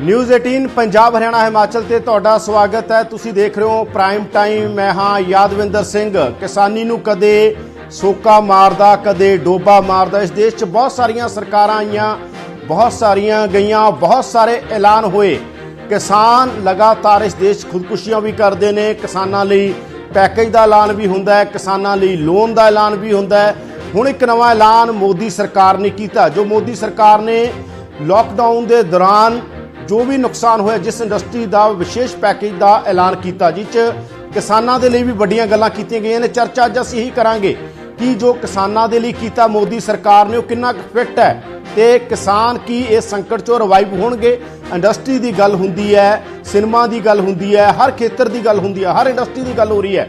News 18 Punjab Haryana Himachal ते तुहाडा स्वागत है। तुसी देख रहे हो प्राइम टाइम। मैं हाँ यादविंदर सिंह। किसानी नूं कदे सोका मारदा कदे डोबा मारदा। इस देश 'च बहुत सारियां सरकारां आईयां, बहुत सारियां गईयां, बहुत सारे ऐलान होए। किसान लगातार इस देश खुदकुशियां भी करते हैं। किसानां लई पैकेज का ऐलान भी हुंदा है, किसानां लई लोन का ऐलान भी हुंदा है। हुण एक नवां ऐलान मोदी सरकार ने किया। जो मोदी सरकार ने लॉकडाउन के दौरान जो भी नुकसान होया, जिस इंडस्ट्री का विशेष पैकेज का ऐलान किया, जिस किसानों के लिए भी वड्डियां गल्लां कीतियां गईयां ने। चर्चा अज असीं यही करांगे कि जो किसानों के लिए किया मोदी सरकार ने, वो कितना फिट है ते किसान की इस संकट चों रिवाइव होणगे। इंडस्ट्री की गल हुंदी है, सिनेमा की गल हुंदी है, हर खेतर की गल हुंदी है, हर इंडस्ट्री की गल हो रही है,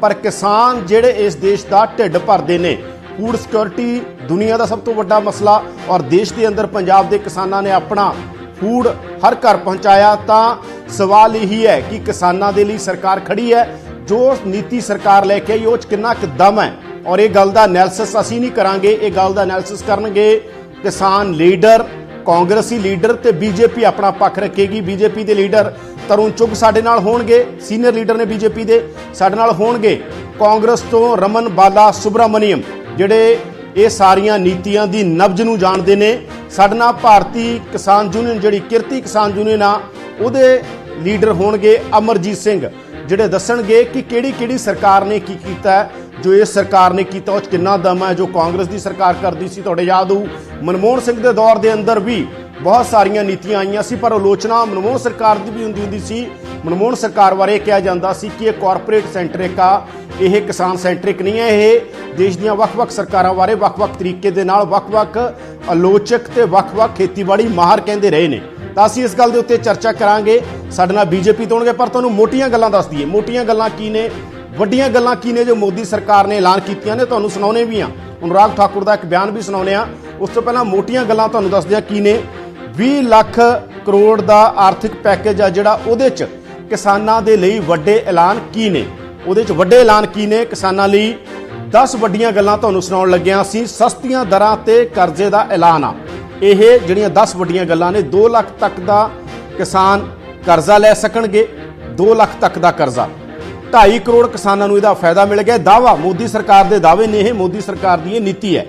पर किसान जिहड़े इस देश का ढिड भरदे ने। फूड सिक्योरिटी दुनिया का सब तो वड्डा मसला, और देश के अंदर पंजाब के किसानों ने अपना फूड हर घर पहुँचाया। तो सवाल यही है कि किसानों के लिए सरकार खड़ी है। जो नीति सरकार लैके आई उस कितना दम है, और ये गल का एनालिसिस असीं नहीं करांगे। ये गल का एनालिसिस करनगे किसान लीडर, कांग्रेसी लीडर ते बीजेपी अपना पक्ष रखेगी। बीजेपी के लीडर तरुण चुग साडे नाल होणगे, सीनियर लीडर ने बीजेपी के साडे नाल होणगे। कांग्रेस तो रमन बाला सुब्रमणियम जिहड़े ये सारियां नीतियां दी नब्ज नूं जाणदे ने। साडे नाल भारती किसान यूनियन जिहड़ी किरती किसान यूनियन आ, उहदे लीडर होणगे अमरजीत सिंह, जिहड़े दस्सणगे कि किहड़ी सरकार ने की कीता है। जो इस सरकार ने किया उस कितना दम है। जो कांग्रेस की सरकार करती सी, तुहाडे याद हो मनमोहन सिंह के दौर के अंदर भी बहुत सारियां नीतियां आईयां सी, पर आलोचना मनमोहन सरकार की भी हुंदी सी। मनमोहन सरकार बारे कहा जाता सी कि यह कॉरपोरेट सेंट्रिक आ, यह किसान सेंट्रिक नहीं है। यह देश दीयां वख-वख सरकारां बारे वख-वख तरीके दे नाल वख-वख आलोचक ते वख-वख खेतीबाड़ी माहर कहंदे रहे ने। तो असीं इस गल दे उत्ते चर्चा करांगे। साडे नाल बीजेपी तो होणगे, पर तुहानूं मोटियां गल्लां दस दईए। मोटियां गल्लां की ने, वड्डियां गल्लां की ने जो मोदी सरकार ने ऐलान कीतियां ने, तुहानूं सुणाउने भी हां। अनुराग ठाकुर का एक बयान भी सुणाउने आ। उस तो पहलां मोटियां गल्लां तुहानूं दसदे आ की ने। 20 लाख करोड़ का आर्थिक पैकेज आ जिहड़ा, उहदे च किसानां दे लई वड्डे ऐलान की ने। उहदे च वड्डे ऐलान की ने किसानां लई। 10 वड्डियां गल्लां तुहानूं सुणाउण लग्गिआं असीं। सस्तियां दरां ते करजे का ऐलान आ। ਇਹ ਜਿਹੜੀਆਂ 10 ਵੱਡੀਆਂ ਗੱਲਾਂ ਨੇ। 2 ਲੱਖ ਤੱਕ ਦਾ ਕਿਸਾਨ ਕਰਜ਼ਾ ਲੈ ਸਕਣਗੇ। 2 ਲੱਖ ਤੱਕ ਦਾ ਕਰਜ਼ਾ, 2.5 ਕਰੋੜ ਕਿਸਾਨਾਂ ਨੂੰ ਇਹਦਾ ਫਾਇਦਾ ਮਿਲ ਗਿਆ। ਦਾਵਾ ਮੋਦੀ ਸਰਕਾਰ ਦੇ ਦਾਅਵੇ ਨੇ, ਇਹ ਮੋਦੀ ਸਰਕਾਰ ਦੀ ਇਹ ਨੀਤੀ ਹੈ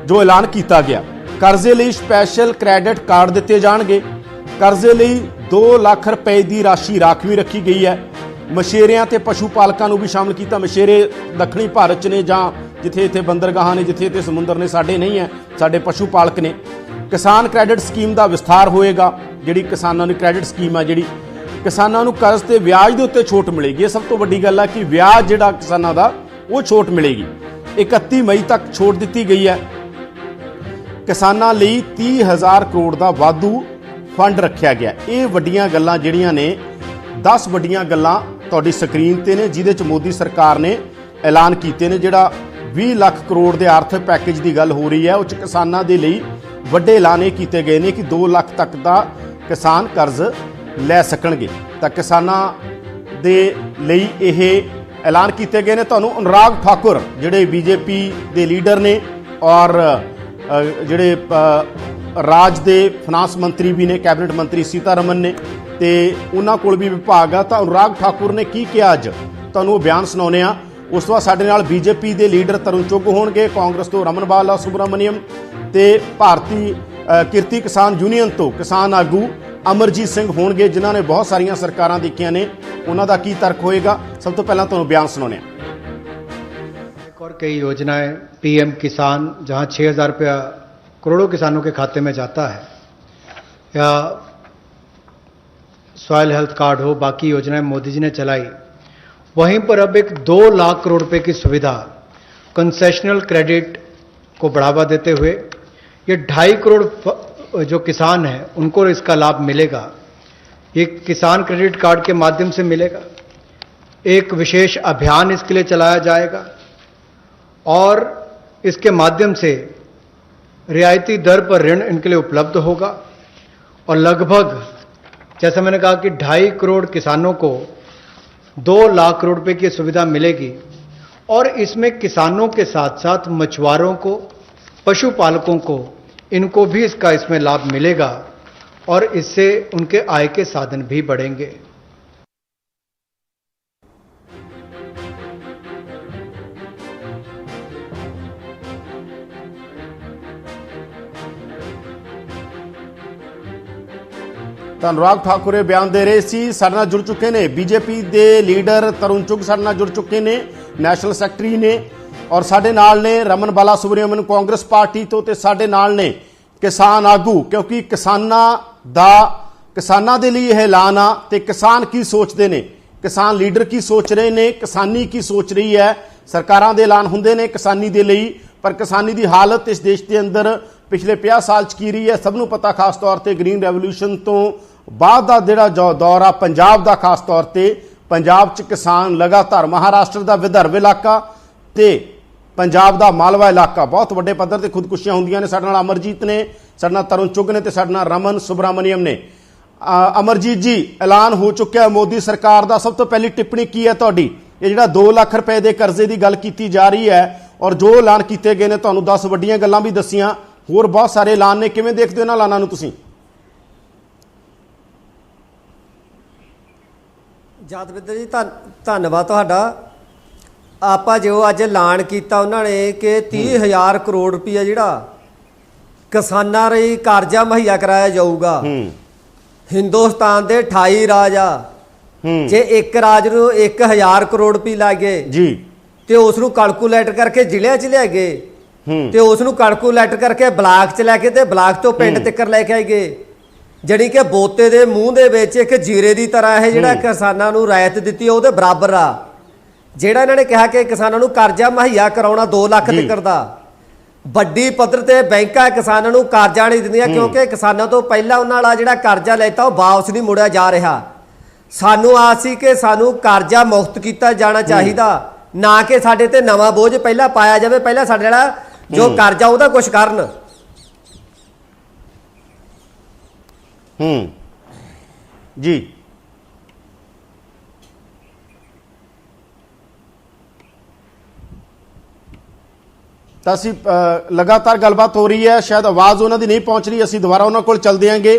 ਜੋ ਐਲਾਨ ਕੀਤਾ ਗਿਆ। ਕਰਜ਼ੇ ਲਈ ਸਪੈਸ਼ਲ ਕ੍ਰੈਡਿਟ ਕਾਰਡ ਦਿੱਤੇ ਜਾਣਗੇ। ਕਰਜ਼ੇ ਲਈ 2 ਲੱਖ ਰੁਪਏ ਦੀ ਰਾਸ਼ੀ ਰਾਖਵੀਂ ਰੱਖੀ ਗਈ ਹੈ। ਮਛੇਰਿਆਂ ਤੇ ਪਸ਼ੂ ਪਾਲਕਾਂ ਨੂੰ ਵੀ ਸ਼ਾਮਲ ਕੀਤਾ। ਮਛੇਰੇ ਦੱਖਣੀ ਭਾਰਤ 'ਚ ਨੇ, ਜਾਂ ਜਿੱਥੇ ਇੱਥੇ ਬੰਦਰਗਾਹਾਂ ਨੇ, ਜਿੱਥੇ ਇੱਥੇ ਸਮੁੰਦਰ ਨੇ, ਸਾਡੇ ਨਹੀਂ ਹੈ, ਸਾਡੇ ਪਸ਼ੂ ਪਾਲਕ ਨੇ। किसान क्रेडिट स्कीम का विस्तार होएगा। जिहड़ी किसानों की क्रेडिट स्कीम है, जिहड़ी किसानों को कर्ज ते ब्याज के उत्ते छूट मिलेगी। ये सब तो वड्डी गल है कि ब्याज जिहड़ा किसानों का वो छूट मिलेगी। 31 मई तक छूट दी गई है। किसानों लई 30,000 करोड़ का वाधू फंड रखा गया। ये वड्डियां गल्लां जिहड़ियां ने, 10 वड्डियां गल्लां तुहाडी स्क्रीन ते ने, जिहदे च मोदी सरकार ने ऐलान कीते ने। जिहड़ा 20 लाख करोड़ के आर्थिक पैकेज की गल हो रही है, उस किसानों के लिए ਵੱਡੇ ਐਲਾਨ ਇਹ ਕੀਤੇ ਗਏ ਨੇ ਕਿ 2 ਲੱਖ ਤੱਕ ਦਾ ਕਿਸਾਨ ਕਰਜ਼ ਲੈ ਸਕਣਗੇ। ਤਾਂ ਕਿਸਾਨਾਂ ਦੇ ਲਈ ਇਹ ਐਲਾਨ ਕੀਤੇ ਗਏ ਨੇ। ਤੁਹਾਨੂੰ ਅਨੁਰਾਗ ਠਾਕੁਰ ਜਿਹੜੇ ਬੀਜੇਪੀ ਦੇ ਲੀਡਰ ਨੇ, ਔਰ ਜਿਹੜੇ ਰਾਜ ਦੇ ਫਾਈਨਾਂਸ ਮੰਤਰੀ ਵੀ ਨੇ, ਕੈਬਨਿਟ ਮੰਤਰੀ ਸੀਤਾਰਮਨ ਨੇ, ਤੇ ਉਹਨਾਂ ਕੋਲ ਵੀ ਵਿਭਾਗ ਆ। ਤਾਂ ਅਨੁਰਾਗ ਠਾਕੁਰ ਨੇ ਕੀ ਕਿਹਾ ਅੱਜ ਤੁਹਾਨੂੰ ਉਹ ਬਿਆਨ ਸੁਣਾਉਂਦੇ ਆ। ਉਸ ਤੋਂ ਬਾਅਦ ਸਾਡੇ ਨਾਲ ਬੀਜੇਪੀ ਦੇ ਲੀਡਰ ਤਰੁਣ ਚੁੱਗ ਹੋਣਗੇ, ਕਾਂਗਰਸ ਤੋਂ ਰਮਨ ਬਾਲਾ ਸੁਬਰਾਮਨੀਅਮ, ਤੇ ਭਾਰਤੀ ਕਿਰਤੀ ਕਿਸਾਨ ਯੂਨੀਅਨ ਤੋਂ ਕਿਸਾਨ ਆਗੂ ਅਮਰਜੀਤ ਸਿੰਘ ਹੋਣਗੇ, ਜਿਨ੍ਹਾਂ ਨੇ ਬਹੁਤ ਸਾਰੀਆਂ ਸਰਕਾਰਾਂ ਦੇਖੀਆਂ ਨੇ। ਉਹਨਾਂ ਦਾ ਕੀ ਤਰਕ ਹੋਏਗਾ, ਸਭ ਤੋਂ ਪਹਿਲਾਂ ਤੁਹਾਨੂੰ ਬਿਆਨ ਸੁਣਾਉਂਦੇ ਹਾਂ। एक और कई योजनाएं, पीएम किसान, जहां 6,000 रुपया करोड़ों किसानों के खाते में जाता है, या सॉइल हेल्थ कार्ड हो, बाकी योजनाएं मोदी जी ने चलाई। वहीं पर अब एक 2 लाख करोड़ रुपए की सुविधा कंसेशनल क्रेडिट को बढ़ावा देते हुए ये 2.5 करोड़ जो किसान हैं उनको इसका लाभ मिलेगा। ये किसान क्रेडिट कार्ड के माध्यम से मिलेगा। एक विशेष अभियान इसके लिए चलाया जाएगा, और इसके माध्यम से रियायती दर पर ऋण इनके लिए उपलब्ध होगा। और लगभग, जैसा मैंने कहा कि 2.5 करोड़ किसानों को 2 लाख करोड़ रुपए की सुविधा मिलेगी। और इसमें किसानों के साथ साथ मछुआरों को, पशुपालकों को, इनको भी इसमें लाभ मिलेगा। और इससे उनके आय के साधन भी बढ़ेंगे। अनुराग ठाकुर बयान दे रहे सी। साडे नाल जुड़ चुके ने बीजेपी के लीडर तरुण चुग, साडे नाल जुड़ चुके ने नैशनल सैकटरी ने, और साडे नाल ने रमन बाला सुब्रमण्यम कांग्रेस पार्टी तो ते साडे नाल ने किसान आगू, क्योंकि किसानां दे लिए यह ऐलान आ ते किसान की सोचते ने, किसान लीडर की सोच रहे ने, किसानी की सोच रही है। सरकारां दे ऐलान हुंदे ने किसानी दे लई, पर किसानी दी हालत इस देश के अंदर पिछले 50 साल च की रही है सबनों पता। खास तौर पर ग्रीन रेवोल्यूशन तो बाद का जिहड़ा दौर आ पंजाब का, खास तौर पर पंजाब च किसान लगातार, महाराष्ट्र का विदर्भ इलाका ते पंजाब का मालवा इलाका बहुत वड्डे पद्धर ते खुदकुशियां हुंदियां ने। साडे नाल अमरजीत ने, साडे नाल तरुण चुग ने ते साडे नाल रमन सुब्रमण्यम ने। अमरजीत जी, ऐलान हो चुका है मोदी सरकार का, सब तो पहली टिप्पणी की है तुहाडी? ये जिहड़ा 2 लाख रुपए के करजे की गल की जा रही है और जो ऐलान किए गए ने, तुहानूं 10 वड्डियां गल्लां भी दसियां, होर बहुत सारे ऐलान ने, किवें देखदे हो इन्हां ऐलानां नूं तुसीं? यादविंਦਰ जी धन्यवाद तुहाडा। ਆਪਾਂ जो अज ऐलान किया उन्होंने कि 30,000 करोड़ रुपया जिहड़ा किसानां लई करजा मुहैया कराया जाऊगा। हिंदुस्तान के 28 राज आ, जे एक राज नूं 1,000 करोड़ रुपये लगे जी तो उसनूं कैलकुलेट करके जिले च ले गए, तो उसनूं कैलकुलेट करके ब्लाक च लैके ते ब्लाक तो पिंड तक लैके आए गए। जड़ी कि बोते दे मूँह दे विच एक जीरे की तरह है जिहड़ा किसानां नूं रायत दित्ती उहदे बराबर आ। जिहड़ा इन्होंने कहा कि किसानां नूं करजा मुहैया कराउणा 2 लाख तक दा, वड्डी पद्धर ते बैंकां किसानां नूं करजा नहीं दिंदियां, क्योंकि किसानां तो पहला उन्हां वाला जिहड़ा करजा लैता वो वापस नहीं मुड़िया जा रहा। सानूं आस सी कि सानूं करजा मुक्त किया जाना चाहिदा, ना कि साडे ते नवां बोझ पहला पाया जाए, पहला साडे वाला जो करजा उहदा कुछ करन। जी तो असी लगातार गलबात हो रही है, शायद आवाज़ उन्होंने नहीं पहुँच रही, असी दोबारा उन्होंने को चलते आएंगे।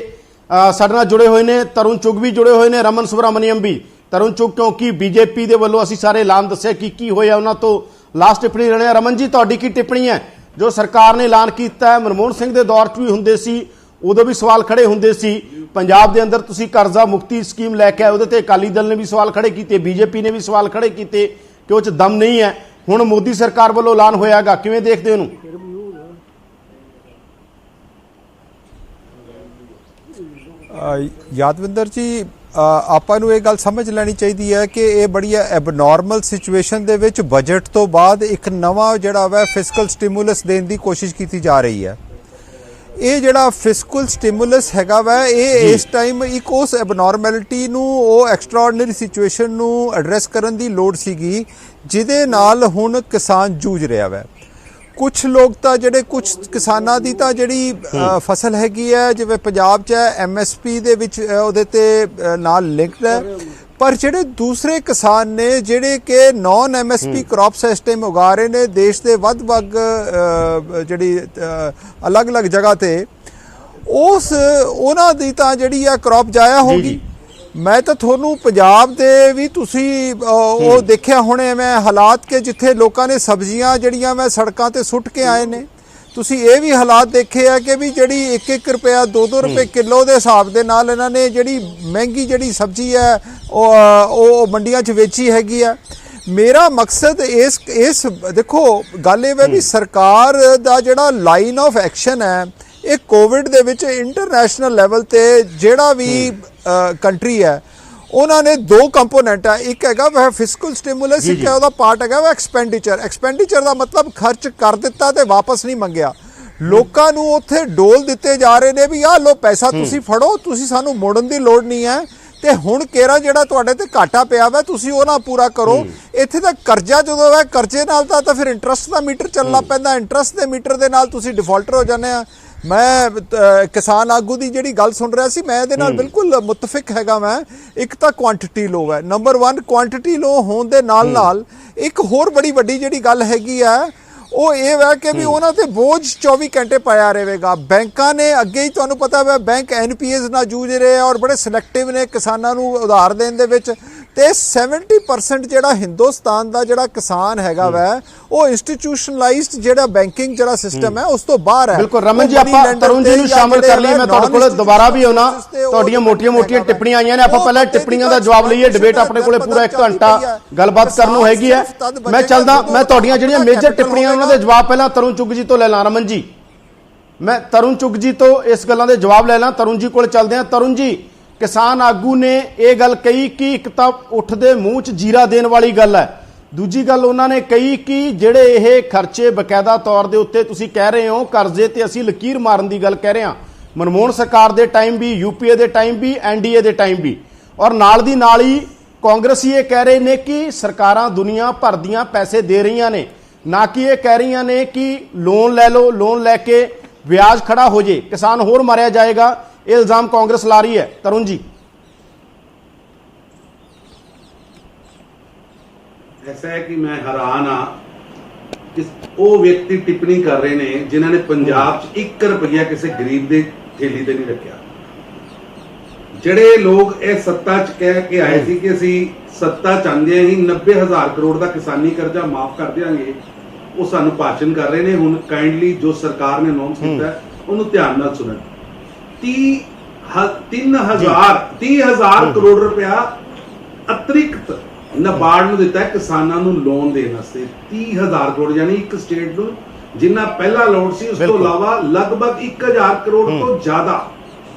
साडे नाल जुड़े हुए ने तरुण चुग भी जुड़े हुए ने, रमन सुब्रमण्यम भी। तरुण चुग क्योंकि बीजेपी के वालों असी सारे ऐलान दसे की होया, उन्होंने तो लास्ट टिप्पणी लेने। रमन जी, तुहाडी की टिप्पणी है? जो सरकार ने ऐलान किया है, मनमोहन सिंह के दौर च भी हुंदे सी, उदों भी सवाल खड़े हुंदे सी। पंजाब के अंदर तुसीं करजा मुक्ति स्कीम लैके आए, उहदे ते अकाली दल ने भी सवाल खड़े किए, बीजेपी ने भी सवाल खड़े किए कि उह च दम नहीं है। हुण मोदी सरकार वालों ऐलान होयागा, किवें देखदे हो? यादविंਦਰ जी, ਆਪਾਂ ਨੂੰ ਇਹ ਗੱਲ ਸਮਝ ਲੈਣੀ ਚਾਹੀਦੀ ਹੈ ਕਿ ਇਹ ਬੜੀ ਐਬਨੋਰਮਲ ਸਿਚੁਏਸ਼ਨ ਦੇ ਵਿੱਚ ਬਜਟ ਤੋਂ ਬਾਅਦ ਇੱਕ ਨਵਾਂ ਜਿਹੜਾ ਵਾ ਫਿਸਕਲ ਸਟਿਮੂਲਸ ਦੇਣ ਦੀ ਕੋਸ਼ਿਸ਼ ਕੀਤੀ ਜਾ ਰਹੀ ਹੈ। ਇਹ ਜਿਹੜਾ ਫਿਸਕਲ ਸਟਿਮੂਲਸ ਹੈਗਾ ਵਾ, ਇਹ ਇਸ ਟਾਈਮ ਇੱਕ ਉਸ ਐਬਨੋਰਮੈਲਿਟੀ ਨੂੰ, ਉਹ ਐਕਸਟਰਾਆਰਡਨਰੀ ਸਿਚੁਏਸ਼ਨ ਨੂੰ ਐਡਰੈਸ ਕਰਨ ਦੀ ਲੋੜ ਸੀਗੀ ਜਿਹਦੇ ਨਾਲ ਹੁਣ ਕਿਸਾਨ ਜੂਝ ਰਿਹਾ ਵਾ। कुछ लोग तो ਜਿਹੜੇ कुछ किसानां दी तो ਜਿਹੜੀ फसल हैगी है जिवें पंजाब च MSP ਦੇ ਵਿੱਚ ਉਹਦੇ ਤੇ ਨਾਲ ਲਿੰਕਡ ਹੈ, पर ਜਿਹੜੇ दूसरे किसान ने ਜਿਹੜੇ कि नॉन MSP क्रॉप्स इस टाइम उगा रहे ने देश ਦੇ ਵੱਖ-ਵੱਖ ਜਿਹੜੀ अलग-अलग जगह ਤੇ ਉਸ ਉਹਨਾਂ ਦੀ ਤਾਂ ਜਿਹੜੀ ਆ क्रॉप जाया होगी। मैं तो थोनू पंजाब दे भी तुसी वो देखिया होने मैं हालात के जिथे लोगों ने सब्जियां जड़ियां मैं सड़कों ते सुट के आए ने, तुसी ये भी हालात देखे है कि भी जड़ी 1-1 रुपया 2-2 रुपये किलो के हिसाब के नाल इन्होंने जड़ी महंगी जड़ी सब्जी है वो मंडियां च वेची हैगी है। मेरा मकसद इस देखो गल ये भी सरकार दा जड़ा लाइन ऑफ एक्शन है ਇਹ ਕੋਵਿਡ ਦੇ ਵਿੱਚ ਇੰਟਰਨੈਸ਼ਨਲ ਲੈਵਲ ਤੇ ਜਿਹੜਾ ਵੀ ਕੰਟਰੀ ਹੈ ਉਹਨਾਂ ਨੇ 2 ਕੰਪੋਨੈਂਟ ਆ, ਇੱਕ ਹੈਗਾ ਵह ਫਿਸਕਲ ਸਟਿਮੂਲਸ, ਇੱਕ ਉਹਦਾ ਪਾਰਟ ਹੈਗਾ ਵਾ ਐਕਸਪੈਂਡੀਚਰ ਦਾ ਮਤਲਬ ਖਰਚ ਕਰ ਦਿੱਤਾ ਤੇ ਵਾਪਸ ਨਹੀਂ ਮੰਗਿਆ। ਲੋਕਾਂ ਨੂੰ ਉੱਥੇ ਡੋਲ ਦਿੱਤੇ ਜਾ ਰਹੇ ਨੇ ਵੀ ਆਹ ਲੋ ਪੈਸਾ ਤੁਸੀਂ ਫੜੋ, ਤੁਸੀਂ ਸਾਨੂੰ ਮੋੜਨ ਦੀ ਲੋੜ ਨਹੀਂ ਹੈ ਤੇ ਹੁਣ ਕੇਰਾ ਜਿਹੜਾ ਤੁਹਾਡੇ ਤੇ ਘਾਟਾ ਪਿਆ ਵਾ ਤੁਸੀਂ ਉਹ ਨਾ ਪੂਰਾ ਕਰੋ। ਇੱਥੇ ਤਾਂ ਕਰਜ਼ਾ ਜਦੋਂ ਹੈ ਕਰਜ਼ੇ ਨਾਲ ਤਾਂ ਫਿਰ ਇੰਟਰਸਟ ਦਾ ਮੀਟਰ ਚੱਲਣਾ ਪੈਂਦਾ, ਇੰਟਰਸਟ ਦੇ ਮੀਟਰ ਦੇ ਨਾਲ ਤੁਸੀਂ ਡਿਫਾਲਟਰ ਹੋ ਜਾਂਦੇ ਆ। मैं किसान आगू की जी गल सुन रहा सी, मैं ये नाल बिल्कुल मुतफिक हैगा। मैं एक तो क्वांटिटी लो है, नंबर 1 क्वांटिटी लो होने दे नाल नाल एक होर बड़ी वड्डी जी गल हैगी है ਉਹ ਇਹ ਵਾ ਕਿ ਵੀ ਉਹਨਾਂ ਤੇ ਬੋਝ 24 ਘੰਟੇ ਪਾਇਆ ਰਹੇਗਾ। ਬੈਂਕਾਂ ਨੇ ਅੱਗੇ ਹੀ ਤੁਹਾਨੂੰ ਪਤਾ ਵਾ ਬੈਂਕ NPAs ਨਾਲ ਜੂਝ ਰਹੇ ਆ ਔਰ ਬੜੇ ਸਿਲੈਕਟਿਵ ਨੇ ਕਿਸਾਨਾਂ ਨੂੰ ਉਧਾਰ ਦੇਣ ਦੇ ਵਿੱਚ, ਤੇ 70% ਜਿਹੜਾ ਹਿੰਦੁਸਤਾਨ ਦਾ ਜਿਹੜਾ ਕਿਸਾਨ ਹੈਗਾ ਵਾ ਉਹ ਇੰਸਟੀਟਿਊਸ਼ਨਲਾਈਜ਼ਡ ਜਿਹੜਾ ਬੈਂਕਿੰਗ ਜਿਹੜਾ ਸਿਸਟਮ ਹੈ ਉਸ ਤੋਂ ਬਾਹਰ ਹੈ। ਬਿਲਕੁਲ ਰਮਨ ਜੀ, ਆਪਾਂ ਤਰੁਣ ਜੀ ਨੂੰ ਸ਼ਾਮਲ ਕਰ ਲਈਏ। ਮੈਂ ਤੁਹਾਡੇ ਕੋਲ ਦੁਬਾਰਾ ਵੀ ਆਉਣਾ, ਤੁਹਾਡੀਆਂ ਮੋਟੀਆਂ ਟਿੱਪਣੀਆਂ ਆਈਆਂ ਨੇ, ਆਪਾਂ ਪਹਿਲਾਂ ਟਿੱਪਣੀਆਂ ਦਾ ਜਵਾਬ ਲਈਏ। ਡਿਬੇਟ ਆਪਣੇ ਕੋਲੇ ਪੂਰਾ 1 ਘੰਟਾ ਗੱਲਬਾਤ ਕਰਨ ਨੂੰ ਹੈਗੀ ਹੈ। ਮੈਂ ਚੱਲਦਾ, ਮੈਂ ਤੁਹਾਡੀਆਂ ਜਿਹੜੀਆਂ ਮੇਜਰ ਟਿੱਪਣੀਆਂ ਉਹਨਾਂ ਦੇ ਜਵਾਬ ਪਹਿਲਾਂ ਤਰੁਣ ਚੁੱਗ ਜੀ ਤੋਂ ਲੈ ਲਾਂ। ਰਮਨ ਜੀ, ਮੈਂ ਤਰੁਣ ਚੁੱਗ ਜੀ ਤੋਂ ਇਸ ਗੱਲਾਂ ਦੇ ਜਵਾਬ ਲੈ ਲਾਂ। ਤਰੁਣ ਜੀ ਕੋਲ ਚੱਲਦੇ ਹਾਂ। ਤਰੁਣ ਜੀ, ਕਿਸਾਨ ਆਗੂ ਨੇ ਇਹ ਗੱਲ ਕਹੀ ਕਿ ਇੱਕ ਤਾਂ ਉੱਠਦੇ ਮੂੰਹ 'ਚ ਜੀਰਾ ਦੇਣ ਵਾਲੀ ਗੱਲ ਹੈ, ਦੂਜੀ ਗੱਲ ਉਹਨਾਂ ਨੇ ਕਹੀ ਕਿ ਜਿਹੜੇ ਇਹ ਖਰਚੇ ਬਕਾਇਦਾ ਤੌਰ ਦੇ ਉੱਤੇ ਤੁਸੀਂ ਕਹਿ ਰਹੇ ਹੋ ਕਰਜ਼ੇ ਤੇ ਅਸੀਂ ਲਕੀਰ ਮਾਰਨ ਦੀ ਗੱਲ ਕਹਿ ਰਹੇ ਹਾਂ, ਮਨਮੋਹਨ ਸਰਕਾਰ ਦੇ ਟਾਈਮ ਵੀ, UPA ਦੇ ਟਾਈਮ ਵੀ, NDA ਦੇ ਟਾਈਮ ਵੀ, ਔਰ ਨਾਲ ਦੀ ਨਾਲ ਹੀ ਕਾਂਗਰਸੀ ਇਹ ਕਹਿ ਰਹੇ ਨੇ ਕਿ ਸਰਕਾਰਾਂ ਦੁਨੀਆ ਭਰ ਦੀਆਂ ਪੈਸੇ ਦੇ ਰਹੀਆਂ ਨੇ, ਨਾ ਕਿ ਇਹ ਕਹਿ ਰਹੀਆਂ ਨੇ ਕਿ ਲੋਨ ਲੈ ਲਓ, ਲੋਨ ਲੈ ਕੇ ਵਿਆਜ ਖੜਾ ਹੋ ਜੇ, ਕਿਸਾਨ ਹੋਰ ਮਾਰਿਆ ਜਾਏਗਾ। ਇਹ ਇਲਜ਼ਾਮ ਕਾਂग्रेस ला रही है। तरुण जी, ऐसा है कि मैं हैरान हाँ कि वो व्यक्ति टिप्पणी कर रहे ने जिन्होंने पंजाब च 1 रुपया किसी गरीब दे थैली ते नहीं रखा। ਜਿਹੜੇ ਲੋਕ ਇਹ ਸੱਤਾ ਚ ਕਹਿ ਕੇ ਆਏ ਸੀ ਕਿ ਅਸੀਂ ਸੱਤਾ ਚਾਹੁੰਦੇ ਹਾਂ, 90,000 ਕਰੋੜ ਦਾ ਕਿਸਾਨੀ ਕਰਜ਼ਾ ਮਾਫ ਕਰ ਦਿਆਂਗੇ, ਉਹ ਸਾਨੂੰ ਭਾਸ਼ਣ ਕਰ ਰਹੇ ਨੇ। ਹੁਣ ਕਾਈਂਡਲੀ ਜੋ ਸਰਕਾਰ ਨੇ ਅਨਾਉਂਸ ਕੀਤਾ ਉਹਨੂੰ ਧਿਆਨ ਨਾਲ ਸੁਣਨ। 30,000 ਕਰੋੜ ਰੁਪਇਆ ਅਤਿਰਿਕਤ ਨਬਾਰਡ ਨੂੰ ਦਿੱਤਾ ਹੈ ਕਿਸਾਨਾਂ ਨੂੰ ਲੋਨ ਦੇਣ ਵਾਸਤੇ। 30,000 ਕਰੋੜ ਯਾਨੀ ਇੱਕ ਸਟੇਟ ਨੂੰ ਜਿੰਨਾ ਪਹਿਲਾ ਲੋਨ ਸੀ ਉਸ ਤੋਂ ਇਲਾਵਾ ਲਗਭਗ 1,000 ਕਰੋੜ ਤੋਂ ਜ਼ਿਆਦਾ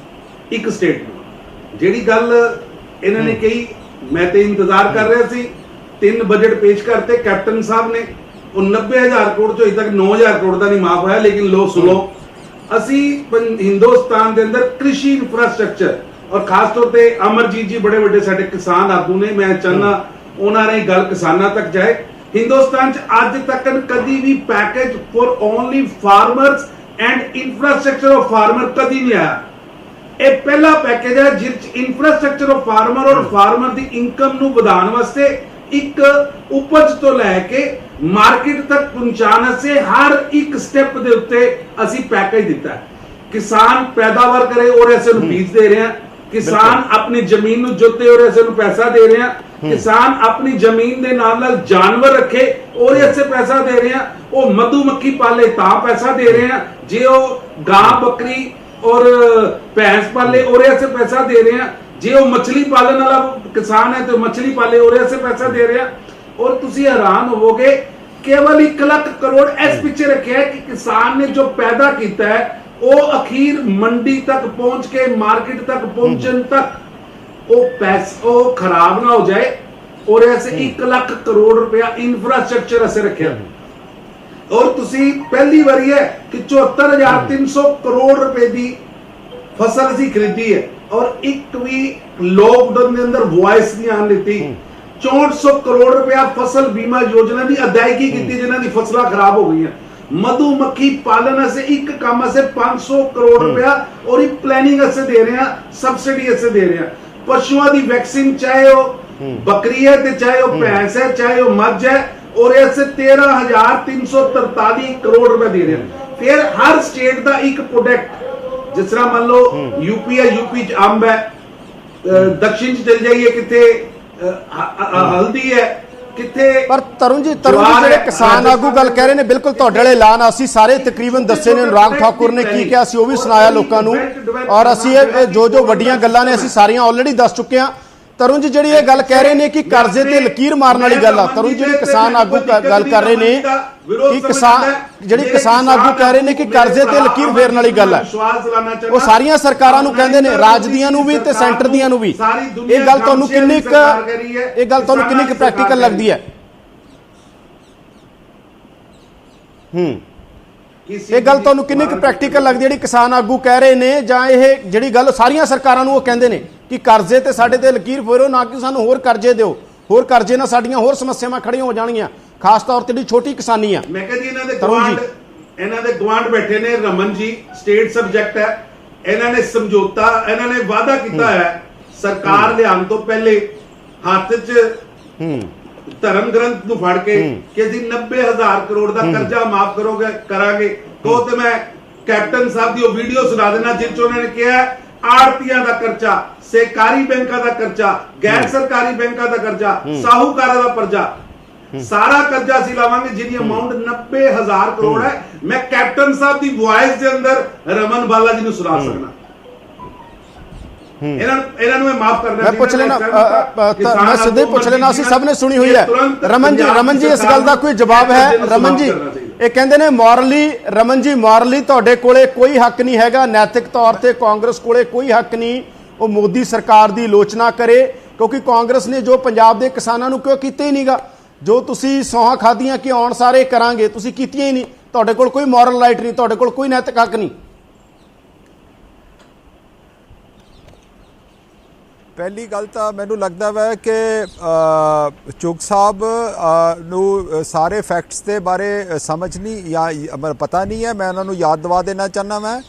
ਇੱਕ ਸਟੇਟ ਨੂੰ। ਜਿਹੜੀ ਗੱਲ ਇਹਨਾਂ ਨੇ ਕਹੀ, ਮੈਂ ਤੇ ਇੰਤਜ਼ਾਰ ਕਰ ਰਿਹਾ ਸੀ। 3 ਬਜਟ ਪੇਸ਼ ਕਰਤੇ ਕੈਪਟਨ ਸਾਹਿਬ ਨੇ, ਉਹ 90,000 ਕਰੋੜ ਚੋਂ ਅਜੇ ਤੱਕ 9,000 ਕਰੋੜ ਦਾ ਨਹੀਂ ਮਾਫ ਹੋਇਆ। ਲੇਕਿਨ ਲੋ ਸੁਣੋ, ਅਸੀਂ ਹਿੰਦੁਸਤਾਨ ਦੇ ਅੰਦਰ ਕ੍ਰਿਸ਼ੀ ਇਨਫਰਾਸਟ੍ਰਕਚਰ ਔਰ ਖਾਸ ਤੌਰ ਤੇ ਅਮਰਜੀਤ ਜੀ ਬੜੇ ਵੱਡੇ ਸਾਡੇ ਕਿਸਾਨ ਆਗੂ ਨੇ, ਮੈਂ ਚਾਹੁੰਦਾ ਉਹਨਾਂ ਨੇ ਗੱਲ ਕਿਸਾਨਾਂ ਤੱਕ ਜਾਏ। ਹਿੰਦੁਸਤਾਨ 'ਚ ਅੱਜ ਤੱਕ ਕਦੀ ਵੀ package for only farmers and infrastructure of farmer ਕਦੀ ਨਹੀਂ ਆਇਆ। ਇਹ ਪਹਿਲਾ ਪੈਕੇਜ ਹੈ ਜਿਸ 'ਚ ਇਨਫਰਾਸਟ੍ਰਕਚਰ ਆਫ ਫਾਰਮਰ ਔਰ ਫਾਰਮਰ ਦੀ ਇਨਕਮ ਨੂੰ ਵਧਾਉਣ ਵਾਸਤੇ ਇੱਕ ਉਪਜ ਤੋਂ ਲੈ ਕੇ ਮਾਰਕੀਟ ਤੱਕ ਪਹੁੰਚਾਉਣ ਵਾਸਤੇ ਹਰ ਇੱਕ ਸਟੈਪ ਦੇ ਉੱਤੇ ਅਸੀਂ ਪੈਕੇਜ ਦਿੱਤਾ ਹੈ। ਕਿਸਾਨ ਪੈਦਾਵਾਰ ਕਰੇ ਔਰ ਐਸੇ ਨੂੰ ਬੀਜ ਦੇ ਰਹੇ ਹਾਂ, ਕਿਸਾਨ ਆਪਣੀ ਜ਼ਮੀਨ ਨੂੰ ਜੋਤੇ ਔਰ ਐਸੇ ਨੂੰ ਪੈਸਾ ਦੇ ਰਹੇ ਹਾਂ, ਕਿਸਾਨ ਆਪਣੀ ਜ਼ਮੀਨ ਦੇ ਨਾਲ ਨਾਲ ਜਾਨਵਰ ਰੱਖੇ ਔਰ ਐਸੇ ਪੈਸਾ ਦੇ ਰਹੇ ਹਾਂ, ਉਹ ਮਧੂ ਮੱਖੀ ਪਾਲੇ ਤਾਂ ਪੈਸਾ ਦੇ ਰਹੇ ਹਾਂ, ਜੇ ਉਹ ਗਾਂ ਬੱਕਰੀ ਔਰ ਭੈਂਸ ਪਾਲੇ ਔਰ ਐਸੇ ਪੈਸਾ ਦੇ ਰਹੇ ਹਾਂ, ਜੇ ਉਹ ਮछली पालन वाला किसान है तो मछली पाले और ऐसे पैसा दे रहे हैं। और तुसी हैरान होवोगे केवल 1 लाख करोड़ इस पीछे रखे है कि किसान ने जो पैदा किया है वो अखीर मंडी तक पहुंच के मार्केट तक पहुंचन तक वो पैसा वो खराब ना हो जाए। और ऐसे 1 लाख करोड़ रुपया इंफ्रास्ट्रक्चर ऐसे रखे। और तुसी पहली बारी है कि 74,300 करोड़ रुपए की फसल ਅਸੀਂ ਖਰੀਦੀ ਹੈ और एक भी लॉकडाउन के अंदर वॉइस नहीं आने दी। 6400 करोड़ रुपया फसल बीमा योजना की अदायगी की जिन्हों की फसल खराब हो गई है। मधुमक्खी पालन से एक काम से 500 करोड़ रुपया और एक प्लानिंग से दे रहे हैं, सब्सिडी से दे रहे हैं। पशुओं की वैक्सीन चाहे वो बकरी है चाहे वो भैंस है चाहे वो मझ है और ऐसे 13,343 करोड़ रुपया दे रहे हैं। फिर हर स्टेट का एक प्रोडक्ट जिस तरह मान लो यूपी है, यूपी च अंब है, दक्षिण च चल जाइए किथे हल्दी है किथे। पर तरुण जी ਜਿਹੜੇ ਕਿਸਾਨ ਆਗੂ ਗੱਲ ਕਹਿ ਰਹੇ ਨੇ ਬਿਲਕੁਲ ਤੁਹਾਡੇ ਵਾਲੇ ਐਲਾਨ ਅਸੀਂ ਸਾਰੇ ਤਕਰੀਬਨ ਦੱਸੇ ਨੇ। ਅਨੁਰਾਗ ਠਾਕੁਰ ਨੇ ਕੀ ਕਿਹਾ ਸੀ ਉਹ ਵੀ ਸੁਣਾਇਆ ਲੋਕਾਂ ਨੂੰ, ਔਰ ਅਸੀਂ ਇਹ ਜੋ ਵੱਡੀਆਂ ਗੱਲਾਂ ਨੇ ਅਸੀਂ ਸਾਰੀਆਂ ਆਲਰੇਡੀ ਦੱਸ ਚੁੱਕੇ ਹਾਂ। ਤਰੁਣ ਜੀ ਜਿਹੜੀ ਇਹ ਗੱਲ ਕਹਿ ਰਹੇ ਨੇ ਕਿ ਕਰਜ਼ੇ ਤੇ ਲਕੀਰ ਮਾਰਨ ਵਾਲੀ ਗੱਲ ਆ, ਤਰੁਣ ਜਿਹੜੀ ਕਿਸਾਨ ਆਗੂ ਗੱਲ ਕਰ ਰਹੇ ਨੇ ਕਿ ਕਿਸਾਨ ਆਗੂ ਕਹਿ ਰਹੇ ਨੇ ਕਿ ਕਰਜ਼ੇ ਤੇ ਲਕੀਰ ਫੇਰਨ ਵਾਲੀ ਗੱਲ ਹੈ, ਉਹ ਸਾਰੀਆਂ ਸਰਕਾਰਾਂ ਨੂੰ ਕਹਿੰਦੇ ਨੇ, ਰਾਜ ਦੀਆਂ ਨੂੰ ਵੀ ਤੇ ਸੈਂਟਰ ਦੀਆਂ ਨੂੰ ਵੀ। ਇਹ ਗੱਲ ਤੁਹਾਨੂੰ ਕਿੰਨੀ ਕੁ ਪ੍ਰੈਕਟੀਕਲ ਲੱਗਦੀ ਹੈ? ਇਹ ਗੱਲ ਤੁਹਾਨੂੰ ਕਿੰਨੀ ਕੁ ਪ੍ਰੈਕਟੀਕਲ ਲੱਗਦੀ ਜਿਹੜੀ ਕਿਸਾਨ ਆਗੂ ਕਹਿ ਰਹੇ ਨੇ, ਜਾਂ ਇਹ ਜਿਹੜੀ ਗੱਲ ਸਾਰੀਆਂ ਸਰਕਾਰਾਂ ਨੂੰ ਉਹ ਕਹਿੰਦੇ ਨੇ ਕਿ ਕਰਜ਼ੇ ਤੇ ਸਾਡੇ ਤੇ ਲਕੀਰ ਫੇਰੋ, ਨਾ ਕਿ ਸਾਨੂੰ ਹੋਰ ਕਰਜ਼ੇ ਦਿਓ, ਹੋਰ ਕਰਜ਼ੇ ਨਾਲ ਸਾਡੀਆਂ ਹੋਰ ਸਮੱਸਿਆਵਾਂ ਖੜੀਆਂ ਹੋ ਜਾਣਗੀਆਂ, ਖਾਸ ਤੌਰ ਤੇ ਜਿਹੜੀ ਛੋਟੀ ਕਿਸਾਨੀ ਆ। ਮੈਂ ਕਹਿੰਦੀ ਇਹਨਾਂ ਦੇ ਗਵਾਂਢ ਬੈਠੇ ਨੇ ਰਮਨ ਜੀ, ਸਟੇਟ ਸਬਜੈਕਟ ਹੈ, ਇਹਨਾਂ ਨੇ ਸਮਝੌਤਾ, ਇਹਨਾਂ ਨੇ ਵਾਅਦਾ ਕੀਤਾ ਹੈ ਸਰਕਾਰ ਲਿਆਉਣ ਤੋਂ ਪਹਿਲੇ ਹੱਥ 'ਚ ਧਰਮ ਗ੍ਰੰਥ ਨੂੰ ਫੜ ਕੇ ਕਿ ਅਸੀਂ 90,000 ਕਰੋੜ ਦਾ ਕਰਜ਼ਾ ਮਾਫ ਕਰਾਂਗੇ ਕਹੋ ਤੇ ਮੈਂ ਕੈਪਟਨ ਸਾਹਿਬ ਦੀ ਉਹ ਵੀਡੀਓ ਸੁਣਾ ਦੇਣਾ ਜਿਸ 'ਚ ਉਹਨਾਂ ਨੇ ਕਿਹਾ ਆੜਤੀਆਂ ਦਾ ਕਰਜ਼ਾ, ਸਹਿਕਾਰੀ ਬੈਂਕਾਂ ਦਾ ਕਰਜ਼ਾ, ਗੈਰ ਸਰਕਾਰੀ ਬੈਂਕਾਂ ਦਾ ਕਰਜ਼ਾ, ਸਾਹੂਕਾਰਾਂ ਦਾ ਕਰਜ਼ਾ, ਸਾਰਾ ਕਰਜ਼ਾ ਅਸੀਂ ਲਾਵਾਂਗੇ ਜਿਹਦੀ ਅਮਾਉਂਟ 90,000 ਕਰੋੜ ਹੈ। ਮੈਂ ਕੈਪਟਨ ਸਾਹਿਬ ਦੀ ਵੌਇਸ ਦੇ ਅੰਦਰ ਰਮਨ ਬਾਲਾ ਜੀ ਨੂੰ ਸੁਣਾ ਸਕਦਾ। ਇਹਨਾਂ ਨੂੰ ਮੈਂ ਮਾਫ ਕਰਨਾ ਮੈਂ ਪੁੱਛ ਲੈਣਾ ਮੈਂ ਸਿੱਧੇ ਪੁੱਛ ਲੈਣਾ ਅਸੀਂ ਸਭ ਨੇ ਸੁਣੀ ਹੋਈ ਹੈ। ਰਮਨ ਜੀ ਇਸ ਗੱਲ ਦਾ ਕੋਈ ਜਵਾਬ ਹੈ? ਰਮਨ ਜੀ ਇਹ ਕਹਿੰਦੇ ਨੇ ਮੋਰਲੀ, ਰਮਨ ਜੀ ਮੋਰਲੀ ਤੁਹਾਡੇ ਕੋਲੇ ਕੋਈ ਹੱਕ ਨਹੀਂ ਹੈਗਾ, ਨੈਤਿਕ ਤੌਰ ਤੇ ਕਾਂਗਰਸ ਕੋਲੇ ਕੋਈ ਹੱਕ ਨਹੀਂ ਉਹ ਮੋਦੀ ਸਰਕਾਰ ਦੀ ਆਲੋਚਨਾ ਕਰੇ, ਕਿਉਂਕਿ ਕਾਂਗਰਸ ਨੇ ਜੋ ਪੰਜਾਬ ਦੇ ਕਿਸਾਨਾਂ ਨੂੰ ਕਿਉਂ ਕੀਤਾ ਹੀ ਨਹੀਂਗਾ, ਜੋ ਤੁਸੀਂ ਸੌਹਾਂ ਖਾਧੀਆਂ ਕਿ ਆਉਣ ਸਾਰੇ ਕਰਾਂਗੇ ਤੁਸੀਂ ਕੀਤੀਆਂ ਹੀ ਨਹੀਂ, ਤੁਹਾਡੇ ਕੋਲ ਕੋਈ ਮੋਰਲ ਰਾਈਟ ਨਹੀਂ, ਤੁਹਾਡੇ ਕੋਲ ਕੋਈ ਨੈਤਿਕ ਹੱਕ ਨਹੀਂ। ਪਹਿਲੀ ਗੱਲ ਤਾਂ ਮੈਨੂੰ ਲੱਗਦਾ ਵਾ ਕਿ ਚੁਗ ਸਾਹਿਬ ਨੂੰ ਸਾਰੇ ਫੈਕਟਸ ਦੇ ਬਾਰੇ ਸਮਝ ਨਹੀਂ ਜਾਂ ਪਤਾ ਨਹੀਂ ਹੈ। ਮੈਂ ਉਹਨਾਂ ਨੂੰ ਯਾਦ ਦਿਵਾ ਦੇਣਾ ਚਾਹੁੰਦਾ ਮੈਂ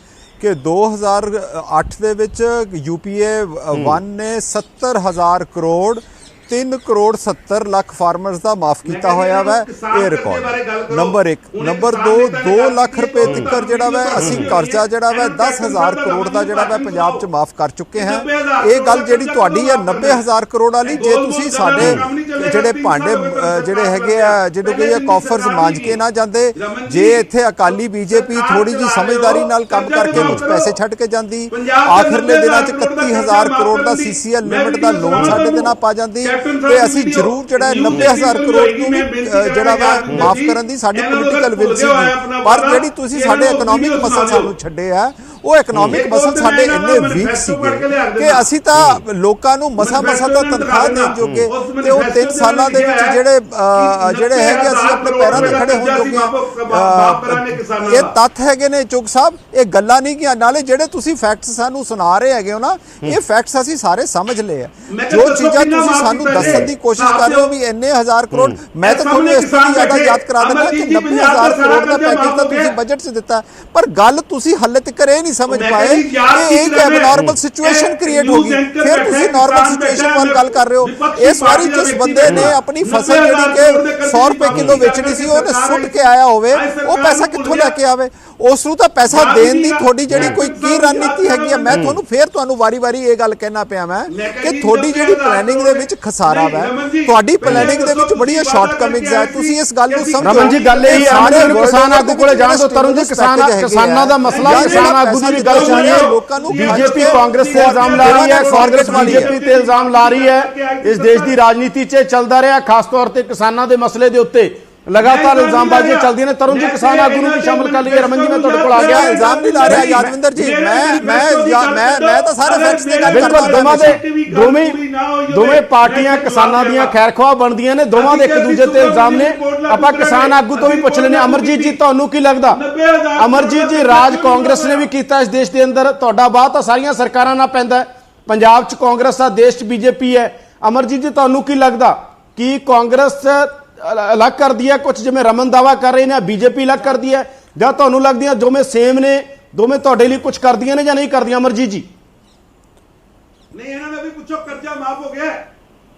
ਕਿ 2008 ਦੇ ਵਿੱਚ UPA 1 ਨੇ 70,000 ਕਰੋੜ 3 ਕਰੋੜ 70 ਲੱਖ ਫਾਰਮਰਸ ਦਾ ਮਾਫ ਕੀਤਾ ਹੋਇਆ ਵਾ। ਇਹ ਰਿਕਾਰਡ ਨੰਬਰ 1। ਨੰਬਰ 2 2 ਲੱਖ ਰੁਪਏ ਤੱਕ ਜਿਹੜਾ ਵਾ ਅਸੀਂ ਕਰਜ਼ਾ ਜਿਹੜਾ ਵਾ 10,000 ਕਰੋੜ ਦਾ ਜਿਹੜਾ ਵਾ ਪੰਜਾਬ 'ਚ ਮਾਫ ਕਰ ਚੁੱਕੇ ਹਾਂ। ਇਹ ਗੱਲ ਜਿਹੜੀ ਤੁਹਾਡੀ ਹੈ 90,000 ਕਰੋੜ ਵਾਲੀ, ਜੇ ਤੁਸੀਂ ਸਾਡੇ ਜਿਹੜੇ ਭਾਂਡੇ ਜਿਹੜੇ ਹੈਗੇ ਆ ਜਿਹਨੂੰ ਕਿ ਇਹ ਕਾਫਰਸ ਮਾਂਜ ਕੇ ਨਾ ਜਾਂਦੇ, ਜੇ ਇੱਥੇ ਅਕਾਲੀ BJP ਥੋੜੀ ਜੀ ਸਮਝਦਾਰੀ ਨਾਲ ਕੰਮ ਕਰਕੇ ਕੁਝ ਪੈਸੇ ਛੱਡ ਕੇ ਜਾਂਦੀ, ਆਖਰਲੇ ਦਿਨਾਂ 'ਚ 31,000 ਕਰੋੜ ਦਾ CCL ਲਿਮਿਟ ਦਾ ਲੋਨ ਸਾਡੇ ਦੇ ਨਾਲ ਪਾ ਜਾਂਦੀ ਤੇ ਅਸੀਂ ਜ਼ਰੂਰ ਜਿਹੜਾ 90,000 ਕਰੋੜ ਨੂੰ ਵੀ ਜਿਹੜਾ ਵਾ ਮਾਫ ਕਰਨ ਦੀ ਸਾਡੀ ਪੋਲੀਟੀਕਲ ਵਿਲ ਸੀਗੀ। ਪਰ ਜਿਹੜੀ ਤੁਸੀਂ ਸਾਡੇ ਇਕਨੋਮਿਕ ਮਸਲ ਸਾਨੂੰ ਛੱਡੇ ਆ, ਉਹ ਇਕਨੋਮਿਕ ਮਸਲ ਸਾਡੇ ਇੰਨੇ ਵੀਕ ਸੀਗੇ ਕਿ ਅਸੀਂ ਤਾਂ ਲੋਕਾਂ ਨੂੰ ਮਸਾ ਦਾ ਤਨਖਾਹ ਦੇਣ ਜੋਗੇ ਤੇ ਉਹ 3 ਸਾਲਾਂ ਦੇ ਵਿੱਚ ਜਿਹੜੇ ਹੈਗੇ ਅਸੀਂ ਆਪਣੇ ਪੈਰਾਂ ਤੇ ਖੜੇ ਹੋਣ ਜੋਗੇ ਇਹ ਤੱਥ ਹੈਗੇ ਨੇ। ਚੁਗ ਸਾਹਿਬ ਇਹ ਗੱਲਾਂ ਨਹੀਂ ਕਿ ਨਾਲੇ ਜਿਹੜੇ ਤੁਸੀਂ ਫੈਕਟਸ ਸਾਨੂੰ ਸੁਣਾ ਰਹੇ ਹੈਗੇ ਹੋ ਨਾ, ਇਹ ਫੈਕਟਸ ਅਸੀਂ ਸਾਰੇ ਸਮਝ ਲਏ ਆ। ਜੋ ਚੀਜ਼ਾਂ ਤੁਸੀਂ ਸਾਨੂੰ ਦੱਸਣ ਦੀ ਕੋਸ਼ਿਸ਼ ਕਰ ਰਹੇ ਹੋ ਵੀ ਇੰਨੇ ਹਜ਼ਾਰ ਕਰੋੜ, ਮੈਂ ਤਾਂ ਤੁਹਾਨੂੰ ਇਸ ਤੋਂ ਜ਼ਿਆਦਾ ਯਾਦ ਕਰਾ ਦਿੰਦਾ ਕਿ 90,000 ਕਰੋੜ ਦਾ ਪੈਕੇਜ ਤਾਂ ਤੁਸੀਂ ਬਜਟ 'ਚ ਦਿੱਤਾ, ਪਰ ਗੱਲ ਤੁਸੀਂ ਹਾਲੇ ਤੱਕ ਇਹ ਨਹੀਂ ਸਮਝ ਪਾਏ ਕਿ ਇੱਕ ਐਬਨੋਰਮਲ ਸਿਚੁਏਸ਼ਨ ਕ੍ਰੀਏਟ ਹੋ ਗਈ। ਫਿਰ ਤੁਸੀਂ ਨਾਰਮਲ ਸਿਚੁਏਸ਼ਨ ਵੱਲ ਗੱਲ ਕਰ ਰਹੇ ਹੋ। ਇਸ ਵਾਰੀ ਜਿਸ ਬੰਦੇ ਨੇ ਆਪਣੀ ਫਸਲ ਜਿਹੜੀ ਕਿ 100 ਰੁਪਏ ਕਿਲੋ ਵੇਚਣੀ ਸੀ ਉਹਨੇ ਸੁੱਟ ਕੇ ਆਇਆ ਹੋਵੇ, ਉਹ ਪੈਸਾ ਕਿੱਥੋਂ ਲੈ ਕੇ ਆਵੇ? ਉਸ ਨੂੰ ਤਾਂ ਪੈਸਾ ਦੇਣ ਦੀ ਤੁਹਾਡੀ ਜਿਹੜੀ ਕੋਈ ਕੀ ਰਣਨੀਤੀ ਹੈਗੀ ਹੈ? ਮੈਂ ਤੁਹਾਨੂੰ ਵਾਰੀ-ਵਾਰੀ ਇਹ ਗੱਲ ਕਹਿਣਾ ਪਿਆ ਮੈਂ ਕਿ ਤੁਹਾਡੀ ਜਿਹੜੀ ਪਲੈਨਿੰਗ ਦੇ ਵਿੱਚ ਖਸਾਰਾ ਹੈ, ਤੁਹਾਡੀ ਪਲੈਨਿੰਗ ਦੇ ਵਿੱਚ ਬੜੀਆਂ ਸ਼ਾਰਟਕਮਿੰਗਸ ਹੈ। ਤੁਸੀਂ ਇਸ ਗੱਲ ਨੂੰ ਸਮਝੋ। ਰਮਨ ਜੀ ਗੱਲ ਇਹ ਹੈ ਕਿਸਾਨ ਆਗੂ ਕੋਲੇ ਜਾਣ ਤੋਂ ਤਰੁਣ ਜੀ ਕਿਸਾਨਾਂ ਦਾ ਮਸਲਾ ਕਿਸਾਨ ਆਗੂ ਦੀ ਗੱਲ ਸੁਣੀ ਹੈ। BJP ਕਾਂਗਰਸ ਤੇ ਇਲਜ਼ਾਮ ਲਾ ਰਹੀ ਹੈ, ਕਾਂਗਰਸ BJP ਤੇ ਇਲਜ਼ਾਮ ਲਾ ਰਹੀ ਹੈ। ਇਸ ਦੇਸ਼ ਦੀ ਰਾਜਨੀਤੀ 'ਚ ਚੱਲਦਾ ਰਿਹਾ, ਖਾਸ ਤੌਰ ਤੇ ਕਿਸਾਨਾਂ ਦੇ ਮਸਲੇ ਦੇ ਉੱਤੇ ਲਗਾਤਾਰ ਇਲਜ਼ਾਮਬਾਜ਼ੀਆਂ ਚੱਲਦੀਆਂ ਨੇ। ਤਰੁਣ ਜੀ ਕਿਸਾਨ ਆਗੂ ਨੂੰ ਵੀ ਸ਼ਾਮਲ ਕਰ ਲਈਏ। ਰਮਨ ਜੀ ਮੈਂ ਤੁਹਾਡੇ ਕੋਲ ਆ ਗਿਆ। ਇਲਜ਼ਾਮ ਨਹੀਂ ਲਾ ਰਿਹਾ ਯਾਦਵਿੰਦਰ ਜੀ, ਮੈਂ ਤਾਂ ਸਾਰੇ ਫੈਕਟਸ ਦੀ ਗੱਲ ਬਿਲਕੁਲ ਦੋਵੇਂ ਪਾਰਟੀਆਂ ਕਿਸਾਨਾਂ ਦੀਆਂ ਖੈਰਖਵਾਹ ਬਣਦੀਆਂ ਨੇ, ਦੋਵਾਂ ਦੇ ਇੱਕ ਦੂਜੇ ਤੇ ਇਲਜ਼ਾਮ ਨੇ। ਆਪਾਂ ਕਿਸਾਨ ਆਗੂ ਤੋਂ ਵੀ ਪੁੱਛ ਲੈਂਦੇ ਹਾਂ। ਅਮਰਜੀਤ ਜੀ ਤੁਹਾਨੂੰ ਕੀ ਲੱਗਦਾ? ਅਮਰਜੀਤ ਜੀ ਰਾਜ ਕਾਂਗਰਸ ਨੇ ਵੀ ਕੀਤਾ ਇਸ ਦੇਸ਼ ਦੇ ਅੰਦਰ, ਤੁਹਾਡਾ ਬਾਹ ਤਾਂ ਸਾਰੀਆਂ ਸਰਕਾਰਾਂ ਨਾਲ ਪੈਂਦਾ, ਪੰਜਾਬ 'ਚ ਕਾਂਗਰਸ ਦਾ, ਦੇਸ਼ 'ਚ BJP ਹੈ। ਅਮਰਜੀਤ ਜੀ ਤੁਹਾਨੂੰ ਕੀ ਲੱਗਦਾ ਕਿ ਕਾਂਗਰਸ ਅਲੱਗ ਕਰਦੀ ਹੈ ਕੁਝ ਜਿਵੇਂ ਰਮਨ ਦਾਵਾ ਕਰ ਰਹੇ ਨੇ, BJP ਅਲੱਗ ਕਰਦੀ ਹੈ, ਜਾਂ ਤੁਹਾਨੂੰ ਲੱਗਦੀਆਂ ਦੋਵੇਂ ਸੇਮ ਨੇ, ਦੋਵੇਂ ਤੁਹਾਡੇ ਲਈ ਕੁਝ ਕਰਦੀਆਂ ਨੇ ਜਾਂ ਨਹੀਂ ਕਰਦੀਆਂ? ਅਮਰਜੀਤ ਜੀ ਨਹੀਂ, ਇਹਨਾਂ ਦਾ ਵੀ ਪੁੱਛੋ ਕਰਜ਼ਾ ਮਾਫ ਹੋ ਗਿਆ।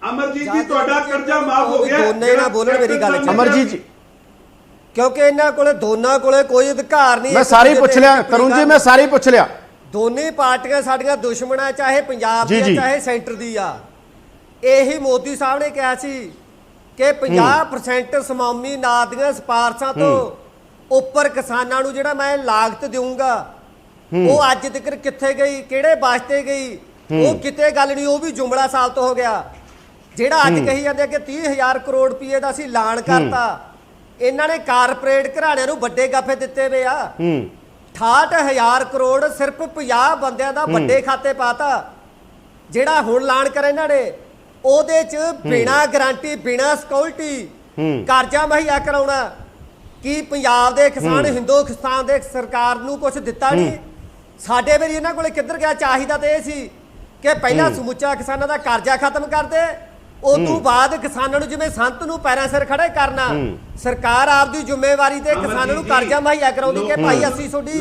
ਅਮਰਜੀਤ ਜੀ ਤੁਹਾਡਾ ਕਰਜ਼ਾ ਮਾਫ ਹੋ ਗਿਆ। ਦੋਨੇ ਨਾ ਬੋਲਣ ਮੇਰੀ ਗੱਲ 'ਚ ਅਮਰਜੀਤ ਜੀ, ਕਿਉਂਕਿ ਇਹਨਾਂ ਕੋਲੇ ਦੋਨਾਂ ਕੋਲੇ ਕੋਈ ਅਧਿਕਾਰ ਨਹੀਂ। ਮੈਂ ਸਾਰੇ ਪੁੱਛ ਲਿਆ ਤਰੁਣ ਜੀ, ਮੈਂ ਸਾਰੇ ਪੁੱਛ ਲਿਆ। ਦੋਨੇ ਪਾਰਟੀਆਂ ਸਾਡੀਆਂ ਦੁਸ਼ਮਣਾਂ, ਚਾਹੇ ਪੰਜਾਬ ਦੀ ਚਾਹੇ ਸੈਂਟਰ ਦੀ ਆ। ਇਹੀ ਮੋਦੀ ਸਾਹਿਬ ਨੇ ਕਿਹਾ ਸੀ ਕਿ 50% ਸਮੌਮੀ ਨਾਦ ਦੀਆਂ ਸਿਫਾਰਸ਼ਾਂ ਤੋਂ ਉੱਪਰ ਕਿਸਾਨਾਂ ਨੂੰ ਜਿਹੜਾ ਮੈਂ ਲਾਗਤ ਦੇਵਾਂਗਾ, ਉਹ ਅੱਜ ਤੱਕ ਕਿੱਥੇ ਗਈ, ਕਿਹੜੇ ਵਾਸਤੇ ਗਈ, ਉਹ ਕਿਤੇ ਗੱਲ ਨਹੀਂ। ਉਹ ਵੀ ਜੁਮਲਾ ਸਾਲ ਤੋਂ ਹੋ ਗਿਆ। ਜਿਹੜਾ ਅੱਜ ਕਹੀ ਜਾਂਦੇ ਕਿ 30,000 ਕਰੋੜ ਰੁਪਏ ਦਾ ਅਸੀਂ ਐਲਾਨ ਕਰਤਾ, ਇਹਨਾਂ ਨੇ ਕਾਰਪੋਰੇਟ ਘਰਾਣਿਆਂ ਨੂੰ ਵੱਡੇ ਗਾਫੇ ਦਿੱਤੇ ਵੇ ਆ। 68,000 ਕਰੋੜ ਸਿਰਫ 50 ਬੰਦਿਆਂ ਦਾ ਵੱਡੇ ਖਾਤੇ ਪਾਤਾ। ਜਿਹੜਾ ਹੁਣ ਐਲਾਨ ਕਰਿਆ ਇਹਨਾਂ ਨੇ ਉਹਦੇ 'ਚ ਬਿਨਾਂ ਗਾਰੰਟੀ, ਬਿਨਾਂ ਸਿਕਿਉਰਿਟੀ ਕਰਜ਼ਾ ਮੁਹੱਈਆ ਕਰਾਉਣਾ। ਕੀ ਪੰਜਾਬ ਦੇ ਕਿਸਾਨ ਹਿੰਦੁਸਤਾਨ ਦੇ ਸਰਕਾਰ ਨੂੰ ਕੁਝ ਦਿੱਤਾ ਨਹੀਂ? ਸਾਡੇ ਵੇਲੇ ਇਹਨਾਂ ਕੋਲੇ ਕਿੱਧਰ ਗਿਆ? ਚਾਹੀਦਾ ਤੇ ਇਹ ਸੀ ਕਿ ਪਹਿਲਾਂ ਸਮੁੱਚਾ ਕਿਸਾਨਾਂ ਦਾ ਕਰਜ਼ਾ ਖਤਮ ਕਰ ਦੇ, ਉਸ ਤੋਂ ਬਾਅਦ ਕਿਸਾਨਾਂ ਨੂੰ ਜਿਵੇਂ ਸੰਤ ਨੂੰ ਪੈਰਾਂ ਸਿਰ ਖੜੇ ਕਰਨਾ। ਸਰਕਾਰ ਆਪਦੀ ਜ਼ਿੰਮੇਵਾਰੀ ਤੇ ਕਿਸਾਨਾਂ ਨੂੰ ਕਰਜ਼ਾ ਮੁਹੱਈਆ ਕਰਾਉਂਦੀ ਕਿ ਭਾਈ ਅਸੀਂ ਤੁਹਾਡੀ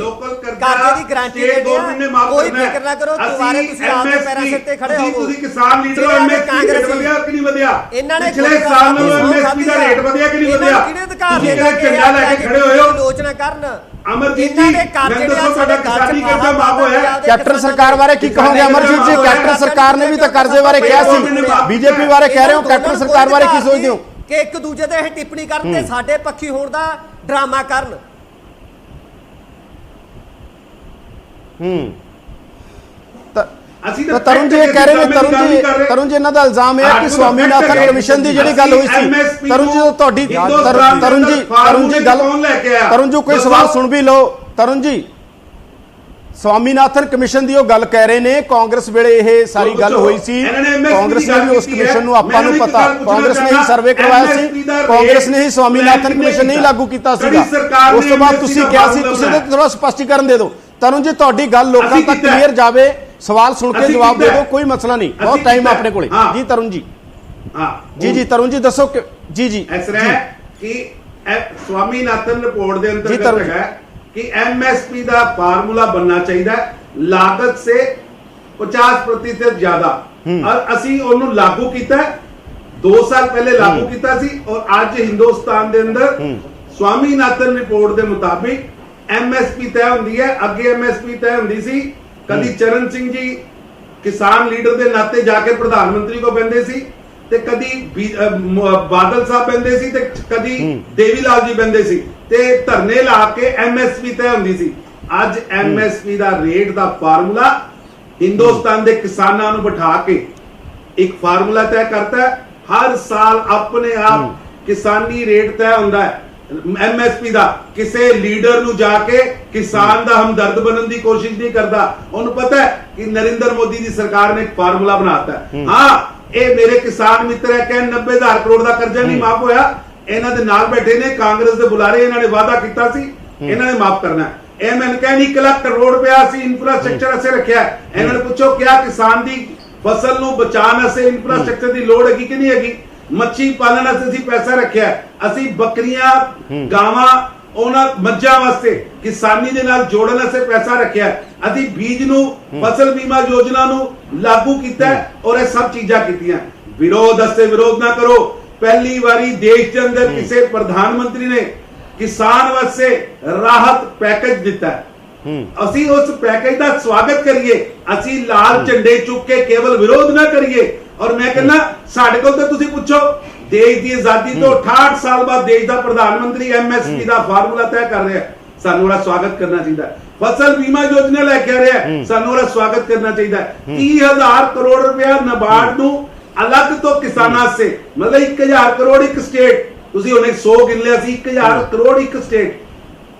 ਕਰਜ਼ੇ ਦੀ ਗਾਰੰਟੀ ਦਿੰਦੇ ਆ, ਕੋਈ ਫਿਕਰ ਨਾ ਕਰੋ, ਦੁਬਾਰੇ ਤੁਸੀਂ ਆਪਦੇ ਪੈਰਾਂ ਸਿਰ ਤੇ ਖੜੇ ਹੋਵੋ। ਤੁਸੀਂ ਕਿਸਾਨ ਲੀਡਰ ਹੋ, ਐਮਐਸਪੀ ਰੇਟ ਵਧਿਆ ਕਿ ਨਹੀਂ ਵਧਿਆ? ਇਹਨਾਂ ਨੇ ਪਿਛਲੇ ਸਾਲ ਨਾਲੋਂ ਐਮਐਸਪੀ ਦਾ ਰੇਟ ਵਧਿਆ ਕਿ ਨਹੀਂ ਵਧਿਆ? ਕਿਹਨੇ ਅਧਿਕਾਰ ਤੁਸੀਂ ਦਿੱਤਾ ਕਿਹੜਾ ਝੰਡਾ ਲੈ ਕੇ ਖੜੇ ਹੋਏ ਹੋ? ਆਲੋਚਨਾ ਕਰਨ ਅਮਰਜੀਤ ਜੀ, ਮੈਨੂੰ ਦੱਸੋ ਤੁਹਾਡਾ ਕਿਸਾਨੀ ਕਰਜ਼ਾ ਮਾਫ ਹੋਇਆ? ਕੈਪਟਨ ਸਰਕਾਰ ਬਾਰੇ ਕੀ ਕਹੋਗੇ ਅਮਰਜੀਤ ਜੀ? ਕੈਪਟਨ ਸਰਕਾਰ ਨੇ ਵੀ ਤਾਂ ਕਰਜ਼ੇ ਬਾਰੇ ਕਿਹਾ ਸੀ, ਬੀਜੇਪੀ ਬਾਰੇ ਕਹਿ ਰਹੇ ਹੋ, ਕੈਪਟਨ ਸਰਕਾਰ ਬਾਰੇ ਕੀ ਸੋਚਦੇ ਹੋ? ਕਿ ਇੱਕ ਦੂਜੇ ਤੇ ਇਹ ਟਿੱਪਣੀ ਕਰਨ ਤੇ ਸਾਡੇ ਪੱਖੀ ਹੋਣ ਦਾ ਡਰਾਮਾ ਕਰਨ। ਅਸੀਂ ਤਾਂ ਤਰੁਣ ਜੀ ਇਹ ਕਹਿ ਰਹੇ ਨੇ, ਤਰੁਣ ਜੀ ਇਹਨਾਂ ਦਾ ਇਲਜ਼ਾਮ ਹੈ ਕਿ ਸਵਾਮੀਨਾਥਨ ਕਮਿਸ਼ਨ ਦੀ ਜਿਹੜੀ ਗੱਲ ਹੋਈ ਸੀ, ਤਰੁਣ ਜੀ ਤੁਹਾਡੀ ਤਰੁਣ ਜੀ ਗੱਲ, ਤਰੁਣ ਜੀ ਕੋਈ ਸਵਾਲ ਸੁਣ ਵੀ ਲਓ। ਤਰੁਣ ਜੀ ਸਵਾਮੀਨਾਥਨ ਕਮਿਸ਼ਨ ਦੀ ਉਹ ਗੱਲ ਕਹਿ ਰਹੇ ਨੇ, ਕਾਂਗਰਸ ਵੇਲੇ ਇਹ ਸਾਰੀ ਗੱਲ ਹੋਈ ਸੀ, ਕਾਂਗਰਸ ਨੇ ਵੀ ਉਸ ਕਮਿਸ਼ਨ ਨੂੰ, ਆਪਾਂ ਨੂੰ ਪਤਾ, ਕਾਂਗਰਸ ਨੇ ਹੀ ਸਰਵੇ ਕਰਵਾਇਆ ਸੀ, ਕਾਂਗਰਸ ਨੇ ਹੀ ਸਵਾਮੀਨਾਥਨ ਕਮਿਸ਼ਨ ਨਹੀਂ ਲਾਗੂ ਕੀਤਾ ਸੀਗਾ। ਉਸ ਤੋਂ ਬਾਅਦ ਤੁਸੀਂ ਕਿਹਾ ਸੀ, ਤੁਸੀਂ ਥੋੜਾ ਸਪਸ਼ਟੀਕਰਨ ਦੇ ਦਿਓ। ਤਰੁਣ ਜੀ ਤੁਹਾਡੀ ਗੱਲ ਲੋਕਾਂ ਤੱਕ ਕਲੀਅਰ ਜਾਵੇ, ਸਵਾਲ ਸੁਣ ਕੇ ਜਵਾਬ ਦੇ ਦਿਓ, ਕੋਈ ਮਸਲਾ ਨਹੀਂ, ਬਹੁਤ ਟਾਈਮ ਹੈ ਆਪਣੇ ਕੋਲੇ। ਜੀ ਤਰੁਣ ਜੀ, ਜੀ ਤਰੁਣ ਜੀ ਦੱਸੋ ਕਿ ਜੀ ਇਸ ਤਰ੍ਹਾਂ ਹੈ ਕਿ ਸਵਾਮੀਨਾਥਨ ਰਿਪੋर्ट ਦੇ ਅੰਤਰਗਤ ਹੈ कि एमएसपी का फार्मूला बनना चाहिए लागत से 50% ज्यादा, और असी ओनू लागू किया 2 साल पहले लागू किया सी, और आज हिंदुस्तान दे अंदर स्वामीनाथन रिपोर्ट के मुताबिक एमएसपी तय होंदी है। अगे एमएसपी तय होंदी सी, कदी चरण सिंह जी किसान लीडर के नाते जाके प्रधानमंत्री को बहते सी, ते कदी बादल साहब बहते सी, ते कदी देवीलाल जी बहते सी, ਤੇ ਧਰਨੇ ਲਾ ਕੇ ਐਮਐਸਪੀ ਤੈਅ ਹੁੰਦੀ ਸੀ। ਅੱਜ ਐਮਐਸਪੀ ਦਾ ਰੇਟ ਦਾ ਫਾਰਮੂਲਾ ਹਿੰਦੁਸਤਾਨ ਦੇ ਕਿਸਾਨਾਂ ਨੂੰ ਬਿਠਾ ਕੇ ਇੱਕ ਫਾਰਮੂਲਾ ਤੈਅ ਕਰਤਾ ਹੈ। ਹਰ ਸਾਲ ਆਪਣੇ ਆਪ ਕਿਸਾਨੀ ਰੇਟ ਤੈਅ ਹੁੰਦਾ ਹੈ ਐਮਐਸਪੀ ਦਾ। ਕਿਸੇ ਲੀਡਰ ਨੂੰ ਜਾ ਕੇ ਕਿਸਾਨ ਦਾ ਹਮਦਰਦ ਬਣਨ ਦੀ ਕੋਸ਼ਿਸ਼ ਨਹੀਂ ਕਰਦਾ। ਉਹਨੂੰ ਪਤਾ ਹੈ ਕਿ ਨਰਿੰਦਰ ਮੋਦੀ ਦੀ ਸਰਕਾਰ ਨੇ ਇੱਕ ਫਾਰਮੂਲਾ ਬਣਾਤਾ ਹੈ। ਹਾਂ, ਇਹ ਮੇਰੇ ਕਿਸਾਨ ਮਿੱਤਰ ਹੈ, ਕਹਿਣ 90,000 ਕਰੋੜ ਦਾ ਕਰਜ਼ਾ ਨਹੀਂ ਮਾਫ ਹੋਇਆ। ਇਹਨਾਂ ਦੇ ਨਾਲ ਬੈਠੇ ਨੇ ਕਾਂਗਰਸ ਦੇ ਬੁਲਾਰੇ, ਇਹਨਾਂ ਨੇ ਵਾਅਦਾ ਕੀਤਾ ਸੀ ਇਹਨਾਂ ਨੇ ਮਾਫ ਕਰਨਾ। ਇਹ ਮੈਨੂੰ ਕਹਿੰਦੀ 1 ਲੱਖ ਕਰੋੜ ਰੁਪਇਆ ਅਸੀਂ ਇਨਫਰਾਸਟ੍ਰਕਚਰ ਅਸੇ ਰੱਖਿਆ। ਇਹਨਾਂ ਨੂੰ ਪੁੱਛੋ ਕਿਆ ਕਿਸਾਨ ਦੀ ਫਸਲ ਨੂੰ ਬਚਾਉਣ ਅਸੇ ਇਨਫਰਾਸਟ੍ਰਕਚਰ ਦੀ ਲੋੜ ਹੈਗੀ ਕਿ ਨਹੀਂ ਹੈਗੀ? ਮੱਛੀ ਪਾਲਣ ਅਸੇ ਅਸੀਂ ਪੈਸਾ ਰੱਖਿਆ, ਅਸੀਂ ਬੱਕਰੀਆਂ ਗਾਵਾਂ ਉਹਨਾਂ ਮੱਝਾਂ ਵਾਸਤੇ ਕਿਸਾਨੀ ਦੇ ਨਾਲ ਜੋੜਨ ਅਸੇ ਪੈਸਾ ਰੱਖਿਆ। ਅਸੀਂ ਬੀਜ ਨੂੰ ਫਸਲ ਬੀਮਾ ਯੋਜਨਾ ਨੂੰ ਲਾਗੂ ਕੀਤਾ ਔਰ ਇਹ ਸਭ ਚੀਜ਼ਾਂ ਕੀਤੀਆਂ। ਵਿਰੋਧ ਅਸੇ ਵਿਰੋਧ ਨਾ ਕਰੋ। पहली बारी देश के अंदर किसी प्रधानमंत्री ने किसान वास्ते राहत पैकेज दिता है। असी उस पैकेज का स्वागत करिए, असी लाल झंडे चुक के केवल विरोध ना करिए। और मैं कहना साडे कोल तो तुसी पूछो, देश की आजादी तो 68 साल बाद देश का प्रधानमंत्री एमएसपी का फार्मूला तय कर रहा है, सानू उसदा स्वागत करना चाहिए। फसल बीमा योजना लेके आ रहा है, सानू उसदा स्वागत करना चाहिए। 30,000 करोड़ रुपया नाबार्ड नू अलग तो किसानां से, मतलब 1,000 करोड़ एक स्टेट, ਤੁਸੀਂ ਉਹਨੇ 100 ਗਿਣ ਲਿਆ ਸੀ, 1,000 ਕਰੋੜ ਇੱਕ ਸਟੇਟ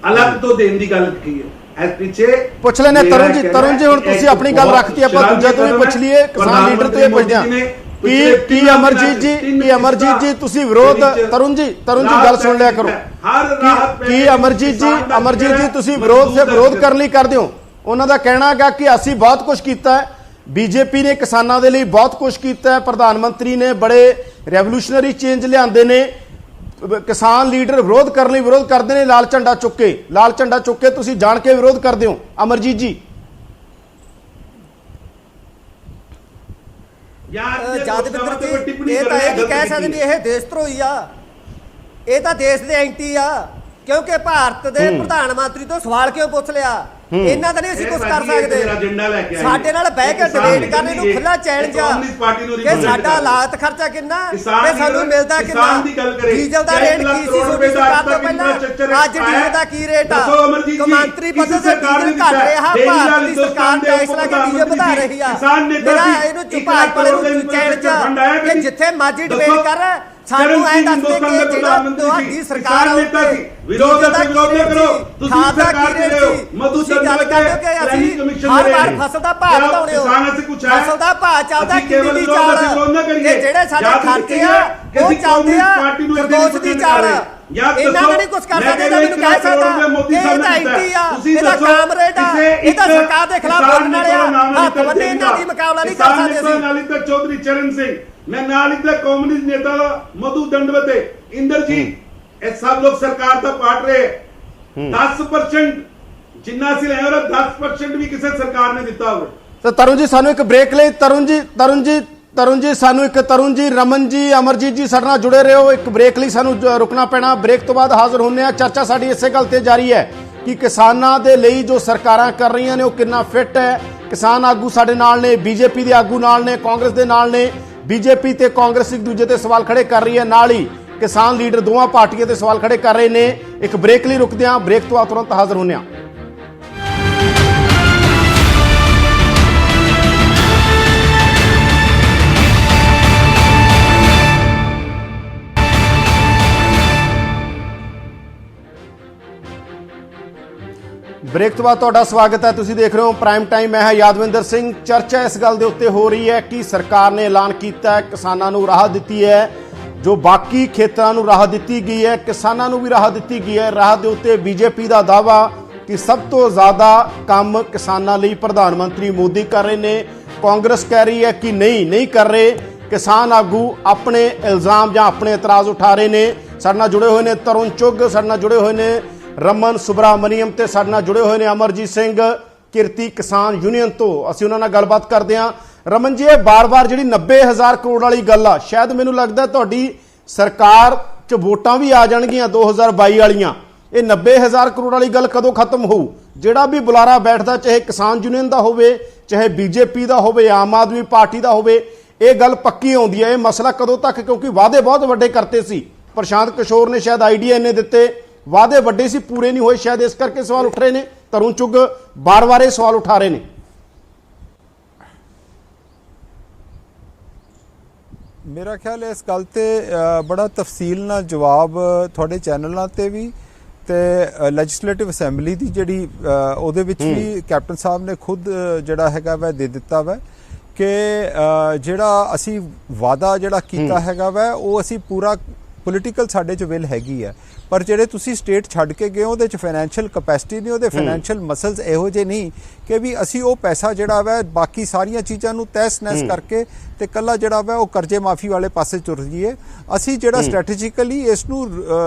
ਅਲੱਗ ਤੋਂ ਦੇਣ ਦੀ ਗੱਲ ਕੀ ਹੈ। ਇਸ ਪਿੱਛੇ ਪੁੱਛ ਲੈਣੇ ਤਰੁਣ ਜੀ ਹੁਣ ਤੁਸੀਂ ਆਪਣੀ ਗੱਲ ਰੱਖਤੀ, ਆਪਾਂ ਦੂਜੇ ਤੋਂ ਵੀ ਪੁੱਛ ਲਈਏ, ਕਿਸਾਨ ਲੀਡਰ ਤੋਂ ਇਹ ਪੁੱਛਦੇ ਹਾਂ ਕੀ ਅਮਰਜੀਤ ਜੀ ਤੁਸੀਂ ਵਿਰੋਧ, ਤਰੁਣ ਜੀ ਗੱਲ ਸੁਣ ਲਿਆ ਕਰੋ, ਕੀ ਅਮਰਜੀਤ ਜੀ ਤੁਸੀਂ ਵਿਰੋਧ ਕਰਨ ਲਈ ਕਰਦੇ ਹੋ? ਉਹਨਾਂ ਦਾ ਕਹਿਣਾ ਹੈਗਾ ਕਿ ਅਸੀਂ ਬਹੁਤ ਕੁਝ ਕੀਤਾ ਹੈ, बीजेपी ने किसानों के लिए बहुत कुछ किया है, प्रधानमंत्री ने बड़े रेवोल्यूशनरी चेंज लियाते ने, किसान लीडर विरोध करने विरोध करते हैं, लाल झंडा चुक के तुसीं जान के विरोध करते हो। अमरजीत जी यादविंਦਰ जी ਇਹ ਤਾਂ ਇਹ ਨਹੀਂ ਕਹਿ ਸਕਦੇ ਵੀ ਇਹ ਦੇਸ਼ ਧਰੋਹੀ ਆ, ਇਹ ਤਾਂ ਦੇਸ਼ ਦੇ ਐਂਟੀ ਆ, ਕਿਉਂਕਿ ਭਾਰਤ ਦੇ ਪ੍ਰਧਾਨ ਮੰਤਰੀ ਤੋਂ ਸਵਾਲ ਕਿਉਂ ਪੁੱਛ ਲਿਆ? ਇਹਨਾਂ ਦਾ ਨਹੀਂ ਅਸੀਂ ਕੁਝ ਕਰ ਸਕਦੇ। ਸਾਡੇ ਨਾਲ ਬਹਿ ਕੇ ਡਿਬੇਟ ਕਰਨੇ ਨੂੰ ਖੁੱਲਾ ਚੈਲੰਜ ਆ ਕਿ ਸਾਡਾ ਹਾਲਾਤ ਖਰਚਾ ਕਿੰਨਾ ਤੇ ਸਾਨੂੰ ਮਿਲਦਾ ਕਿੰਨਾ, ਡੀਜ਼ਲ ਦਾ ਰੇਟ ਕੀ ਸੀ ਛੋਟੀ ਸਰਕਾਰ ਤੋਂ ਪਹਿਲਾਂ, ਅੱਜ ਡੀਜ਼ਲ ਦਾ ਕੀ ਰੇਟ ਆ? ਕੌਮਾਂਤਰੀ ਪੱਧਰ ਤੇ ਡੀਜ਼ਲ ਘਟ ਰਿਹਾ, ਭਾਰਤ ਦੀ ਸਰਕਾਰ ਟੈਕਸ ਲਾ ਕੇ ਡੀਜ਼ਲ ਵਧਾ ਰਹੀ ਆ। ਮੇਰਾ ਇਹਨੂੰ ਭਾਜਪਾ ਵਾਲੇ ਨੂੰ ਚੈਲੰਜ ਆ ਕਿ ਜਿੱਥੇ ਮਰਜ਼ੀ ਡਿਬੇਟ ਕਰ ਸਾਨੂੰ ਐਂ ਦੱਸਦੇ ਕਿ ਜਿਹੜਾ ਤੁਹਾਡੀ ਸਰਕਾਰ ਆਉਂਦੀ ਵਿਰੋਧ ਨਾ ਕਰੋ, ਤੁਸੀਂ ਸਰਕਾਰ ਦੇ ਰਹੇ ਹੋ। ਮਧੂ ਗੱਲ ਕਰਦੇ ਕਿ ਅਸੀਂ ਹਰ ਵਾਰ ਫਸਲ ਦਾ ਭਾਅ ਵਧਾਉਣੇ ਹੋ, ਫਸਲ ਦਾ ਭਾਅ ਚੱਲਦਾ ਕਿੰਨੀ ਦੀ ਚਾਲ, ਤੇ ਜਿਹੜੇ ਸਾਡੇ ਖਰਚੇ ਆ ਉਹ ਚੱਲਦੇ ਆ ਸਰਦੋਸ਼ ਦੀ ਚਾਲ। ਇਹਨਾਂ ਦਾ ਨਹੀਂ ਕੁਝ ਕਰ ਸਕਦੇ, ਤਾਂ ਮੈਨੂੰ ਕਹਿ ਸਕਦਾ ਇਹ ਤਾਂ ਐਂਟੀ ਆ, ਇਹਦਾ ਕਾਮਰੇਡ ਆ, ਇਹ ਤਾਂ ਸਰਕਾਰ ਦੇ ਖਿਲਾਫ ਬੋਲਣ ਵਾਲੇ ਆ, ਹੱਥ ਬੰਨੇ ਇਹਨਾਂ ਦੀ ਮੁਕਾਬਲਾ ਨਹੀਂ ਕਰ ਸਕਦੇ ਅਸੀਂ। ਨਾਲ ਇੱਧਰ ਚੌਧਰੀ ਚਰਨ ਸਿੰਘ, ਮੈਂ ਨਾਲ ਇੱਧਰ ਕਮਿਊਨਿਸਟ ਨੇਤਾ ਮਧੂ ਦੰਡਵਤੇ, ਇੰਦਰਜੀਤ ਇਹ ਸਭ ਲੋਕ ਸਰਕਾਰ ਦਾ ਪਾਟ ਰਹੇ 10% ਜਿੰਨਾ ਅਸੀਂ ਲੈ ਰਹੇ 10% ਵੀ ਕਿਸੇ ਸਰਕਾਰ ਨੇ ਦਿੱਤਾ ਹੋਵੇ। ਤਾਂ ਤਰੁਣ ਜੀ ਸਾਨੂੰ ਇੱਕ ਬ੍ਰੇਕ ਲਈ ਤਰੁਣ ਜੀ ਸਾਨੂੰ ਇੱਕ ਤਰੁਣ ਜੀ, ਰਮਨ ਜੀ, ਅਮਰਜੀਤ ਜੀ ਸਾਡੇ ਨਾਲ ਜੁੜੇ ਰਹੋ। ਇੱਕ ਬ੍ਰੇਕ ਲਈ ਸਾਨੂੰ ਰੁਕਣਾ ਪੈਣਾ। ਬ੍ਰੇਕ ਤੋਂ ਬਾਅਦ ਹਾਜ਼ਰ ਹੁੰਦੇ ਆ। ਚਰਚਾ ਸਾਡੀ ਇਸੇ ਗੱਲ ਤੇ ਜਾਰੀ ਹੈ ਕਿ ਕਿਸਾਨਾਂ ਦੇ ਲਈ ਜੋ ਸਰਕਾਰਾਂ ਕਰ ਰਹੀਆਂ ਨੇ ਉਹ ਕਿੰਨਾ ਫਿੱਟ ਹੈ। ਕਿਸਾਨ ਆਗੂ ਸਾਡੇ ਨਾਲ ਨੇ, ਬੀਜੇਪੀ ਦੇ ਆਗੂ ਨਾਲ ਨੇ, ਕਾਂਗਰਸ ਦੇ ਨਾਲ ਨੇ। ਬੀਜੇਪੀ ਤੇ ਕਾਂਗਰਸ ਇੱਕ ਦੂਜੇ ਤੇ ਸਵਾਲ ਖੜੇ ਕਰ ਰਹੀ ਹੈ, ਨਾਲ ਹੀ ਕਿਸਾਨ ਲੀਡਰ ਦੋਵਾਂ ਪਾਰਟੀਆਂ ਤੇ ਸਵਾਲ ਖੜੇ ਕਰ ਰਹੇ ਨੇ। ਇੱਕ ਬ੍ਰੇਕ ਲਈ ਰੁਕਦੇ ਹਾਂ। ਬ੍ਰੇਕ ਤੋਂ ਬਾਅਦ ਤੁਰੰਤ ਹਾਜ਼ਰ ਹੁੰਦੇ ਹਾਂ। ਬ੍ਰੇਕ ਤੋਂ ਬਾਅਦ ਤੁਹਾਡਾ ਸਵਾਗਤ ਹੈ। ਤੁਸੀਂ ਦੇਖ ਰਹੇ ਹੋ ਪ੍ਰਾਈਮ ਟਾਈਮ। ਮੈਂ ਹਾਂ ਯਾਦਵਿੰਦਰ ਸਿੰਘ। ਚਰਚਾ ਇਸ ਗੱਲ ਦੇ ਉੱਤੇ ਹੋ ਰਹੀ ਹੈ ਕਿ ਸਰਕਾਰ ਨੇ ਐਲਾਨ ਕੀਤਾ ਹੈ, ਕਿਸਾਨਾਂ ਨੂੰ ਰਾਹਤ ਦਿੱਤੀ ਹੈ। ਜੋ ਬਾਕੀ ਖੇਤਰਾਂ ਨੂੰ ਰਾਹਤ ਦਿੱਤੀ ਗਈ ਹੈ, ਕਿਸਾਨਾਂ ਨੂੰ ਵੀ ਰਾਹਤ ਦਿੱਤੀ ਗਈ ਹੈ। ਰਾਹਤ ਦੇ ਉੱਤੇ ਬੀਜੇਪੀ ਦਾ ਦਾਅਵਾ ਕਿ ਸਭ ਤੋਂ ਜ਼ਿਆਦਾ ਕੰਮ ਕਿਸਾਨਾਂ ਲਈ ਪ੍ਰਧਾਨ ਮੰਤਰੀ ਮੋਦੀ ਕਰ ਰਹੇ ਨੇ। ਕਾਂਗਰਸ ਕਹਿ ਰਹੀ ਹੈ ਕਿ ਨਹੀਂ ਕਰ ਰਹੇ। ਕਿਸਾਨ ਆਗੂ ਆਪਣੇ ਇਲਜ਼ਾਮ ਜਾਂ ਆਪਣੇ ਇਤਰਾਜ਼ ਉਠਾ ਰਹੇ ਨੇ। ਸਾਡੇ ਨਾਲ ਜੁੜੇ ਹੋਏ ਨੇ ਤਰੁਣ ਚੁੱਗ, ਸਾਡੇ ਨਾਲ ਜੁੜੇ ਹੋਏ ਨੇ ਰਮਨ ਸੁਬਰਾਮਨੀਅਮ ਤੇ ਸਾਡੇ ਨਾਲ ਜੁੜੇ ਹੋਏ ਨੇ ਅਮਰਜੀਤ ਸਿੰਘ ਕਿਰਤੀ ਕਿਸਾਨ ਯੂਨੀਅਨ ਤੋਂ। ਅਸੀਂ ਉਹਨਾਂ ਨਾਲ ਗੱਲਬਾਤ ਕਰਦੇ ਹਾਂ। ਰਮਨ ਜੀ, ਇਹ ਬਾਰ-ਬਾਰ ਜਿਹੜੀ 90,000 ਕਰੋੜ ਵਾਲੀ ਗੱਲ ਆ, ਸ਼ਾਇਦ ਮੈਨੂੰ ਲੱਗਦਾ ਤੁਹਾਡੀ ਸਰਕਾਰ 'ਚ ਵੋਟਾਂ ਵੀ ਆ ਜਾਣਗੀਆਂ 2022 ਵਾਲੀਆਂ। ਇਹ 90,000 ਕਰੋੜ ਵਾਲੀ ਗੱਲ ਕਦੋਂ ਖਤਮ ਹੋਊ? ਜਿਹੜਾ ਵੀ ਬੁਲਾਰਾ ਬੈਠਦਾ, ਚਾਹੇ ਕਿਸਾਨ ਯੂਨੀਅਨ ਦਾ ਹੋਵੇ, ਚਾਹੇ ਬੀਜੇਪੀ ਦਾ ਹੋਵੇ, ਆਮ ਆਦਮੀ ਪਾਰਟੀ ਦਾ ਹੋਵੇ, ਇਹ ਗੱਲ ਪੱਕੀ ਆਉਂਦੀ ਹੈ। ਇਹ ਮਸਲਾ ਕਦੋਂ ਤੱਕ? ਕਿਉਂਕਿ ਵਾਅਦੇ ਬਹੁਤ ਵੱਡੇ ਕਰਤੇ ਸੀ। ਪ੍ਰਸ਼ਾਂਤ ਕਿਸ਼ੋਰ ਨੇ ਸ਼ਾਇਦ ਆਈਡੀਆ ਇੰਨੇ ਦਿੱਤੇ, ਵਾਅਦੇ ਵੱਡੇ ਸੀ, ਪੂਰੇ ਨਹੀਂ ਹੋਏ। ਸ਼ਾਇਦ ਇਸ ਕਰਕੇ ਸਵਾਲ ਉੱਠ ਰਹੇ ਨੇ। ਤਰੁਣ ਚੁੱਗ ਬਾਰ-ਬਾਰ ਇਹ ਸਵਾਲ ਉਠਾ ਰਹੇ ਨੇ। ਮੇਰਾ ਖਿਆਲ ਇਸ ਗੱਲ ਤੇ ਬੜਾ ਤਫਸੀਲ ਨਾਲ ਜਵਾਬ ਤੁਹਾਡੇ ਚੈਨਲਾਂ ਤੇ ਵੀ ਤੇ ਲੈਜਿਸਲੇਟਿਵ ਅਸੈਂਬਲੀ ਦੀ ਜਿਹੜੀ ਉਹਦੇ ਵਿੱਚ ਵੀ ਕੈਪਟਨ ਸਾਹਿਬ ਨੇ ਖੁਦ ਜਿਹੜਾ ਹੈਗਾ ਵਾ ਦੇ ਦਿੱਤਾ ਵਾ ਕਿ ਜਿਹੜਾ ਅਸੀਂ ਵਾਅਦਾ ਜਿਹੜਾ ਕੀਤਾ ਹੈਗਾ ਵਾ ਉਹ ਅਸੀਂ ਪੂਰਾ ਪੋਲੀਟੀਕਲ ਸਾਡੇ 'ਚ ਵਿਲ ਹੈਗੀ ਹੈ। ਪਰ ਜਿਹੜੇ ਤੁਸੀਂ ਸਟੇਟ ਛੱਡ ਕੇ ਗਏ ਉਹਦੇ 'ਚ ਫਾਈਨੈਂਸ਼ੀਅਲ ਕਪੈਸਿਟੀ ਨਹੀਂ, ਉਹਦੇ ਫਾਈਨੈਂਸ਼ੀਅਲ ਮਸਲਸ ਇਹੋ ਜਿਹੇ ਨਹੀਂ ਕਿ ਵੀ ਅਸੀਂ ਉਹ ਪੈਸਾ ਜਿਹੜਾ ਵਾ ਬਾਕੀ ਸਾਰੀਆਂ ਚੀਜ਼ਾਂ ਨੂੰ ਤਹਿਸ ਨਹਿਸ ਕਰਕੇ ਤੇ ਕੱਲਾ ਜਿਹੜਾ ਵਾ ਉਹ ਕਰਜ਼ੇ ਮਾਫੀ ਵਾਲੇ ਪਾਸੇ ਤੁਰ ਜਾਈਏ। ਅਸੀਂ ਜਿਹੜਾ ਸਟ੍ਰੈਟੇਜਿਕਲੀ ਇਸ ਨੂੰ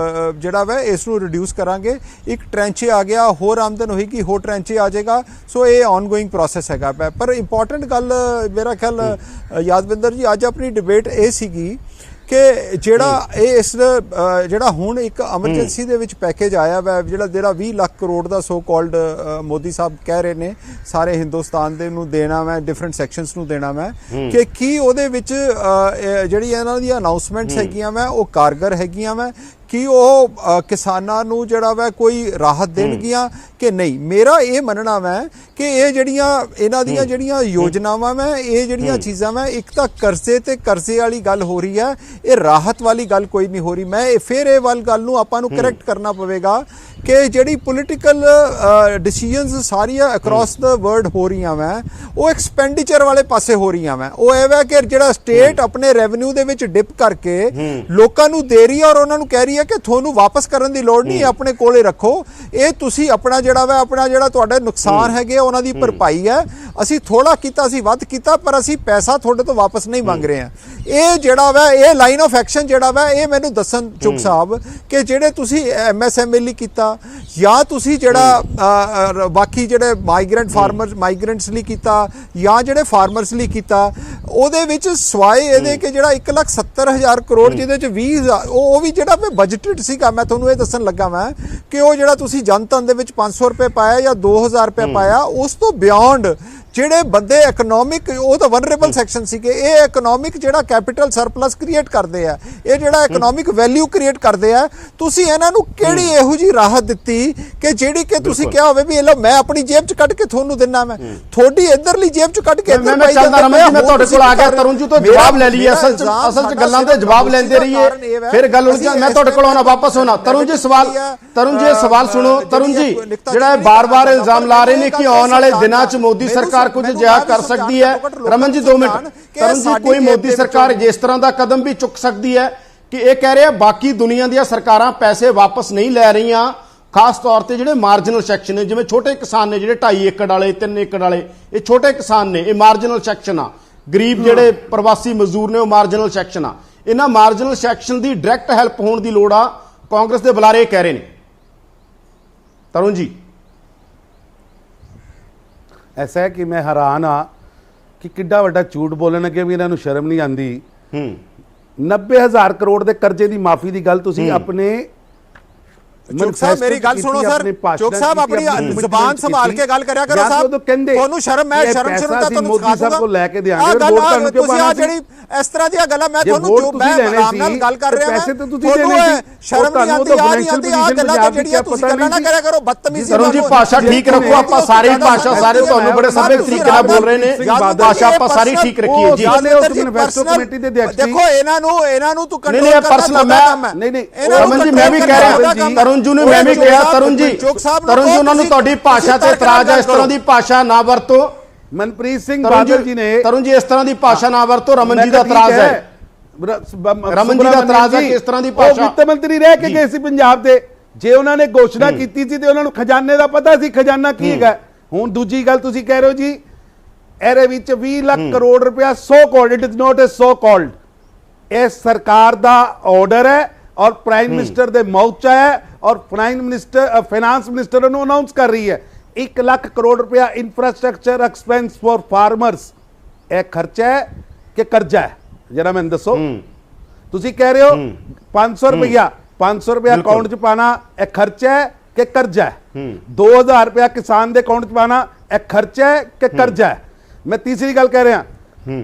ਜਿਹੜਾ ਵਾ ਇਸ ਨੂੰ ਰਿਡਿਊਸ ਕਰਾਂਗੇ। ਇੱਕ ਟ੍ਰੈਂਚੇ ਆ ਗਿਆ, ਹੋਰ ਆਮਦਨ ਹੋਏਗੀ, ਹੋਰ ਟ੍ਰੈਂਚੇ ਆ ਜਾਏਗਾ। ਸੋ ਇਹ ਆਨਗੋਇੰਗ ਪ੍ਰੋਸੈਸ ਹੈਗਾ। ਪਰ ਇੰਪੋਰਟੈਂਟ ਗੱਲ ਮੇਰਾ ਖਿਆਲ ਯਾਦਵਿੰਦਰ ਜੀ ਅੱਜ ਆਪਣੀ ਡਿਬੇਟ ਇਹ ਸੀਗੀ ਕਿ ਜਿਹੜਾ ਇਸ ਜਿਹੜਾ ਹੁਣ ਇੱਕ ਐਮਰਜੈਂਸੀ ਦੇ ਵਿੱਚ ਪੈਕੇਜ ਆਇਆ ਵਾ, ਜਿਹੜਾ 20 ਲੱਖ ਕਰੋੜ ਦਾ ਸੋ ਕਾਲਡ ਮੋਦੀ ਸਾਹਿਬ ਕਹਿ ਰਹੇ ਨੇ ਸਾਰੇ ਹਿੰਦੁਸਤਾਨ ਦੇ ਨੂੰ ਦੇਣਾ ਵਾ, ਡਿਫਰੈਂਟ ਸੈਕਸ਼ਨਸ ਨੂੰ ਦੇਣਾ ਵਾ, ਕਿ ਕੀ ਉਹਦੇ ਵਿੱਚ ਜਿਹੜੀ ਇਹਨਾਂ ਦੀਆਂ ਅਨਾਉਂਸਮੈਂਟਸ ਹੈਗੀਆਂ ਵਾ ਉਹ ਕਾਰਗਰ ਹੈਗੀਆਂ ਵਾ? ਕਿ ਉਹ ਕਿਸਾਨਾਂ ਨੂੰ ਜਿਹੜਾ ਵਾ ਕੋਈ ਰਾਹਤ ਦੇਣਗੀਆਂ ਕਿ ਨਹੀਂ? ਮੇਰਾ ਇਹ ਮੰਨਣਾ ਵਾ ਕਿ ਇਹ ਜਿਹੜੀਆਂ ਇਹਨਾਂ ਦੀਆਂ ਜਿਹੜੀਆਂ ਯੋਜਨਾਵਾਂ ਵਾ, ਇਹ ਜਿਹੜੀਆਂ ਚੀਜ਼ਾਂ ਵਾ, ਇੱਕ ਤਾਂ ਕਰਜ਼ੇ ਵਾਲੀ ਗੱਲ ਹੋ ਰਹੀ ਹੈ, ਇਹ ਰਾਹਤ ਵਾਲੀ ਗੱਲ ਕੋਈ ਨਹੀਂ ਹੋ ਰਹੀ। ਮੈਂ ਫਿਰ ਇਹ ਗੱਲ ਨੂੰ ਆਪਾਂ ਨੂੰ ਕਰੈਕਟ ਕਰਨਾ ਪਵੇਗਾ ਕਿ ਜਿਹੜੀ ਪੋਲੀਟੀਕਲ ਡਿਸੀਜਨਸ ਸਾਰੀਆਂ ਅਕ੍ਰੋਸ ਦ ਵਰਲਡ ਹੋ ਰਹੀਆਂ ਵਾ ਉਹ ਐਕਸਪੈਂਡੀਚਰ ਵਾਲੇ ਪਾਸੇ ਹੋ ਰਹੀਆਂ ਵਾ। ਉਹ ਇਹ ਵਾ ਕਿ ਜਿਹੜਾ ਸਟੇਟ ਆਪਣੇ ਰੈਵਨਿਊ ਦੇ ਵਿੱਚ ਡਿਪ ਕਰਕੇ ਲੋਕਾਂ ਨੂੰ ਦੇ ਰਹੀ ਹੈ ਔਰ ਉਹਨਾਂ ਨੂੰ ਕਹਿ ਰਹੀ ਹੈ ਕਿ ਤੁਹਾਨੂੰ ਵਾਪਸ ਕਰਨ ਦੀ ਲੋੜ ਨਹੀਂ, ਆਪਣੇ ਕੋਲੇ ਰੱਖੋ, ਇਹ ਤੁਸੀਂ ਆਪਣਾ ਜਿਹੜਾ ਵਾ ਆਪਣਾ ਜਿਹੜਾ ਤੁਹਾਡੇ ਨੁਕਸਾਨ ਹੈਗੇ ਉਹਨਾਂ ਦੀ ਭਰਪਾਈ ਹੈ। ਅਸੀਂ ਥੋੜਾ ਕੀਤਾ, ਅਸੀਂ ਵੱਧ ਕੀਤਾ, ਪਰ ਅਸੀਂ ਪੈਸਾ ਤੁਹਾਡੇ ਤੋਂ ਵਾਪਸ ਨਹੀਂ ਮੰਗ ਰਹੇ ਹਾਂ। ਇਹ ਜਿਹੜਾ ਵਾ ਇਹ ਲਾਈਨ ਆਫ ਐਕਸ਼ਨ ਜਿਹੜਾ ਵਾ ਇਹ ਮੈਨੂੰ ਦੱਸਣ ਚੁੱਕ ਸਾਹਿਬ ਕਿ ਜਿਹੜੇ ਤੁਸੀਂ MSME ਲਈ ਕੀਤਾ ਜਾਂ ਤੁਸੀਂ ਜਿਹੜਾ ਬਾਕੀ ਜਿਹੜੇ ਮਾਈਗ੍ਰੈਂਟਸ ਲਈ ਕੀਤਾ ਜਾਂ ਜਿਹੜੇ ਫਾਰਮਰਸ ਲਈ ਕੀਤਾ, ਉਹਦੇ ਵਿੱਚ ਸਵਾਏ ਇਹਦੇ ਕਿ ਜਿਹੜਾ 1,70,000 ਕਰੋੜ ਜਿਹਦੇ ਚ 20,000 ਉਹ ਵੀ ਜਿਹੜਾ ਬਜਟਡ ਸੀਗਾ। ਮੈਂ ਤੁਹਾਨੂੰ ਇਹ ਦੱਸਣ ਲੱਗਾ ਮੈਂ ਕਿ ਉਹ ਜਿਹੜਾ ਤੁਸੀਂ ਜਨਧਨ ਦੇ ਵਿੱਚ 500 ਰੁਪਏ ਪਾਇਆ ਜਾਂ 2,000 ਰੁਪਏ ਪਾਇਆ, ਉਸ ਤੋਂ ਬਿਯੋਂਡ ਜਿਹੜੇ ਬੰਦੇ ਇਕਨੋਮਿਕ ਉਹ ਤਾਂ ਵਨਰੇਬਲ ਸੈਕਸ਼ਨ ਸੀਗੇ, ਇਹ ਇਕਨੋਮਿਕ ਜਿਹੜਾ ਕੈਪੀਟਲ ਸਰਪਲਸ ਕ੍ਰੀਏਟ ਕਰਦੇ ਆ, ਇਹ ਜਿਹੜਾ ਇਕਨੋਮਿਕ ਵੈਲਿਊ ਕ੍ਰੀਏਟ ਕਰਦੇ ਆ, ਤੁਸੀਂ ਇਹਨਾਂ ਨੂੰ ਕਿਹੜੀ ਇਹੋ ਜੀ ਰਾਹਤ ਦਿੱਤੀ ਕਿ ਜਿਹੜੀ ਕਿ ਤੁਸੀਂ ਕਿਹਾ ਹੋਵੇ ਵੀ ਇਹ ਲਓ ਮੈਂ ਆਪਣੀ ਜੇਬ ਚ ਕੱਢ ਕੇ ਤੁਹਾਨੂੰ ਦਿੰਨਾ, ਮੈਂ ਤੁਹਾਡੀ ਇਧਰਲੀ ਜੇਬ ਚ ਕੱਢ ਕੇ ਮੈਂ ਚੱਲਦਾ ਰਮਨ ਜੀ, ਮੈਂ ਤੁਹਾਡੇ ਕੋਲ ਆ ਗਿਆ। ਤਰੁਣ ਜੀ ਤੋਂ ਜਵਾਬ ਲੈ ਲਈਏ, ਅਸਲ ਚ ਗੱਲਾਂ ਦੇ ਜਵਾਬ ਲੈਂਦੇ ਰਹੀਏ, ਫਿਰ ਗੱਲ ਉਲਝ ਜਾ। ਮੈਂ ਤੁਹਾਡੇ ਕੋਲ ਆਉਣਾ, ਵਾਪਸ ਹੋਣਾ। ਤਰੁਣ ਜੀ ਸਵਾਲ ਸੁਣੋ। ਤਰੁਣ ਜੀ, ਜਿਹੜਾ ਇਹ ਬਾਰ-ਬਾਰ ਇਲਜ਼ਾਮ ਲਾ ਰਹੇ ਨੇ ਕਿ ਆਉਣ ਵਾਲੇ ਦਿਨਾਂ ਚ ਮੋਦੀ ਸਰਕਾਰ ਕੁਝ ਅਜਿਹਾ ਕਰ ਸਕਦੀ ਹੈ। ਰਮਨ ਜੀ 2 ਮਿੰਟ। ਤਰੁਣ ਜੀ, ਕੋਈ ਮੋਦੀ ਸਰਕਾਰ ਜਿਸ ਤਰ੍ਹਾਂ ਦਾ ਕਦਮ ਵੀ ਚੁੱਕ ਸਕਦੀ ਹੈ ਕਿ ਇਹ ਕਹਿ ਰਿਹਾ ਬਾਕੀ ਦੁਨੀਆ ਦੀਆਂ ਸਰਕਾਰਾਂ ਪੈਸੇ ਵਾਪਸ ਨਹੀਂ ਲੈ ਰਹੀਆਂ, ਖਾਸ ਤੌਰ ਤੇ ਜਿਹੜੇ ਮਾਰਜਨਲ ਸੈਕਸ਼ਨ ਨੇ, ਜਿਵੇਂ ਛੋਟੇ ਕਿਸਾਨ ਨੇ, ਜਿਹੜੇ 2.5 ਏਕੜ ਵਾਲੇ, 3 ਏਕੜ ਵਾਲੇ, ਇਹ ਛੋਟੇ ਕਿਸਾਨ ਨੇ, ਇਹ ਮਾਰਜਨਲ ਸੈਕਸ਼ਨ ਆ। ਗਰੀਬ ਜਿਹੜੇ ਪ੍ਰਵਾਸੀ ਮਜ਼ਦੂਰ ਨੇ ਉਹ ਮਾਰਜਨਲ ਸੈਕਸ਼ਨ ਆ। ਇਹਨਾਂ ਮਾਰਜਨਲ ਸੈਕਸ਼ਨ ਦੀ ਡਾਇਰੈਕਟ ਹੈਲਪ ਹੋਣ ਦੀ ਲੋੜ ਆ। ਕਾਂਗਰਸ ਦੇ ਬੁਲਾਰੇ ਇਹ ਕਹਿ ਰਹੇ ਨੇ। ਤਰੁਣ ਜੀ, ਐਸਾ ਹੈ ਕਿ ਮੈਂ ਹੈਰਾਨ ਆ ਕਿ ਕਿੱਡਾ ਵੱਡਾ ਝੂਠ ਬੋਲਣ ਅੱਗੇ ਵੀ ਇਹਨਾਂ ਨੂੰ ਸ਼ਰਮ ਨਹੀਂ ਆਂਦੀ। 90,000 ਕਰੋੜ ਦੇ ਕਰਜ਼ੇ ਦੀ ਮਾਫੀ ਦੀ ਗੱਲ ਤੁਸੀਂ ਆਪਣੇ ਚੋਕ ਸਾਹਿਬ ਮੇਰੀ ਗੱਲ ਸੁਣੋ ਸਰ, ਚੋਕ ਸਾਹਿਬ ਆਪਣੀ ਜ਼ੁਬਾਨ ਸੰਭਾਲ ਕੇ ਗੱਲ ਕਰਿਆ ਕਰੋ ਸਾਹਿਬ। ਤੁਹਾਨੂੰ ਸ਼ਰਮ, ਮੈਂ ਸ਼ਰਮ ਤਾਂ ਤੁਹਾਨੂੰ ਸਿਖਾ ਦੂੰਗਾ। ਕੋ ਲੈ ਕੇ ਦੇ ਆਂਗੇ ਤੁਸੀਂ ਆ ਜਿਹੜੀ ਇਸ ਤਰ੍ਹਾਂ ਦੀਆਂ ਗੱਲਾਂ ਮੈਂ ਤੁਹਾਨੂੰ ਜੋ ਮੈਂ ਆਰਾਮ ਨਾਲ ਗੱਲ ਕਰ ਰਿਹਾ ਹਾਂ, ਤੁਹਾਨੂੰ ਸ਼ਰਮ ਨਹੀਂ ਆਉਂਦੀ, ਆ ਨਹੀਂ ਆਉਂਦੀ, ਆ ਗੱਲਾਂ ਜਿਹੜੀਆਂ ਤੁਸੀਂ ਗੱਲਾਂ ਨਾ ਕਰਿਆ ਕਰੋ, ਬਦਤਮੀਜ਼ੀ। ਤਰੁਣ ਜੀ ਭਾਸ਼ਾ ਠੀਕ ਰੱਖੋ, ਆਪਾਂ ਸਾਰੇ ਹੀ ਭਾਸ਼ਾ ਸਾਰੇ ਤੁਹਾਨੂੰ ਬੜੇ ਸਭਿਅਕ ਤਰੀਕੇ ਨਾਲ ਬੋਲ ਰਹੇ ਨੇ, ਭਾਸ਼ਾ ਆਪਾਂ ਸਾਰੀ ਠੀਕ ਰੱਖੀਏ ਜੀ। ਦੇਖੋ ਇਹਨਾਂ ਨੂੰ ਤੂੰ ਕੰਟਰੋਲ ਨਹੀਂ ਪਰਸਨਲ ਮੈਂ ਨਹੀਂ ਰਮਨ ਜੀ ਮੈਂ ਵੀ ਕਹਿ ਰਿਹਾ ਤਰੁਣ ਜੀ ਨੂੰ, ਮੈਂ ਵੀ ਕਿਹਾ ਤਰੁਣ ਜੀ ਉਹਨਾਂ ਨੂੰ ਤੁਹਾਡੀ ਭਾਸ਼ਾ ਤੇ ਇਤਰਾਜ਼ ਹੈ, ਇਸ ਤਰ੍ਹਾਂ ਦੀ ਭਾਸ਼ਾ ਨਾ ਵਰਤੋ। ਮਨਪ੍ਰੀਤ ਸਿੰਘ ਬਾਦਲ ਜੀ ਨੇ ਤਰੁਣ ਜੀ ਇਸ ਤਰ੍ਹਾਂ ਦੀ ਭਾਸ਼ਾ ਨਾ ਵਰਤੋ, ਰਮਨ ਜੀ ਦਾ ਇਤਰਾਜ਼ ਹੈ, ਰਮਨ ਜੀ ਦਾ ਇਤਰਾਜ਼ ਹੈ ਕਿ ਇਸ ਤਰ੍ਹਾਂ ਦੀ ਭਾਸ਼ਾ। ਵਿੱਤ ਮੰਤਰੀ ਰਹਿ ਕੇ ਗਏ ਸੀ ਪੰਜਾਬ ਦੇ, ਜੇ ਉਹਨਾਂ ਨੇ ਘੋਸ਼ਣਾ ਕੀਤੀ ਸੀ ਤੇ ਉਹਨਾਂ ਨੂੰ ਖਜ਼ਾਨੇ ਦਾ ਪਤਾ ਸੀ ਖਜ਼ਾਨਾ ਕੀ ਹੈਗਾ। ਹੁਣ ਦੂਜੀ ਗੱਲ ਤੁਸੀਂ ਕਹਿ ਰਹੇ ਹੋ ਜੀ ਇਹਦੇ ਵਿੱਚ 20 ਲੱਖ ਕਰੋੜ ਰੁਪਇਆ so called, it is not a so called, ਇਹ ਸਰਕਾਰ ਦਾ ਆਰਡਰ ਹੈ ਔਰ ਪ੍ਰਾਈਮ ਮਿਨਿਸਟਰ ਦੇ ਮਾਊਥ 'ਚ ਹੈ ਔਰ ਪ੍ਰਾਈਮ ਮਿਨਿਸਟਰ ਫਾਈਨਾਂਸ ਮਿਨਿਸਟਰ ਨੂੰ ਅਨਾਉਂਸ ਕਰ ਰਹੀ ਹੈ 1 ਲੱਖ ਕਰੋੜ ਰੁਪਇਆ ਇਨਫਰਾਸਟ੍ਰਕਚਰ ਐਕਸਪੈਂਸ ਫॉर ਫਾਰਮਰਸ। ਇਹ ਖਰਚਾ ਹੈ ਕਿ ਕਰਜ਼ਾ ਹੈ, ਜਰਾ ਮੈਨੂੰ ਦੱਸੋ। ਤੁਸੀਂ ਕਹਿ ਰਹੇ ਹੋ 500 ਰੁਪਇਆ ਅਕਾਊਂਟ 'ਚ ਪਾਣਾ ਇਹ ਖਰਚਾ ਹੈ ਕਿ ਕਰਜ਼ਾ ਹੈ। 2000 ਰੁਪਇਆ ਕਿਸਾਨ ਦੇ ਅਕਾਊਂਟ 'ਚ ਪਾਣਾ ਇਹ ਖਰਚਾ ਹੈ ਕਿ ਕਰਜ਼ਾ ਹੈ। ਮੈਂ ਤੀਸਰੀ ਗੱਲ ਕਹਿ ਰਿਹਾ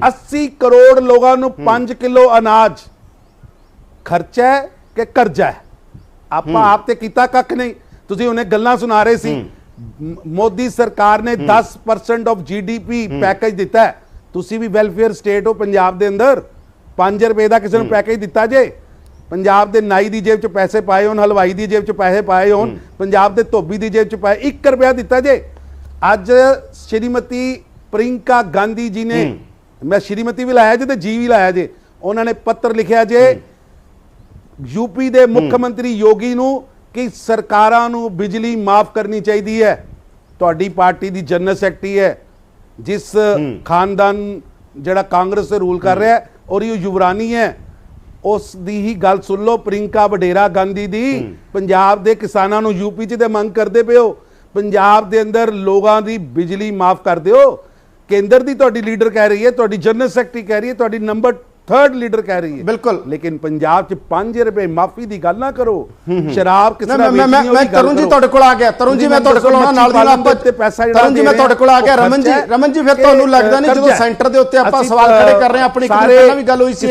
80 ਕਰੋੜ ਲੋਕਾਂ ਨੂੰ 5 ਕਿਲੋ ਅਨਾਜ ਖਰਚਾ ਹੈ ਕਿ ਕਰਜ਼ਾ ਹੈ। ਆਪਾਂ ਆਪ ਤੇ ਕੀਤਾ ਕੱਖ ਨਹੀਂ। ਤੁਸੀਂ ਉਹਨੇ ਗੱਲਾਂ ਸੁਣਾ ਰਹੇ ਸੀ ਮੋਦੀ ਸਰਕਾਰ ਨੇ 10% ਆਫ GDP ਪੈਕੇਜ ਦਿੱਤਾ ਹੈ। ਤੁਸੀਂ ਵੀ ਵੈਲਫੇਅਰ ਸਟੇਟ ਹੋ ਪੰਜਾਬ ਦੇ ਅੰਦਰ, 5 ਰੁਪਏ ਦਾ ਕਿਸੇ ਨੂੰ ਪੈਕੇਜ ਦਿੱਤਾ ਜੇ? ਪੰਜਾਬ ਦੇ ਨਾਈ ਦੀ ਜੇਬ 'ਚ ਪੈਸੇ ਪਾਏ ਹੋਣ, ਹਲਵਾਈ ਦੀ ਜੇਬ 'ਚ ਪੈਸੇ ਪਾਏ ਹੋਣ, ਪੰਜਾਬ ਦੇ ਧੋਬੀ ਦੀ ਜੇਬ 'ਚ ਪਾਏ 1 ਰੁਪਇਆ ਦਿੱਤਾ ਜੇ? ਅੱਜ ਸ਼੍ਰੀਮਤੀ ਪ੍ਰਿੰਕਾ ਗਾਂਧੀ ਜੀ ਨੇ, ਮੈਂ ਸ਼੍ਰੀਮਤੀ ਵੀ ਲਾਇਆ ਜੇ ਤੇ ਜੀ ਵੀ ਲਾਇਆ ਜੇ, ਉਹਨਾਂ ਨੇ ਪੱਤਰ ਲਿਖਿਆ ਜੇ यूपी ਦੇ ਮੁੱਖ ਮੰਤਰੀ ਯੋਗੀ ਨੂੰ ਕਿ ਸਰਕਾਰਾਂ ਨੂੰ ਬਿਜਲੀ ਮਾਫ ਕਰਨੀ ਚਾਹੀਦੀ ਹੈ। ਤੁਹਾਡੀ ਪਾਰਟੀ ਦੀ ਜਨਰਲ ਸੈਕਟਰੀ ਹੈ ਜਿਸ ਖਾਨਦਾਨ ਜਿਹੜਾ ਕਾਂਗਰਸ ਤੇ ਰੂਲ ਕਰ ਰਿਹਾ ਹੈ ਔਰ ਇਹ ਯੁਵਰਾਨੀ ਹੈ, ਉਸ ਦੀ ਹੀ ਗੱਲ ਸੁਣ ਲਓ। ਪ੍ਰਿੰਕਾ ਵਡੇਰਾ ਗਾਂਧੀ ਦੀ ਪੰਜਾਬ ਦੇ ਕਿਸਾਨਾਂ ਨੂੰ यूपी 'ਚ ਤੇ ਮੰਗ ਕਰਦੇ ਪਿਓ ਪੰਜਾਬ ਦੇ ਅੰਦਰ ਲੋਕਾਂ ਦੀ ਬਿਜਲੀ ਮਾਫ ਕਰ ਦਿਓ। ਕੇਂਦਰ ਦੀ ਤੁਹਾਡੀ ਲੀਡਰ ਕਹਿ ਰਹੀ ਹੈ, ਤੁਹਾਡੀ ਜਨਰਲ ਸੈਕਟਰੀ ਕਹਿ ਰਹੀ ਹੈ, ਤੁਹਾਡੀ ਨੰਬਰ 3rd ਲੀਡਰ ਕਹਿ ਰਹੀ ਹੈ। ਬਿਲਕੁਲ, ਲੇਕਿਨ ਪੰਜਾਬ 'ਚ 5 ਰੁਪਏ ਮਾਫੀ ਦੀ ਗੱਲ ਨਾ ਕਰੋ। ਸ਼ਰਾਬ ਕਿਸ ਤਰ੍ਹਾਂ ਮੈਂ ਤਰੁਣ ਜੀ ਤੁਹਾਡੇ ਕੋਲ ਆ ਗਿਆ, ਤਰੁਣ ਜੀ ਮੈਂ ਤੁਹਾਡੇ ਕੋਲ ਆਉਣਾ ਨਾਲ ਦੀ ਨਾਲ ਤਰੁਣ ਜੀ ਮੈਂ ਤੁਹਾਡੇ ਕੋਲ ਆ ਗਿਆ। ਰਮਨ ਜੀ ਫਿਰ ਤੁਹਾਨੂੰ ਲੱਗਦਾ ਨਹੀਂ ਜਦੋਂ ਸੈਂਟਰ ਦੇ ਉੱਤੇ ਆਪਾਂ ਸਵਾਲ ਖੜੇ ਕਰ ਰਹੇ ਹਾਂ, ਆਪਣੀ ਪਹਿਲਾਂ ਵੀ ਗੱਲ ਹੋਈ ਸੀ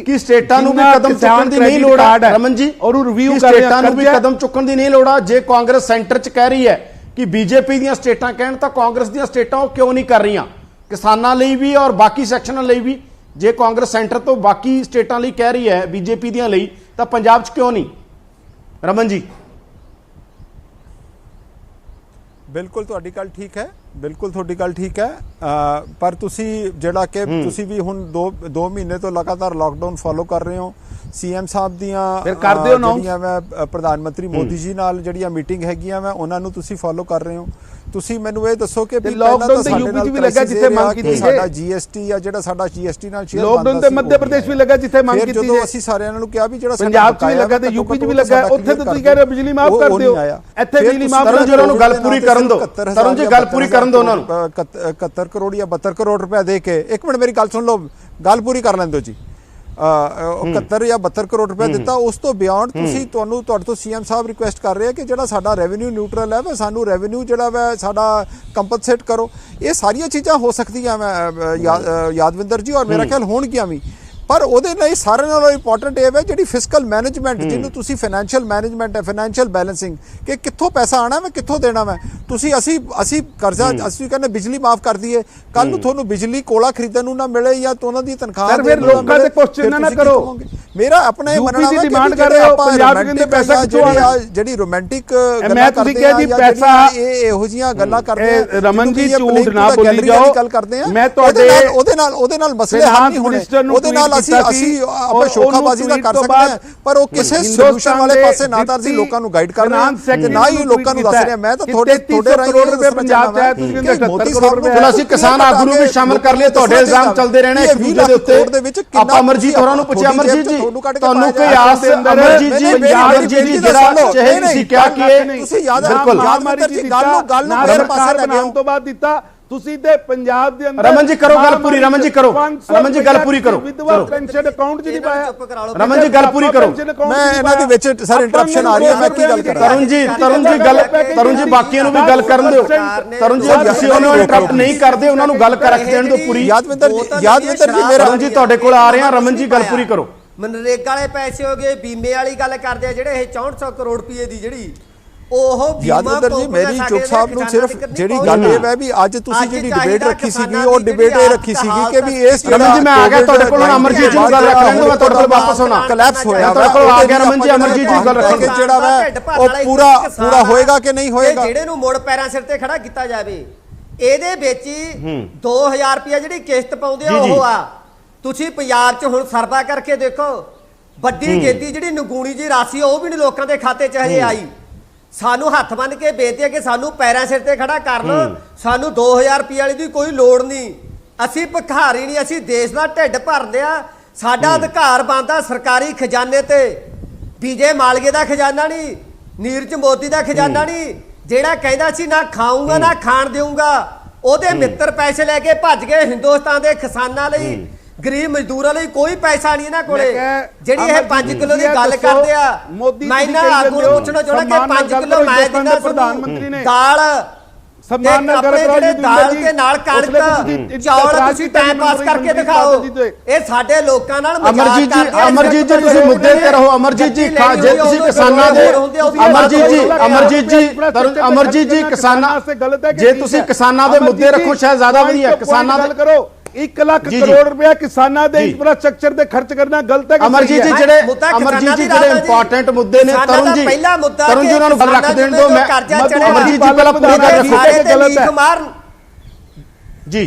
ਕਿ ਸਟੇਟਾਂ ਨੂੰ ਵੀ ਕਦਮ ਚੁੱਕਣ ਦੀ ਨਹੀਂ ਲੋੜ ਹੈ ਰਮਨ ਜੀ, ਔਰ ਰਿਵਿਊ ਸਟੇਟਾਂ ਨੂੰ ਵੀ ਕਦਮ ਚੁੱਕਣ ਦੀ ਨਹੀਂ ਲੋੜ ਆ। ਜੇ ਕਾਂਗਰਸ ਸੈਂਟਰ 'ਚ ਕਹਿ ਰਹੀ ਹੈ ਕਿ ਬੀਜੇਪੀ ਦੀਆਂ ਸਟੇਟਾਂ ਕਹਿਣ ਤਾਂ ਕਾਂਗਰਸ ਦੀਆਂ ਸਟੇਟਾਂ ਉਹ ਕਿਉਂ ਨਹੀਂ ਕਰ ਰਹੀਆਂ ਕਿਸਾਨਾਂ ਲਈ ਵੀ ਔਰ ਬਾਕੀ ਸੈਕਸ਼ਨਾਂ ਲਈ ਵੀ? ਜੇ ਕਾਂਗਰਸ ਸੈਂਟਰ ਤੋਂ ਬਾਕੀ ਸਟੇਟਾਂ ਲਈ ਕਹਿ ਰਹੀ ਹੈ ਬੀਜੇਪੀ ਦੀਆਂ ਲਈ, ਤਾਂ ਪੰਜਾਬ 'ਚ ਕਿਉਂ ਨਹੀਂ? ਰਮਨ ਜੀ, ਬਿਲਕੁਲ ਤੁਹਾਡੀ ਗੱਲ ਠੀਕ ਹੈ, ਬਿਲਕੁਲ ਤੁਹਾਡੀ ਗੱਲ ਠੀਕ ਹੈ, ਪਰ ਤੁਸੀਂ ਜਿਹੜਾ ਕਿ ਤੁਸੀਂ ਵੀ ਹੁਣ 2 ਮਹੀਨੇ ਤੋਂ ਲਗਾਤਾਰ ਲਾਕਡਾਊਨ ਫੋਲੋ ਕਰ ਰਹੇ ਹੋ। CM ਸਾਹਿਬ ਦੀਆਂ ਜਿਹੜੀਆਂ ਮੈਂ ਪ੍ਰਧਾਨ ਮੰਤਰੀ ਮੋਦੀ ਜੀ ਨਾਲ ਜਿਹੜੀਆਂ ਮੀਟਿੰਗ ਹੈਗੀਆਂ ਮੈਂ ਉਹਨਾਂ ਨੂੰ ਤੁਸੀਂ ਫੋਲੋ ਕਰ ਰਹੇ ਹੋ। ਤੁਸੀਂ ਮੈਨੂੰ ਇਹ ਦੱਸੋ ਕਿ ਲਾਕਡਾਊਨ ਤੇ UP 'ਚ ਵੀ ਲੱਗਾ ਜਿੱਥੇ ਮੰਗ ਕੀਤੀ ਸਾਡਾ GST ਆ ਜਿਹੜਾ ਸਾਡਾ GST ਨਾਲ ਸ਼ੇਅਰ ਲਾਕਡਾਊਨ ਤੇ ਮੱਧ ਪ੍ਰਦੇਸ਼ ਵੀ ਲੱਗਾ ਜਿੱਥੇ ਮੰਗ ਕੀਤੀ ਜਦੋਂ ਅਸੀਂ ਸਾਰਿਆਂ ਨੂੰ ਕਿਹਾ ਵੀ ਜਿਹੜਾ ਪੰਜਾਬ 'ਚ ਵੀ ਲੱਗਾ ਤੇ UP 'ਚ ਵੀ ਲੱਗਾ, ਉੱਥੇ ਤਾਂ ਤੁਸੀਂ ਕਹਿ ਰਹੇ ਹੋ ਬਿਜਲੀ ਮਾਫ ਕਰ ਦਿਓ, ਇੱਥੇ ਬਿਜਲੀ ਮਾਫ ਕਰਨ ਜੀ, ਉਹਨਾਂ ਨੂੰ ਗੱਲ ਪੂਰੀ ਕਰਨ ਦਿਓ। ਤਰੁਣ ਜੀ ਗੱਲ ਪੂਰੀ ਕਰਨ ਦਿਓ ਉਹਨਾਂ ਨੂੰ। 71 ਕਰੋੜ ਜਾਂ 72 ਕਰੋੜ ਰੁਪਏ ਦੇ ਕੇ, ਇੱਕ ਮਿੰਟ ਮੇਰੀ ਗੱਲ ਸੁਣ ਲਓ, ਗੱਲ ਪੂਰੀ ਕਰ ਲੈਣ ਦਿਓ ਜੀ। 71 ਜਾਂ 72 ਕਰੋੜ ਰੁਪਏ ਦਿੱਤਾ। ਉਸ ਤੋਂ ਬਿਯੋਂਡ ਤੁਸੀਂ ਤੁਹਾਡੇ ਤੋਂ CM ਸਾਹਿਬ ਰਿਕੁਐਸਟ ਕਰ ਰਹੇ ਕਿ ਜਿਹੜਾ ਸਾਡਾ ਰੈਵਨਿਊ ਨਿਊਟਰਲ ਹੈ ਸਾਨੂੰ ਰੈਵਨਿਊ ਜਿਹੜਾ ਵਾ ਸਾਡਾ ਕੰਪਨਸੇਟ ਕਰੋ। ਇਹ ਸਾਰੀਆਂ ਚੀਜ਼ਾਂ ਹੋ ਸਕਦੀਆਂ ਯਾਦਵਿੰਦਰ ਜੀ, ਔਰ ਮੇਰਾ ਖਿਆਲ ਹੋਣਗੀਆਂ ਵੀ, ਪਰ ਉਹਦੇ ਲਈ ਸਾਰਿਆਂ ਨਾਲੋਂ ਇੰਪੋਰਟੈਂਟ ਇਹ ਹੈ ਜਿਹੜੀ ਫਿਸਕਲ ਮੈਨੇਜਮੈਂਟ, ਜਿਹਨੂੰ ਤੁਸੀਂ ਫਾਈਨੈਂਸ਼ੀਅਲ ਮੈਨੇਜਮੈਂਟ ਹੈ, ਫਾਈਨੈਂਸ਼ੀਅਲ ਬੈਲੈਂਸਿੰਗ, ਕਿ ਕਿੱਥੋਂ ਪੈਸਾ ਆਣਾ ਮੈਂ ਕਿੱਥੋਂ ਦੇਣਾ ਮੈਂ। ਅਸੀਂ ਕਰਜ਼ਾ ਅਸੀਂ ਕਹਿੰਦੇ ਬਿਜਲੀ ਮਾਫ ਕਰ ਦਈਏ, ਕੱਲ ਨੂੰ ਤੁਹਾਨੂੰ ਬਿਜਲੀ ਕੋਲਾ ਖਰੀਦਣ ਨੂੰ ਨਾ ਮਿਲੇ ਜਾਂ ਉਹਨਾਂ ਦੀ ਤਨਖਾਹ ਫਿਰ ਲੋਕਾਂ ਦੇ ਕੁਐਸਚਨ ਨਾ ਕਰੋ। ਮੇਰਾ ਆਪਣਾ ਇਹ ਮੰਨਣਾ ਹੈ ਡਿਮਾਂਡ ਕਰ ਰਹੇ ਹੋ ਪੰਜਾਬ ਦੇ ਪੈਸਾ ਕਿੱਥੋਂ ਆਣਾ, ਜਿਹੜੀ ਰੋਮਾਂਟਿਕ ਮੈਂ ਤੁਸੀਂ ਕਿਹਾ ਜੀ ਪੈਸਾ ਇਹ ਇਹੋ ਜੀਆਂ ਗੱਲਾਂ ਕਰਦੇ ਆ। ਰਮਨ ਜੀ ਝੂਠ ਨਾ ਬੋਲੀ ਜਾਓ, ਗੱਲ ਕਰਦੇ ਆ ਮੈਂ ਤੁਹਾਡੇ ਉਹਦੇ ਨਾਲ ਮਸਲੇ ਹੱਲ ਨਹੀਂ ਹੋਣੇ। ਉਹਦੇ ਨਾਲ ਅਸੀਂ ਆਪਾਂ ਸ਼ੋਖਾਬਾਜ਼ੀ ਦਾ ਕਰ ਸਕਦੇ ਹਾਂ, ਪਰ ਉਹ ਕਿਸੇ ਸੋਲੂਸ਼ਨ ਵਾਲੇ ਪਾਸੇ ਨਾ ਤਾਂ ਅਸੀਂ ਲੋਕਾਂ ਨੂੰ ਗਾਈਡ ਕਰ ਰਹੇ ਹਾਂ ਤੇ ਨਾ ਹੀ ਲੋਕਾਂ ਨੂੰ ਦੱਸ ਰਹੇ ਹਾਂ। ਮੈਂ ਤਾਂ ਤੁਹਾਡੇ ਤੁਹਾਡੇ ਰਾਹੀਂ ਕਰੋੜ ਰੁਪਏ ਪੰਜਾਬ ਚ ਆਇਆ, ਤੁਸੀਂ ਕਹਿੰਦੇ 78 ਕਰੋੜ ਰੁਪਏ। ਚਲੋ ਅਸੀਂ ਕਿਸਾਨ ਆਗੂ ਨੂੰ ਵੀ ਸ਼ਾਮਲ ਕਰ ਲਿਆ, ਤੁਹਾਡੇ ਇਲਜ਼ਾਮ ਚੱਲਦੇ ਰਹਿਣੇ ਇੱਕ ਦੂਜੇ ਦੇ ਉੱਤੇ। ਆਪਾਂ ਅਮਰਜੀਤ ਹੋਰਾਂ ਨੂੰ ਪੁੱਛਿਆ, ਅਮਰਜੀਤ ਜੀ ਤੁਹਾਨੂੰ ਕੋਈ ਆਸ, ਅਮਰਜੀਤ ਜੀ ਜਿਹੜਾ ਚਾਹੇ ਤੁਸੀਂ ਕਿਹਾ ਕਿ ਤੁਸੀਂ ਯਾਦ ਬਿਲਕੁਲ ਗੱਲ ਨੂੰ ਸਰਕਾਰ ਬਣਾਉਣ ਤੋਂ ਬਾਅਦ ਦਿੱਤਾ ਤੁਸੀਂ ਤੇ ਪੰਜਾਬ ਦੇ ਅੰਦਰ। ਰਮਨ ਜੀ ਕਰੋ ਗੱਲ ਪੂਰੀ, ਰਮਨ ਜੀ ਕਰੋ, ਰਮਨ ਜੀ ਗੱਲ ਪੂਰੀ ਕਰੋ, ਵਿਧਵਾ ਪੈਨਸ਼ਨ ਅਕਾਊਂਟ ਚ ਨਹੀਂ ਪਾਇਆ। ਰਮਨ ਜੀ ਗੱਲ ਪੂਰੀ ਕਰੋ। ਮੈਂ ਇਹਨਾਂ ਦੇ ਵਿੱਚ ਸਰ ਇੰਟਰਪਸ਼ਨ ਆ ਰਹੀ ਹੈ, ਮੈਂ ਕੀ ਗੱਲ ਕਰਾਂ। ਤਰੁਣ ਜੀ ਬਾਕੀਆਂ ਨੂੰ ਵੀ ਗੱਲ ਕਰਨ ਦਿਓ। ਤਰੁਣ ਜੀ ਤੁਸੀਂ ਉਹਨਾਂ ਨੂੰ ਇੰਟਰਪਟ ਨਹੀਂ ਕਰਦੇ, ਉਹਨਾਂ ਨੂੰ ਗੱਲ ਕਰ ਦੇਣ ਦਿਓ ਪੂਰੀ। ਯਾਦਵਿੰਦਰ ਜੀ ਮੇਰਾ ਤਰੁਣ ਜੀ ਤੁਹਾਡੇ ਕੋਲ ਆ ਰਹੇ ਆ, ਰਮਨ ਜੀ ਗੱਲ ਪੂਰੀ ਕਰੋ। ਮਨਰੇਗਾ ਵਾਲੇ ਪੈਸੇ ਹੋ ਗਏ, ਬੀਮੇ ਵਾਲੀ ਗੱਲ ਕਰਦੇ ਆ ਜਿਹੜੇ ਇਹ 6400 ਕਰੋੜ ਰੁਪਏ ਦੀ ਜਿਹੜੀ ਉਹ ਯਾਦਵਿੰਦਰ ਜੀ ਮੇਰੀ ਚੁੱਕ ਸਾਹਿਬ ਨੂੰ ਸਿਰਫ ਜਿਹੜੀ ਗੱਲ ਇਹ ਹੈ ਵੀ ਅੱਜ ਤੁਸੀਂ ਜਿਹੜੀ ਡਿਬੇਟ ਰੱਖੀ ਸੀਗੀ ਉਹ ਡਿਬੇਟ ਇਹ ਰੱਖੀ ਸੀਗੀ ਕਿ ਵੀ ਇਸ ਰਮਨ ਜੀ ਮੈਂ ਆ ਗਿਆ ਤੁਹਾਡੇ ਕੋਲ, ਅਮਰਜੀਤ ਜੀ ਨੂੰ ਗੱਲ ਰੱਖ ਲੈਣ ਦਿਓ, ਮੈਂ ਤੁਹਾਡੇ ਕੋਲ ਵਾਪਸ ਹੋਣਾ। ਕਲੈਪਸ ਹੋਇਆ ਤੁਹਾਡੇ ਕੋਲ ਆ ਗਿਆ ਰਮਨ ਜੀ, ਅਮਰਜੀਤ ਜੀ ਗੱਲ ਰੱਖੋ। ਜਿਹੜਾ ਵਾ ਉਹ ਪੂਰਾ ਹੋਏਗਾ ਕਿ ਨਹੀਂ ਹੋਏਗਾ, ਜਿਹੜੇ ਨੂੰ ਮੁੜ ਪੈਰਾਂ ਸਿਰ ਤੇ ਖੜਾ ਕੀਤਾ ਜਾਵੇ। ਇਹਦੇ ਵਿੱਚ ਹੀ 2000 ਰੁਪਏ ਜਿਹੜੀ ਕਿਸ਼ਤ ਪਾਉਂਦੇ ਆ ਉਹ ਆ। ਤੁਸੀਂ ਪੰਜਾਬ 'ਚ ਹੁਣ ਸਰਵਾ ਕਰਕੇ ਦੇਖੋ, ਵੱਡੀ ਗਿਣਤੀ ਜਿਹੜੀ ਨਗੂਣੀ ਜੀ ਰਾਸ਼ੀ ਉਹ ਵੀ ਨਹੀਂ ਲੋਕਾਂ ਦੇ ਖਾਤੇ 'ਚ ਹਜੇ ਆਈ। ਸਾਨੂੰ ਹੱਥ ਬੰਨ ਕੇ ਬੇਨਤੀ ਹੈ ਕਿ ਸਾਨੂੰ ਪੈਰਾਂ ਸਿਰ ਤੇ ਖੜਾ ਕਰ ਲਓ, ਸਾਨੂੰ 2000 ਰੁਪਏ ਵਾਲੀ ਦੀ ਕੋਈ ਲੋੜ ਨਹੀਂ। ਅਸੀਂ ਭਿਖਾਰੀ ਨਹੀਂ, ਅਸੀਂ ਦੇਸ਼ ਦਾ ਢਿੱਡ ਭਰਦੇ ਆ। ਸਾਡਾ ਅਧਿਕਾਰ ਬਣਦਾ ਸਰਕਾਰੀ ਖਜ਼ਾਨੇ ਤੇ। ਵਿਜੇ ਮਾਲੀਆ ਦਾ ਖਜ਼ਾਨਾ ਨਹੀਂ, ਨੀਰਜ ਮੋਦੀ ਦਾ ਖਜ਼ਾਨਾ ਨਹੀਂ, ਜਿਹੜਾ ਕਹਿੰਦਾ ਸੀ ਨਾ ਖਾਊਂਗਾ ਨਾ ਖਾਣ ਦੇਊਂਗਾ। ਉਹਦੇ ਮਿੱਤਰ ਪੈਸੇ ਲੈ ਕੇ ਭੱਜ ਗਏ। ਹਿੰਦੁਸਤਾਨ ਦੇ ਕਿਸਾਨਾਂ ਲਈ, ਗਰੀਬ ਮਜ਼ਦੂਰਾਂ ਲਈ ਕੋਈ ਪੈਸਾ ਨਹੀਂ ਇਹਨਾਂ ਕੋਲੇ। ਜਿਹੜੀ ਇਹ 5 ਕਿਲੋ ਦੀ ਗੱਲ ਕਰਦੇ ਆ, ਮੈਂ ਇਹਨਾਂ ਆਗੂ ਨੂੰ ਪੁੱਛਣਾ ਚਾਹੁੰਦਾ ਕਿ 5 ਕਿਲੋ ਮੈਂ ਦਿੰਦਾ ਪ੍ਰਧਾਨ ਮੰਤਰੀ ਨੇ ਦਾਲ ਸਨਮਾਨ ਨਾਲ ਗੱਲ ਕਰਾਓ ਜੀ, ਦਾਲ ਦੇ ਨਾਲ ਕਣਕ ਚੌਲ ਤੁਸੀਂ ਟਾਈਮ ਪਾਸ ਕਰਕੇ ਦਿਖਾਓ। ਇਹ ਸਾਡੇ ਲੋਕਾਂ ਨਾਲ ਅਮਰਜੀਤ ਜੀ ਤੁਸੀਂ ਮੁੱਦੇ ਤੇ ਰਹੋ। ਅਮਰਜੀਤ ਜੀ ਜੇ ਤੁਸੀਂ ਕਿਸਾਨਾਂ ਦੇ ਅਮਰਜੀਤ ਜੀ ਕਿਸਾਨਾਂ ਜੇ ਤੁਸੀਂ ਕਿਸਾਨਾਂ ਦੇ ਮੁੱਦੇ ਰੱਖੋ ਸ਼ਾਇਦ ਜ਼ਿਆਦਾ ਵਧੀਆ। ਕਿਸਾਨਾਂ ਦੇ ਕਰੋ 1 ਲੱਖ ਕਰੋੜ ਰੁਪਇਆ ਕਿਸਾਨਾਂ ਦੇ ਇੰਫਰਾਸਟ੍ਰਕਚਰ ਤੇ ਖਰਚ ਕਰਨਾ ਗਲਤ ਹੈ। ਅਮਰਜੀਤ ਜੀ ਜਿਹੜੇ ਇੰਪੋਰਟੈਂਟ ਮੁੱਦੇ ਨੇ, ਤਰੁਣ ਜੀ ਉਹਨਾਂ ਨੂੰ ਗੱਲ ਰੱਖ ਦੇਣ ਦਿਓ। ਮੈਂ ਅਮਰਜੀਤ ਜੀ ਪਹਿਲਾਂ ਪੂਰੀ ਗੱਲ ਰੱਖੋ ਜੀ।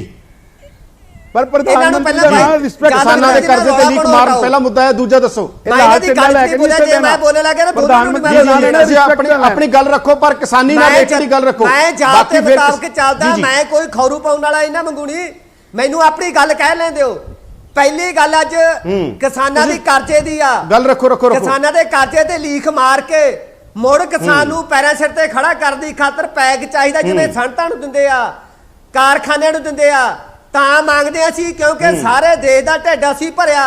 ਪਰ ਪ੍ਰਧਾਨ ਮੰਤਰੀ ਦਾ ਰਿਸਪੈਕਟ ਕਿਸਾਨਾਂ ਦੇ ਕਰਜ਼ੇ ਤੇ ਲੀਕ ਮਾਰਨ ਪਹਿਲਾ ਮੁੱਦਾ ਹੈ। ਦੂਜਾ ਦੱਸੋ ਆਪਣੀ ਗੱਲ ਰੱਖੋ, ਪਰ ਕਿਸਾਨੀ ਨਾਲ ਰਿਲੇਟਡ ਗੱਲ ਰੱਖੋ। ਮੈਂ ਜਾਤ ਦੇ ਮੁਤਾਬਕ ਚੱਲਦਾ, ਮੈਂ ਕੋਈ ਖੌਰੂ ਪਾਉਣ ਵਾਲਾ ਇਹਨਾਂ ਮੰਗੂਣੀ। ਮੈਨੂੰ ਆਪਣੀ ਗੱਲ ਕਹਿ ਲੈਣ ਦਿਓ। ਪਹਿਲੀ ਗੱਲ ਅੱਜ ਕਿਸਾਨਾਂ ਦੀ ਕਰਜ਼ੇ ਦੀ ਆ, ਗੱਲ ਰੱਖੋ। ਕਿਸਾਨਾਂ ਦੇ ਕਰਜ਼ੇ ਤੇ ਲੀਕ ਮਾਰ ਕੇ ਮੁੜ ਕਿਸਾਨ ਨੂੰ ਪੈਰਾਂ ਸਿਰ ਤੇ ਖੜਾ ਕਰਨ ਦੀ ਖਾਤਰ ਪੈਗ ਚਾਹੀਦਾ, ਜਿਵੇਂ ਸੰਤਾਂ ਨੂੰ ਦਿੰਦੇ ਆ, ਕਾਰਖਾਨਿਆਂ ਨੂੰ ਦਿੰਦੇ ਆ, ਤਾਂ ਮੰਗਦੇ ਅਸੀਂ ਕਿਉਂਕਿ ਸਾਰੇ ਦੇਸ਼ ਦਾ ਢਿੱਡ ਅਸੀਂ ਭਰਿਆ।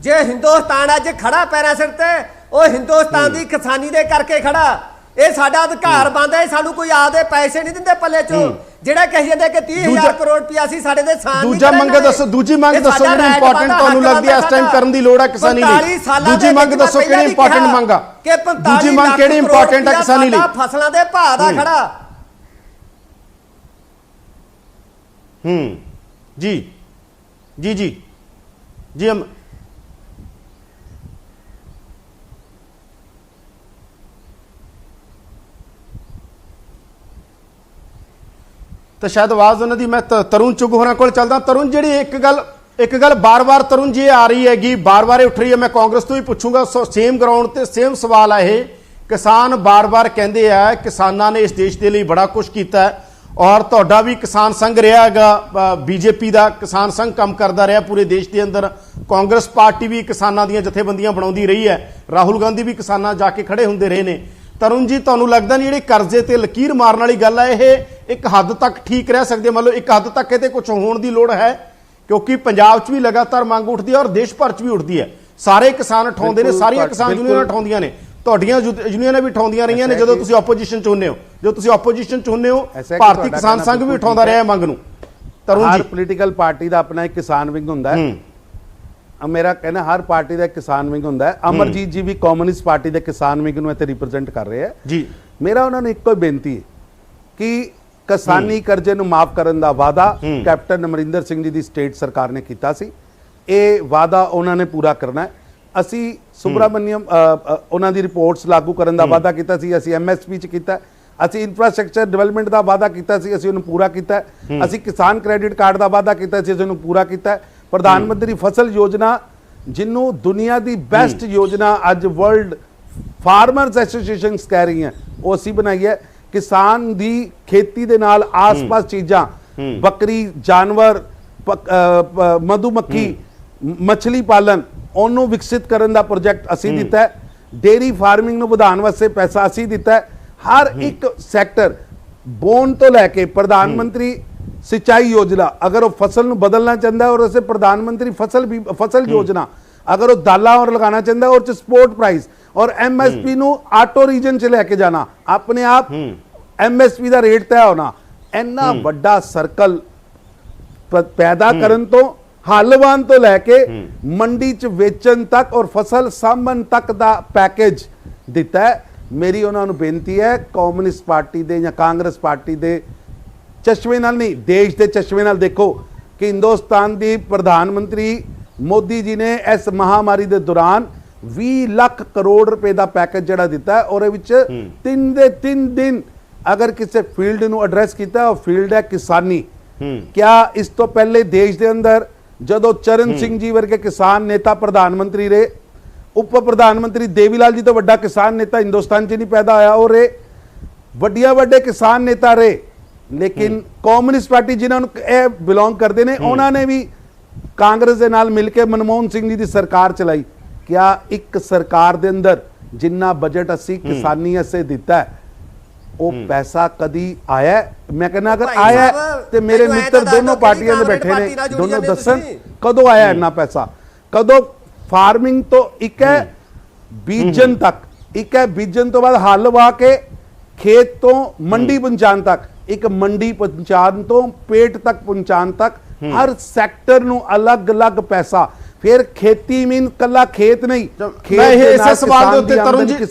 ਜੇ ਹਿੰਦੁਸਤਾਨ ਅੱਜ ਖੜਾ ਪੈਰਾਂ ਸਿਰ ਤੇ, ਉਹ ਹਿੰਦੁਸਤਾਨ ਦੀ ਕਿਸਾਨੀ ਦੇ ਕਰਕੇ ਖੜਾ। ਇਹ ਸਾਡਾ ਅਧਿਕਾਰ ਬਣਦਾ। ਸਾਨੂੰ ਕੋਈ ਆਪਦੇ ਪੈਸੇ ਨਹੀਂ ਦਿੰਦੇ ਪੱਲੇ ਚੋਂ। ਜਿਹੜਾ ਕਹੀ ਜਾਂਦੇ ਕਿ 30000 ਕਰੋੜ ਰੁਪਇਆ ਅਸੀਂ ਸਾਡੇ ਦੇ ਸਾਨ ਨਹੀਂ। ਦੂਜੀ ਮੰਗ ਦੱਸੋ ਜਿਹੜੀ ਇੰਪੋਰਟੈਂਟ ਤੁਹਾਨੂੰ ਲੱਗਦੀ ਹੈ ਇਸ ਟਾਈਮ ਕਰਨ ਦੀ ਲੋੜ ਹੈ ਕਿਸਾਨੀ ਲਈ। ਦੂਜੀ ਮੰਗ ਦੱਸੋ ਕਿਹੜੀ ਇੰਪੋਰਟੈਂਟ ਮੰਗ ਆ? ਦੂਜੀ ਮੰਗ ਕਿਹੜੀ ਇੰਪੋਰਟੈਂਟ ਹੈ ਕਿਸਾਨੀ ਲਈ? ਫਸਲਾਂ ਦੇ ਭਾਅ ਦਾ ਖੜਾ। ਜੀ ਤਾਂ ਸ਼ਾਇਦ ਆਵਾਜ਼ ਉਹਨਾਂ ਦੀ। ਮੈਂ ਤਰੁਣ ਚੁੱਗ ਹੋਰਾਂ ਕੋਲ ਚੱਲਦਾ। ਤਰੁਣ ਜਿਹੜੀ ਇੱਕ ਗੱਲ ਬਾਰ-ਬਾਰ ਤਰੁਣ ਜੀ ਆ ਰਹੀ ਹੈਗੀ, ਬਾਰ-ਬਾਰ ਉੱਠ ਰਹੀ ਹੈ। ਮੈਂ ਕਾਂਗਰਸ ਤੋਂ ਵੀ ਪੁੱਛੂੰਗਾ, ਸੇਮ ਗਰਾਊਂਡ ਤੇ ਸੇਮ ਸਵਾਲ ਆ ਇਹ। ਕਿਸਾਨ ਬਾਰ-ਬਾਰ ਕਹਿੰਦੇ ਆ ਕਿਸਾਨਾਂ ਨੇ ਇਸ ਦੇਸ਼ ਦੇ ਲਈ ਬੜਾ ਕੁਝ ਕੀਤਾ ਹੈ, ਔਰ ਤੁਹਾਡਾ ਵੀ ਕਿਸਾਨ ਸੰਘ ਰਿਹਾ ਹੈਗਾ, ਬੀਜੇਪੀ ਦਾ ਕਿਸਾਨ ਸੰਘ ਕੰਮ ਕਰਦਾ ਰਿਹਾ ਪੂਰੇ ਦੇਸ਼ ਦੇ ਅੰਦਰ। ਕਾਂਗਰਸ ਪਾਰਟੀ ਵੀ ਕਿਸਾਨਾਂ ਦੀਆਂ ਜਥੇਬੰਦੀਆਂ ਬਣਾਉਂਦੀ ਰਹੀ ਹੈ। ਰਾਹੁਲ ਗਾਂਧੀ ਵੀ ਕਿਸਾਨਾਂ ਜਾ ਕੇ ਖੜੇ ਹੁੰਦੇ ਰਹੇ ਨੇ। ਤਰੁਣ ਜੀ ਤੁਹਾਨੂੰ ਲੱਗਦਾ ਨਹੀਂ ਜਿਹੜੀ ਕਰਜ਼ੇ ਤੇ ਲਕੀਰ ਮਾਰਨ ਵਾਲੀ ਗੱਲ ਹੈ ਇਹ ਇੱਕ ਹੱਦ ਤੱਕ ਠੀਕ ਰਹਿ ਸਕਦੀ ਹੈ? ਮਤਲਬ ਇੱਕ ਹੱਦ ਤੱਕ ਇਹਦੇ ਕੁਝ ਹੋਣ ਦੀ ਲੋੜ ਹੈ, ਕਿਉਂਕਿ ਪੰਜਾਬ 'ਚ ਵੀ ਲਗਾਤਾਰ ਮੰਗ ਉੱਠਦੀ ਹੈ ਔਰ ਦੇਸ਼ ਭਰ 'ਚ ਵੀ ਉੱਠਦੀ ਹੈ। ਸਾਰੇ ਕਿਸਾਨ ਉਠਾਉਂਦੇ ਨੇ, ਸਾਰੀਆਂ ਕਿਸਾਨ ਯੂਨੀਅਨਾਂ ਉਠਾਉਂਦੀਆਂ ਨੇ, ਤੁਹਾਡੀਆਂ ਯੂਨੀਅਨਾਂ ਵੀ ਉਠਾਉਂਦੀਆਂ ਰਹੀਆਂ ਨੇ ਜਦੋਂ ਤੁਸੀਂ ਆਪੋਜੀਸ਼ਨ 'ਚ ਹੁੰਦੇ ਹੋ। ਜਦੋਂ ਤੁਸੀਂ ਆਪੋਜੀਸ਼ਨ 'ਚ ਹੁੰਦੇ ਹੋ, ਭਾਰਤੀ ਕਿਸਾਨ ਸੰਘ ਵੀ ਉਠਾਉਂਦਾ ਰਿਹਾ ਮੰਗ ਨੂੰ। ਤਰੁਣ ਜੀ, ਹਰ ਪੋਲੀਟੀਕਲ ਪਾਰਟੀ ਦਾ ਆਪਣਾ ਇੱਕ ਕਿਸਾਨ ਵਿੰਗ ਹੁੰਦਾ ਹੈ। ਮੇਰਾ ਕਹਿਣਾ ਹਰ ਪਾਰਟੀ ਦਾ ਕਿਸਾਨ ਵਿੰਗ ਹੁੰਦਾ ਹੈ। ਅਮਰਜੀਤ ਜੀ ਵੀ ਕਮਿਊਨਿਸਟ ਪਾਰਟੀ ਦੇ ਕਿਸਾਨ ਵਿੰਗ ਨੂੰ ਇੱਥੇ ਰਿਪਰੈਜ਼ੈਂਟ ਕਰ ਰਹੇ ਆ ਜੀ। ਮੇਰਾ ਉਹਨਾਂ ਨੂੰ ਇੱਕੋ ਹੀ ਬੇਨਤੀ ਹੈ ਕਿ ਕਿਸਾਨੀ ਕਰਜ਼ੇ ਨੂੰ ਮਾਫ ਕਰਨ ਦਾ ਵਾਅਦਾ ਕੈਪਟਨ ਅਮਰਿੰਦਰ ਸਿੰਘ ਜੀ ਦੀ ਸਟੇਟ ਸਰਕਾਰ ਨੇ ਕੀਤਾ ਸੀ। ਇਹ ਵਾਅਦਾ ਉਹਨਾਂ ਨੇ ਪੂਰਾ ਕਰਨਾ ਹੈ। ਅਸੀਂ ਸੁਬਰਾਮਨਿਅਮ ਉਹਨਾਂ ਦੀ ਰਿਪੋਰਟਸ ਲਾਗੂ ਕਰਨ ਦਾ ਵਾਅਦਾ ਕੀਤਾ ਸੀ, ਅਸੀਂ ਐਮਐਸਪੀ ਚ ਕੀਤਾ। ਅਸੀਂ ਇਨਫਰਾਸਟ੍ਰਕਚਰ ਡਿਵੈਲਪਮੈਂਟ ਦਾ ਵਾਅਦਾ ਕੀਤਾ ਸੀ, ਅਸੀਂ ਉਹਨੂੰ ਪੂਰਾ ਕੀਤਾ। ਅਸੀਂ ਕਿਸਾਨ ਕ੍ਰੈਡਿਟ ਕਾਰਡ ਦਾ ਵਾਅਦਾ ਕੀਤਾ ਸੀ, ਅਸੀਂ ਉਹਨੂੰ ਪੂਰਾ ਕੀਤਾ। ਪ੍ਰਧਾਨ ਮੰਤਰੀ ਫਸਲ ਯੋਜਨਾ, ਜਿਹਨੂੰ ਦੁਨੀਆ ਦੀ ਬੈਸਟ ਯੋਜਨਾ ਅੱਜ ਵਰਲਡ ਫਾਰਮਰਸ ਐਸੋਸੀਏਸ਼ਨਸ ਕਹਿ ਰਹੀਆਂ, ਉਹ ਅਸੀਂ ਬਣਾਈ ਹੈ। ਕਿਸਾਨ ਦੀ ਖੇਤੀ ਦੇ ਨਾਲ ਆਸ-ਪਾਸ ਚੀਜ਼ਾਂ, ਬੱਕਰੀ, ਜਾਨਵਰ, ਮਧੂਮੱਖੀ, ਮੱਛਲੀ ਪਾਲਣ, ਉਹਨੂੰ ਵਿਕਸਿਤ ਕਰਨ ਦਾ ਪ੍ਰੋਜੈਕਟ ਅਸੀਂ ਦਿੱਤਾ ਹੈ। ਡੇਰੀ ਫਾਰਮਿੰਗ ਨੂੰ ਵਧਾਉਣ ਵਾਸਤੇ ਪੈਸਾ ਅਸੀਂ ਦਿੱਤਾ ਹੈ। ਹਰ ਇੱਕ ਸੈਕਟਰ ਬੋਨ ਤੋਂ ਲੈ ਕੇ ਪ੍ਰਧਾਨ ਮੰਤਰੀ ਸਿੰਚਾਈ ਯੋਜਨਾ, ਅਗਰ ਉਹ ਫਸਲ ਨੂੰ ਬਦਲਣਾ ਚਾਹੁੰਦਾ ਹੈ, ਔਰ ਉਸੇ ਪ੍ਰਧਾਨ ਮੰਤਰੀ ਫਸਲ ਯੋਜਨਾ, ਅਗਰ ਉਹ ਦਾਲਾਂ ਔਰ ਲਗਾਉਣਾ ਚਾਹੁੰਦਾ ਹੈ, ਔਰ ਚ ਸਪੋਰਟ ਪ੍ਰਾਈਸ ਔਰ MSP ਨੂੰ ਆਟੋ ਰੀਜਨ ਚ ਲੈ ਕੇ ਜਾਣਾ, ਆਪਣੇ ਆਪ MSP ਦਾ ਰੇਟ ਤੈਅ ਹੋਣਾ, ਇੰਨਾ ਵੱਡਾ ਸਰਕਲ ਪੈਦਾ ਕਰਨ ਤੋਂ ਹਲਵਾਨ ਤੋਂ ਲੈ ਕੇ ਮੰਡੀ ਚ ਵੇਚਣ ਤੱਕ ਔਰ ਫਸਲ ਸਾਂਭਣ ਤੱਕ ਦਾ ਪੈਕੇਜ ਦਿੱਤਾ ਹੈ। ਮੇਰੀ ਉਹਨਾਂ ਨੂੰ ਬੇਨਤੀ ਹੈ, ਕਮਿਊਨਿਸਟ ਪਾਰਟੀ ਦੇ ਜਾਂ ਕਾਂਗਰਸ ਪਾਰਟੀ ਦੇ ਚਸ਼ਮੇ ਨਾਲ ਨਹੀਂ, ਦੇਸ਼ ਦੇ ਚਸ਼ਮੇ ਨਾਲ ਦੇਖੋ ਕਿ ਹਿੰਦੁਸਤਾਨ ਦੀ ਪ੍ਰਧਾਨ ਮੰਤਰੀ ਮੋਦੀ ਜੀ ਨੇ ਇਸ ਮਹਾਮਾਰੀ ਦੇ ਦੌਰਾਨ 20 ਲੱਖ ਕਰੋੜ ਰੁਪਏ ਦਾ ਪੈਕੇਜ ਜਿਹੜਾ ਦਿੱਤਾ ਹੈ, ਉਹਦੇ ਵਿੱਚ 3 ਦਿਨ ਅਗਰ ਕਿਸੇ ਫੀਲਡ ਨੂੰ ਐਡਰੈਸ ਕੀਤਾ, ਉਹ ਫੀਲਡ ਹੈ ਕਿਸਾਨੀ। ਕਿਆ ਇਸ ਤੋਂ ਪਹਿਲੇ ਦੇਸ਼ ਦੇ ਅੰਦਰ ਜਦੋਂ ਚਰਨ ਸਿੰਘ ਜੀ ਵਰਗੇ ਕਿਸਾਨ ਨੇਤਾ ਪ੍ਰਧਾਨ ਮੰਤਰੀ ਰਹੇ, ਉਪ ਪ੍ਰਧਾਨ ਮੰਤਰੀ ਦੇਵੀਲਾਲ ਜੀ ਤੋਂ ਵੱਡਾ ਕਿਸਾਨ ਨੇਤਾ ਹਿੰਦੁਸਤਾਨ 'ਚ ਨਹੀਂ ਪੈਦਾ ਹੋਇਆ, ਉਹ ਰਹੇ ਵੱਡੇ ਕਿਸਾਨ ਨੇਤਾ ਰਹੇ। ਲੇਕਿਨ ਕਮਿਊਨਿਸਟ ਪਾਰਟੀ ਜਿਨ੍ਹਾਂ ਨੂੰ ਇਹ ਬਿਲੋਂਗ ਕਰਦੇ ਨੇ, ਉਹਨਾਂ ਨੇ ਵੀ ਕਾਂਗਰਸ ਦੇ ਨਾਲ ਮਿਲ ਕੇ ਮਨਮੋਹਨ ਸਿੰਘ ਜੀ ਦੀ ਸਰਕਾਰ ਚਲਾਈ। ਕਿਆ ਇੱਕ ਸਰਕਾਰ ਦੇ ਅੰਦਰ ਜਿੰਨਾ ਬਜਟ ਅਸੀਂ ਕਿਸਾਨੀ ਵਾਸਤੇ ਦਿੱਤਾ ਹੈ, ਉਹ ਪੈਸਾ ਕਦੀ ਆਇਆ? ਮੈਂ ਕਹਿੰਦਾ ਅਗਰ ਆਇਆ ਤੇ ਮੇਰੇ ਮਿੱਤਰ ਦੋਨੋਂ ਪਾਰਟੀਆਂ ਦੇ ਬੈਠੇ ਨੇ, ਦੋਨੋਂ ਦੱਸਣ ਕਦੋਂ ਆਇਆ ਇੰਨਾ ਪੈਸਾ, ਕਦੋਂ? ਫਾਰਮਿੰਗ ਤੋਂ ਇੱਕ ਹੈ ਬੀਜਣ ਤੱਕ, ਇੱਕ ਹੈ ਬੀਜਣ ਤੋਂ ਬਾਅਦ ਹਲ ਵਾ ਕੇ ਖੇਤ ਤੋਂ ਮੰਡੀ ਪਹੁੰਚਾਉਣ ਤੱਕ, ਇੱਕ ਮੰਡੀ ਪਹੁੰਚਾਉਣ ਤੋਂ ਪੇਟ ਤੱਕ ਪਹੁੰਚਾਉਣ ਤੱਕ, ਹਰ ਸੈਕਟਰ ਨੂੰ ਅਲੱਗ-ਅਲੱਗ ਪੈਸਾ। ਫਿਰ ਖੇਤੀ ਮੀਨ ਕੱਲਾ ਖੇਤ ਨਹੀਂ, ਮੈਂ ਇਸੇ ਸਵਾਲ ਦੇ ਉੱਤੇ ਤਰੁਣ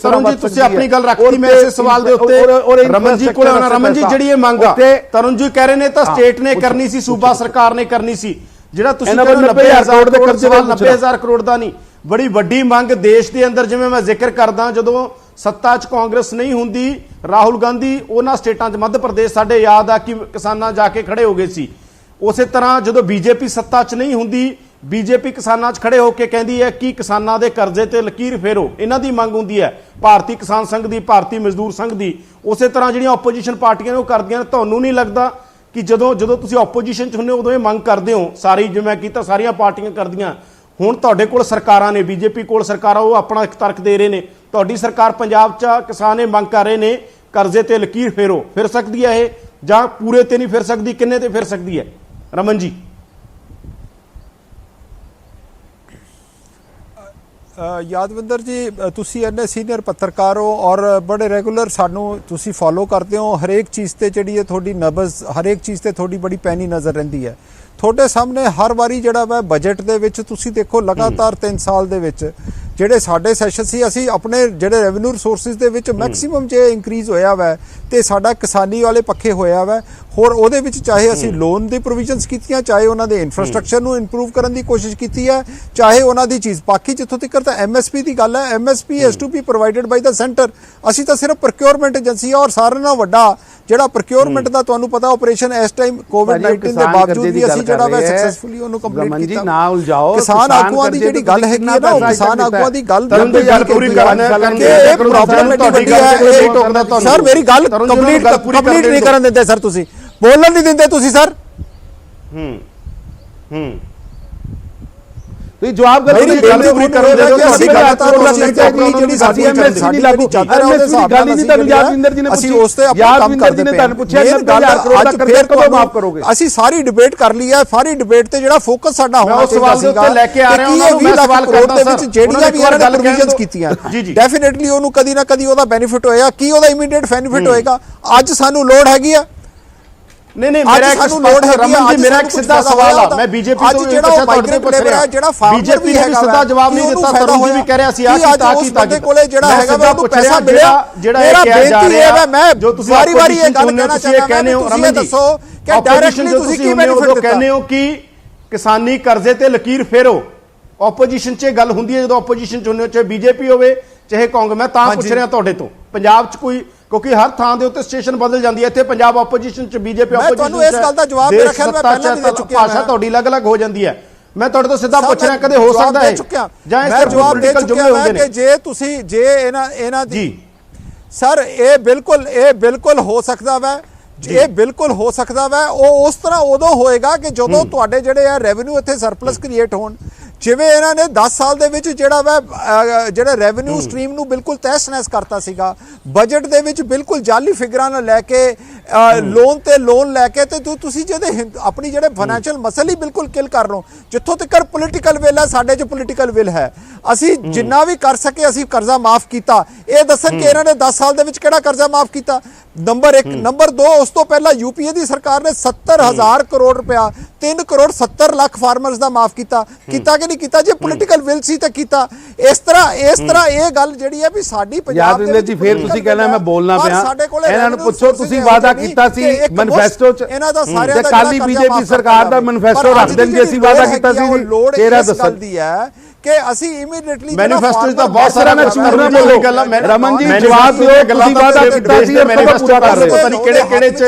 ਜੀ ਤੁਸੀਂ ਆਪਣੀ ਗੱਲ ਰੱਖਤੀ, ਮੈਂ ਇਸੇ ਸਵਾਲ ਦੇ ਉੱਤੇ ਰਮਨ ਜੀ ਕੋਲ ਆਉਣਾ। ਰਮਨ ਜੀ ਜਿਹੜੀ ਇਹ ਮੰਗ ਆ, ਤਰੁਣ ਜੀ ਕਹਿ ਰਹੇ ਨੇ ਤਾਂ ਸਟੇਟ ਨੇ ਕਰਨੀ ਸੀ, ਸੂਬਾ ਸਰਕਾਰ ਨੇ ਕਰਨੀ ਸੀ। ਜਿਹੜਾ ਤੁਸੀਂ 90,000 ਕਰੋੜ ਦੇ ਕਰਜ਼ੇ ਵਾਲ 90,000 ਕਰੋੜ ਦਾ ਨਹੀਂ, ਬੜੀ ਵੱਡੀ ਮੰਗ ਦੇਸ਼ ਦੇ ਅੰਦਰ। ਜਿਵੇਂ ਮੈਂ ਜ਼ਿਕਰ ਕਰਦਾ, ਜਦੋਂ ਸੱਤਾ 'ਚ ਕਾਂਗਰਸ ਨਹੀਂ ਹੁੰਦੀ, ਰਾਹੁਲ ਗਾਂਧੀ ਉਹਨਾਂ ਸਟੇਟਾਂ 'ਚ ਮੱਧ ਪ੍ਰਦੇਸ਼ ਸਾਡੇ ਯਾਦ ਆ ਕਿ ਕਿਸਾਨਾਂ ਜਾ ਕੇ ਖੜੇ ਹੋ ਗਏ ਸੀ। ਉਸੇ ਤਰ੍ਹਾਂ ਜਦੋਂ ਬੀਜੇਪੀ ਸੱਤਾ 'ਚ ਨਹੀਂ ਹੁੰਦੀ, ਬੀਜੇਪੀ ਕਿਸਾਨਾਂ 'ਚ ਖੜੇ ਹੋ ਕੇ ਕਹਿੰਦੀ ਹੈ ਕਿ ਕਿਸਾਨਾਂ ਦੇ ਕਰਜ਼ੇ ਤੇ ਲਕੀਰ ਫੇਰੋ। ਇਹਨਾਂ ਦੀ ਮੰਗ ਹੁੰਦੀ ਹੈ ਭਾਰਤੀ ਕਿਸਾਨ ਸੰਘ ਦੀ, ਭਾਰਤੀ ਮਜ਼ਦੂਰ ਸੰਘ ਦੀ। ਉਸੇ ਤਰ੍ਹਾਂ ਜਿਹੜੀਆਂ ਆਪੋਜੀਸ਼ਨ ਪਾਰਟੀਆਂ ਨੇ ਉਹ ਕਰਦੀਆਂ ਨੇ। ਤੁਹਾਨੂੰ ਨਹੀਂ ਲੱਗਦਾ ਕਿ ਜਦੋਂ ਤੁਸੀਂ ਆਪੋਜੀਸ਼ਨ 'ਚ ਹੁੰਦੇ ਹੋ ਉਦੋਂ ਇਹ ਮੰਗ ਕਰਦੇ ਹੋ? ਸਾਰੀ ਜਿਵੇਂ ਕੀਤਾ ਸਾਰੀਆਂ ਪਾਰਟੀਆਂ ਕਰਦੀਆਂ। ਹੁਣ ਤੁਹਾਡੇ ਕੋਲ ਸਰਕਾਰਾਂ ਨੇ, ਬੀਜੇਪੀ ਕੋਲ ਸਰਕਾਰਾਂ, ਉਹ ਆਪਣਾ ਇੱਕ ਤਰਕ ਦੇ ਰਹੇ ਨੇ। ਤੁਹਾਡੀ ਸਰਕਾਰ ਪੰਜਾਬ 'ਚ ਕਿਸਾਨ ਇਹ ਮੰਗ ਕਰ ਰਹੇ ਨੇ ਕਰਜ਼ੇ ਤੇ ਲਕੀਰ ਫੇਰੋ। ਫਿਰ ਸਕਦੀ ਹੈ ਇਹ, ਜਾਂ ਪੂਰੇ ਤੇ ਨਹੀਂ ਫਿਰ ਸਕਦੀ? ਕਿੰਨੇ ਤੇ ਫਿਰ ਸਕਦੀ ਹੈ ਰਮਨ ਜੀ? ਯਾਦਵਿੰਦਰ ਜੀ, ਤੁਸੀਂ ਇੰਨੇ ਸੀਨੀਅਰ ਪੱਤਰਕਾਰ ਹੋ ਔਰ ਬੜੇ ਰੈਗੂਲਰ ਸਾਨੂੰ ਤੁਸੀਂ ਫੋਲੋ ਕਰਦੇ ਹੋ। ਹਰੇਕ ਚੀਜ਼ ਤੇ ਜਿਹੜੀ ਹੈ ਤੁਹਾਡੀ ਨਬਜ਼, ਹਰੇਕ ਚੀਜ਼ ਤੇ ਤੁਹਾਡੀ ਬੜੀ ਪੈਣੀ ਨਜ਼ਰ ਰਹਿੰਦੀ ਹੈ। ਤੁਹਾਡੇ ਸਾਹਮਣੇ ਹਰ ਵਾਰੀ ਜਿਹੜਾ ਵਾ ਬਜਟ ਦੇ ਵਿੱਚ ਤੁਸੀਂ ਦੇਖੋ ਲਗਾਤਾਰ 3 ਸਾਲ ਦੇ ਵਿੱਚ ਜਿਹੜੇ ਸਾਡੇ ਸੈਸ਼ਨ ਸੀ, ਅਸੀਂ ਆਪਣੇ ਜਿਹੜੇ ਰੈਵਨਿਊ ਰਿਸੋਰਸਿਸ ਦੇ ਵਿੱਚ ਮੈਕਸਿਮਮ ਜੇ ਇੰਕਰੀਜ਼ ਹੋਇਆ ਵਾ ਤੇ ਸਾਡਾ ਕਿਸਾਨੀ ਵਾਲੇ ਪੱਖੇ ਹੋਇਆ ਵਾ। ਹੋਰ ਉਹਦੇ ਵਿੱਚ ਚਾਹੇ ਅਸੀਂ ਲੋਨ ਦੀ ਪ੍ਰੋਵੀਜ਼ਨਸ ਕੀਤੀਆਂ, ਚਾਹੇ ਉਹਨਾਂ ਦੇ ਇਨਫਰਾਸਟ੍ਰਕਚਰ ਨੂੰ ਇੰਪਰੂਵ ਕਰਨ ਦੀ ਕੋਸ਼ਿਸ਼ ਕੀਤੀ ਹੈ, ਚਾਹੇ ਉਹਨਾਂ ਦੀ ਚੀਜ਼ ਬਾਕੀ ਜਿੱਥੋਂ ਤੱਕ ਤਾਂ MSP ਦੀ ਗੱਲ ਹੈ, MSP has to be provided by the centre. ਅਸੀਂ ਤਾਂ ਸਿਰਫ ਪ੍ਰੋਕਿਉਰਮੈਂਟ ਏਜੰਸੀ ਆ, ਔਰ ਸਾਰਿਆਂ ਨਾਲੋਂ ਵੱਡਾ ਜਿਹੜਾ ਪ੍ਰੋਕਿਉਰਮੈਂਟ ਦਾ ਤੁਹਾਨੂੰ ਪਤਾ ਆਪਰੇਸ਼ਨ ਇਸ ਟਾਈਮ ਕੋਵਿਡ-19 ਦੇ ਬਾਵਜੂਦ ਵੀ ਅਸੀਂ ਜਿਹੜਾ ਵਾ ਸਕਸੈਸਫੁਲੀ ਉਹਨੂੰ ਕੰਪਲੀਟ ਕੀਤਾ। ਨਾ ਉਲਝਾਓ, ਕਿਸਾਨ ਆਗੂਆਂ ਦੀ ਜਿਹੜੀ ਗੱਲ ਹੈਗੀ ਹੈ ਨਾ, ਉਹ ਕਿਸਾਨ ਆਗੂਆਂ ਦੀ ਗੱਲ ਪੂਰੀ ਕਰਨਾ ਇਹ ਪ੍ਰੋਬਲਮ ਵੱਡੀ ਹੈ। ਸਰ ਮੇਰੀ ਗੱਲ ਕੰਪਲੀਟ ਨਹੀਂ ਕਰਨ ਦਿੰਦੇ ਸਰ, ਤੁਸੀਂ ਬੋਲਣ ਨਹੀਂ ਦਿੰਦੇ ਤੁਸੀਂ ਸਰ। ਤੁਸੀਂ ਜਵਾਬ ਕਰ ਜਿਹੜੀ ਸਾਡੀ MSP ਦੀ ਲਾਗੂ ਚਾਦਰ ਉਹਦੇ ਹਿਸਾਬ ਨਾਲ ਅਸੀਂ ਉਸ ਤੇ ਆਪਣਾ ਕੰਮ ਕਰਦੇ ਪਏ। ਅਸੀਂ ਸਾਰੀ ਡਿਬੇਟ ਕਰ ਲਈ ਹੈ, ਸਾਰੀ ਡਿਬੇਟ ਤੇ ਜਿਹੜਾ ਫੋਕਸ ਸਾਡਾ ਹੋਣਾ ਚਾਹੀਦਾ ਸੀਗਾ ਕਿ ਇਹ 20 ਲੱਖ ਕਰੋੜ ਦੇ ਵਿੱਚ ਜਿਹੜੀਆਂ ਵੀ ਇਹਨਾਂ ਨੇ ਪ੍ਰੋਵੀਜ਼ਨਸ ਕੀਤੀਆਂ, ਡੈਫੀਨਿਟਲੀ ਉਹਨੂੰ ਕਦੀ ਨਾ ਕਦੀ ਉਹਦਾ ਬੈਨੀਫਿਟ ਹੋਏਗਾ। ਕੀ ਉਹਦਾ ਇਮੀਡੀਏਟ ਬੈਨੀਫਿਟ ਹੋਏਗਾ? ਅੱਜ ਸਾਨੂੰ ਲੋੜ ਹੈਗੀ ਆ। ਨਹੀਂ ਮੇਰਾ ਇੱਕ ਰਮਨ ਜੀ, ਮੇਰਾ ਇੱਕ ਸਿੱਧਾ ਸਵਾਲ ਆ। ਮੈਂ ਬੀਜੇਪੀ ਤੋਂ ਜਿਹੜਾ ਮਾਈਗ੍ਰੇਟ ਪੁੱਛ ਰਿਹਾ, ਜਿਹੜਾ ਬੀਜੇਪੀ ਨੇ ਵੀ ਸਿੱਧਾ ਜਵਾਬ ਨਹੀਂ ਦਿੱਤਾ। ਤਰੁਣ ਜੀ ਵੀ ਕਹਿ ਰਿਹਾ ਸੀ ਆ ਕੀ ਤਾਂ ਕੋਲੇ ਜਿਹੜਾ ਹੈਗਾ ਵਾ ਉਹਨੂੰ ਪੈਸਾ ਮਿਲਿਆ। ਜਿਹੜਾ ਇਹ ਕਿਹਾ ਜਾ ਰਿਹਾ ਮੈਂ ਜੋ ਤੁਸੀਂ ਵਾਰੀ ਇਹ ਗੱਲ ਕਹਿਣਾ ਚਾਹੁੰਦਾ, ਕਹਿੰਦੇ ਹੋ ਰਮਨ ਜੀ, ਦੱਸੋ ਕਿ ਡਾਇਰੈਕਟਲੀ ਤੁਸੀਂ ਕੀ ਬੈਨੀਫਿਟ ਦਿੱਤਾ? ਕਹਿੰਦੇ ਹੋ ਕਿ ਕਿਸਾਨੀ ਕਰਜ਼ੇ ਤੇ ਲਕੀਰ ਫੇਰੋ। ਆਪੋਜੀਸ਼ਨ 'ਚ ਗੱਲ ਹੁੰਦੀ ਹੈ, ਜਦੋਂ ਆਪੋਜੀਸ਼ਨ 'ਚ ਹੁੰਦੇ ਹੋ, ਚਾਹੇ ਬੀਜੇਪੀ ਹੋਵੇ ਚਾਹੇ ਕਾਂਗਰਸ। ਮੈਂ ਤਾਂ ਪੁੱਛ ਰਿਹਾ ਤੁਹਾਡੇ ਤੋਂ, ਪੰਜਾਬ 'ਚ ਕੋਈ, ਕਿਉਂਕਿ ਹਰ ਥਾਂ ਦੇ ਉੱਤੇ ਸਟੇਸ਼ਨ ਬਦਲ ਜਾਂਦੀ ਹੈ। ਇੱਥੇ ਪੰਜਾਬ ਆਪੋਜੀਸ਼ਨ 'ਚ, ਬੀਜੇਪੀ ਆਪੋਜੀਸ਼ਨ 'ਚ, ਤੁਹਾਨੂੰ ਇਸ ਗੱਲ ਦਾ ਜਵਾਬ ਮੇਰਾ ਖਿਆਲ ਮੈਂ ਪਹਿਲਾਂ ਵੀ ਦੇ ਚੁੱਕਿਆ। ਭਾਸ਼ਾ ਤੁਹਾਡੀ ਅਲੱਗ-ਅਲੱਗ ਹੋ ਜਾਂਦੀ ਹੈ। ਮੈਂ ਤੁਹਾਡੇ ਤੋਂ ਸਿੱਧਾ ਪੁੱਛ ਰਿਹਾ, ਕਦੇ ਹੋ ਸਕਦਾ ਹੈ ਜਾਂ ਇਸ ਜਵਾਬ ਦੇ ਚੁੱਕਿਆ ਮੈਂ ਕਿ ਜੇ ਤੁਸੀਂ ਇਹਨਾਂ ਦੀ ਸਰ ਇਹ ਬਿਲਕੁਲ ਹੋ ਸਕਦਾ ਵਾ, ਇਹ ਬਿਲਕੁਲ ਹੋ ਸਕਦਾ ਵਾ। ਉਹ ਉਸ ਤਰ੍ਹਾਂ ਉਦੋਂ ਹੋਏਗਾ ਕਿ ਜਦੋਂ ਤੁਹਾਡੇ ਜਿਹੜੇ ਆ ਰੈਵਨਿਊ ਇੱਥੇ ਸਰਪਲਸ ਕ੍ਰੀਏਟ ਹੋਣ। ਜਿਵੇਂ ਇਹਨਾਂ ਨੇ 10 ਸਾਲ ਦੇ ਵਿੱਚ ਜਿਹੜਾ ਵਾ ਜਿਹੜਾ ਰੈਵਨਿਊ ਸਟਰੀਮ ਨੂੰ ਬਿਲਕੁਲ ਤਹਿਸ-ਨਹਿਸ ਕਰਤਾ ਸੀਗਾ, ਬਜਟ ਦੇ ਵਿੱਚ ਬਿਲਕੁਲ ਜਾਲੀ ਫਿਗਰਾਂ ਨਾਲ ਲੈ ਕੇ ਲੋਨ ਤੇ ਲੋਨ ਲੈ ਕੇ, ਤੇ ਤੁਸੀਂ ਜਿਹਦੇ ਆਪਣੀ ਜਿਹੜੇ ਫਾਈਨੈਂਸ਼ੀਅਲ ਮਸਲ ਹੀ ਬਿਲਕੁਲ ਕਿਲ ਕਰ ਲਓ। ਜਿੱਥੋਂ ਤੱਕ ਪੋਲੀਟੀਕਲ ਵਿਲ ਹੈ, ਸਾਡੇ 'ਚ ਪੋਲੀਟੀਕਲ ਵਿਲ ਹੈ। ਅਸੀਂ ਜਿੰਨਾ ਵੀ ਕਰ ਸਕੇ ਅਸੀਂ ਕਰਜ਼ਾ ਮਾਫ ਕੀਤਾ। ਇਹ ਦੱਸਣ ਕਿ ਇਹਨਾਂ ਨੇ 10 ਸਾਲ ਦੇ ਵਿੱਚ ਕਿਹੜਾ ਕਰਜ਼ਾ ਮਾਫ ਕੀਤਾ? ਨੰਬਰ 1। ਨੰਬਰ 2, ਉਸ ਤੋਂ ਪਹਿਲਾਂ यूपीए ਦੀ ਸਰਕਾਰ ਨੇ 70,000 ਕਰੋੜ ਰੁਪਇਆ 3 ਕਰੋੜ 70 ਲੱਖ ਫਾਰਮਰਸ ਦਾ ਮਾਫ ਕੀਤਾ ਕਿ ਨਹੀਂ ਕੀਤਾ? ਜੇ ਪੋਲੀਟੀਕਲ ਵਿਲ ਸੀ ਤਾਂ ਕੀਤਾ। ਇਸ ਤਰ੍ਹਾਂ ਇਹ ਗੱਲ ਜਿਹੜੀ ਹੈ ਵੀ ਸਾਡੀ ਪੰਜਾਬ ਦੇ ਯਾਦਵਿੰਦਰ ਜੀ ਫੇਰ ਤੁਸੀਂ ਕਹਿਣਾ ਮੈਂ ਬੋਲਣਾ ਪਿਆ, ਇਹਨਾਂ ਨੂੰ ਪੁੱਛੋ ਤੁਸੀਂ ਵਾਅਦਾ ਕੀਤਾ ਸੀ ਮੈਨੀਫੈਸਟੋ 'ਚ, ਇਹਨਾਂ ਦਾ ਸਾਰਿਆਂ ਦਾ ਕਾਲੀ ਬੀਜੇਪੀ ਸਰਕਾਰ ਦਾ ਮੈਨੀਫੈਸਟੋ ਰੱਖ ਦੇਣ ਜੇ ਅਸੀਂ ਵਾਅਦਾ ਕੀਤਾ ਸੀ ਜੀ। ਤੇਰਾ ਦੱਸਣ ਦੀ ਹੈ ਕਿ ਅਸੀਂ ਇਮੀਡੀਏਟਲੀ ਮੈਨੀਫੈਸਟੋ ਦਾ ਬਹੁਤ ਸਾਰਾ ਰਮਨ ਜੀ ਜਵਾਬ ਦਿਓ, ਤੁਸੀਂ ਵਾਅਦਾ ਕੀਤਾ ਸੀ ਮੈਨੀਫੈਸਟੋ ਪੂਰਾ ਕਰ ਰਹੇ ਹੋ। ਪਤਾ ਨਹੀਂ ਕਿਹੜੇ ਚ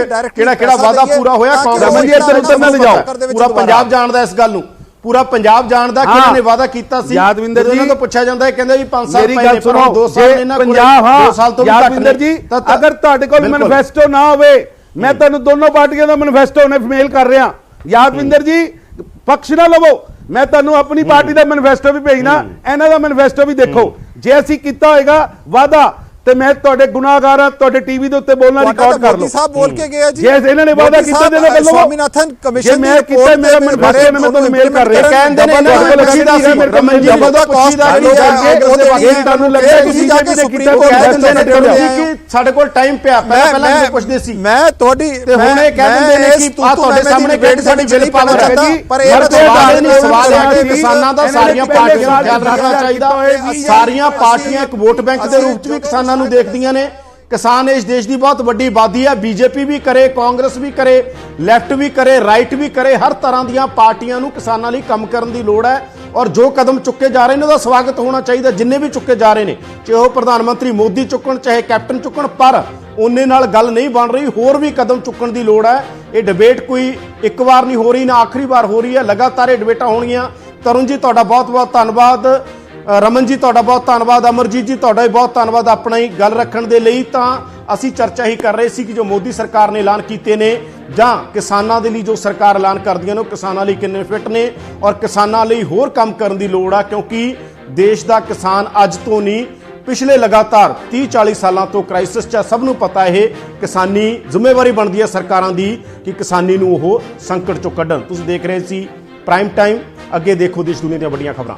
ਕਿਹੜਾ ਵਾਅਦਾ ਪੂਰਾ ਹੋਇਆ? ਰਮਨ ਜੀ ਇੱਧਰ ਉੱਧਰ ਨਾ ਲਿਜਾਓ, ਪੂਰਾ ਪੰਜਾਬ ਜਾਣਦਾ ਇਸ ਗੱਲ ਨੂੰ, ਪੂਰਾ ਪੰਜਾਬ ਜਾਣਦਾ ਕਿ ਇਹਨਾਂ ਨੇ ਵਾਅਦਾ ਕੀਤਾ ਸੀ। ਯਾਦਵਿੰਦਰ ਜੀ ਇਹਨਾਂ ਤੋਂ ਪੁੱਛਿਆ ਜਾਂਦਾ ਹੈ, ਕਹਿੰਦੇ ਜੀ 5 ਸਾਲ ਮੇਰੀ ਗੱਲ ਸੁਣੋ, 2 ਸਾਲ ਇਹਨਾਂ ਕੋਲ 2 ਸਾਲ ਤੋਂ ਵੀ ਘੱਟ ਯਾਦਵਿੰਦਰ ਜੀ ਅਗਰ ਤੁਹਾਡੇ ਕੋਲ ਮੈਨੀਫੈਸਟੋ ਨਾ ਹੋਵੇ, ਮੈਂ ਤੁਹਾਨੂੰ ਦੋਨੋਂ ਪਾਰਟੀਆਂ ਦਾ ਮੈਨੀਫੈਸਟੋ ਨੇ ਮੇਲ ਕਰ ਰਿਹਾ। ਯਾਦਵਿੰਦਰ ਜੀ ਪਕਸ਼ ਨਾ ਲਵੋ, ਮੈਂ ਤੁਹਾਨੂੰ ਆਪਣੀ ਪਾਰਟੀ ਦਾ ਮੈਨੀਫੈਸਟੋ ਵੀ ਭੇਜਣਾ, ਇਹਨਾਂ ਦਾ ਮੈਨੀਫੈਸਟੋ ਵੀ ਦੇਖੋ। ਜੇ ਅਸੀਂ ਕੀਤਾ ਹੋਏਗਾ ਵਾਅਦਾ ਤੇ ਮੈਂ ਤੁਹਾਡੇ ਗੁਨਾਹਗਾਰ ਹਾਂ, ਤੁਹਾਡੇ ਟੀਵੀ ਦੇ ਉੱਤੇ ਬੋਲਣਾ ਰਿਕਾਰਡ ਕਰ ਲਓ। ਸਾਹਿਬ ਬੋਲ ਕੇ ਗਏ ਜੀ, ਜੇ ਇਹਨਾਂ ਨੇ ਵਾਅਦਾ ਕੀਤਾ ਤੇ ਕਰ ਲਓ। ਸਵਾਮੀਨਾਥਨ ਕਮਿਸ਼ਨ ਮੈਂ ਕੀਤਾ ਮੇਰਾ ਮੈਨੀਫੈਸਟੋ ਮੈਂ ਤੁਹਾਨੂੰ ਮੇਲ ਕਰ ਰਿਹਾ। ਕਹਿੰਦੇ ਨੇ ਇਹਨਾਂ ਨੂੰ ਪੁੱਛੀਦਾ ਸੀ ਰਮਨ ਜੀ ਦਾ ਪੁੱਛੀਦਾ ਕਿ ਤੁਹਾਨੂੰ ਲੱਗਦਾ ਤੁਸੀਂ ਜਾ ਕੇ ਸੁਪਰੀਮ ਕੋਰਟ ਕਹਿੰਦੇ ਨੇ ਕਿ ਸਾਡੇ ਕੋਲ ਟਾਈਮ ਪਿਆ। ਪਹਿਲਾਂ ਪੁੱਛਦੇ ਸੀ ਮੈਂ ਤੁਹਾਡੀ ਤੇ ਹੁਣ ਇਹ ਕਹਿ ਦਿੰਦੇ ਨੇ ਕਿ ਤੁਹਾਡੇ ਸਾਹਮਣੇ ਕਿਹੜੀ ਸਾਡੀ ਵਿਲ ਪਾਵਰ ਹੈ ਜੀ। ਪਰ ਇਹ ਸਵਾਲ ਹੈ ਕਿ ਕਿਸਾਨਾਂ ਦਾ ਸਾਰੀਆਂ ਪਾਰਟੀਆਂ ਨੂੰ ਖਿਆਲ ਰੱਖਣਾ ਚਾਹੀਦਾ। ਸਾਰੀਆਂ ਪਾਰਟੀਆਂ ਇੱਕ ਵੋਟ ਬੈਂਕ ਦੇ ਰੂਪ 'ਚ ਵੀ ਕਿਸਾਨਾਂ ਨੂੰ ਦੇਖਦੀਆਂ ਨੇ। ਕਿਸਾਨ ਇਸ ਦੇਸ਼ ਦੀ ਬਹੁਤ ਵੱਡੀ ਆਬਾਦੀ ਹੈ। ਬੀਜੇਪੀ ਵੀ ਕਰੇ, ਕਾਂਗਰਸ ਵੀ ਕਰੇ, ਲੈਫਟ ਵੀ ਕਰੇ, ਰਾਈਟ ਵੀ ਕਰੇ, ਹਰ ਤਰ੍ਹਾਂ ਦੀਆਂ ਪਾਰਟੀਆਂ ਨੂੰ ਕਿਸਾਨਾਂ ਲਈ ਕੰਮ ਕਰਨ ਦੀ ਲੋੜ ਹੈ। ਔਰ ਜੋ ਕਦਮ ਚੁੱਕੇ ਜਾ ਰਹੇ ਨੇ ਉਹਦਾ ਸਵਾਗਤ ਹੋਣਾ ਚਾਹੀਦਾ, ਜਿੰਨੇ ਵੀ ਚੁੱਕੇ ਜਾ ਰਹੇ ਨੇ, ਚਾਹੇ ਉਹ ਪ੍ਰਧਾਨ ਮੰਤਰੀ ਮੋਦੀ ਚੁੱਕਣ ਚਾਹੇ ਕੈਪਟਨ ਚੁੱਕਣ, ਪਰ ਉਹਨੇ ਨਾਲ ਗੱਲ ਨਹੀਂ ਬਣ ਰਹੀ। ਹੋਰ ਵੀ ਕਦਮ ਚੁੱਕਣ ਦੀ ਲੋੜ ਹੈ। ਇਹ ਡਿਬੇਟ ਕੋਈ ਇੱਕ ਵਾਰ ਨਹੀਂ ਹੋ ਰਹੀ, ਨਾ ਆਖਰੀ ਵਾਰ ਹੋ ਰਹੀ ਹੈ, ਲਗਾਤਾਰ ਇਹ ਡਿਬੇਟਾਂ ਹੋਣਗੀਆਂ। ਤਰੁਣ ਜੀ ਤੁਹਾਡਾ ਬਹੁਤ ਬਹੁਤ ਧੰਨਵਾਦ, ਰਮਨ ਜੀ ਤੁਹਾਡਾ ਬਹੁਤ ਧੰਨਵਾਦ, ਅਮਰਜੀਤ ਜੀ ਤੁਹਾਡਾ ਵੀ ਬਹੁਤ ਧੰਨਵਾਦ ਆਪਣਾ ਹੀ ਗੱਲ ਰੱਖਣ ਦੇ ਲਈ। ਤਾਂ ਅਸੀਂ ਚਰਚਾ ਹੀ ਕਰ ਰਹੇ ਸੀ ਕਿ ਜੋ ਮੋਦੀ ਸਰਕਾਰ ਨੇ ਐਲਾਨ ਕੀਤੇ ਨੇ ਜਾਂ ਕਿਸਾਨਾਂ ਦੇ ਲਈ ਜੋ ਸਰਕਾਰ ਐਲਾਨ ਕਰਦੀਆਂ ਨੇ ਉਹ ਕਿਸਾਨਾਂ ਲਈ ਕਿੰਨੇ ਫਿੱਟ ਨੇ ਔਰ ਕਿਸਾਨਾਂ ਲਈ ਹੋਰ ਕੰਮ ਕਰਨ ਦੀ ਲੋੜ ਆ। ਕਿਉਂਕਿ ਦੇਸ਼ ਦਾ ਕਿਸਾਨ ਅੱਜ ਤੋਂ ਨਹੀਂ ਪਿਛਲੇ ਲਗਾਤਾਰ 30-40 ਸਾਲਾਂ ਤੋਂ ਕ੍ਰਾਈਸਿਸ 'ਚ ਸਭ ਨੂੰ ਪਤਾ। ਇਹ ਕਿਸਾਨੀ ਜ਼ਿੰਮੇਵਾਰੀ ਬਣਦੀ ਹੈ ਸਰਕਾਰਾਂ ਦੀ ਕਿ ਕਿਸਾਨੀ ਨੂੰ ਉਹ ਸੰਕਟ 'ਚੋਂ ਕੱਢਣ। ਤੁਸੀਂ ਦੇਖ ਰਹੇ ਸੀ ਪ੍ਰਾਈਮ ਟਾਈਮ। ਅੱਗੇ ਦੇਖੋ ਦੇਸ਼ ਦੁਨੀਆ ਦੀਆਂ ਵੱਡੀਆਂ ਖਬਰਾਂ।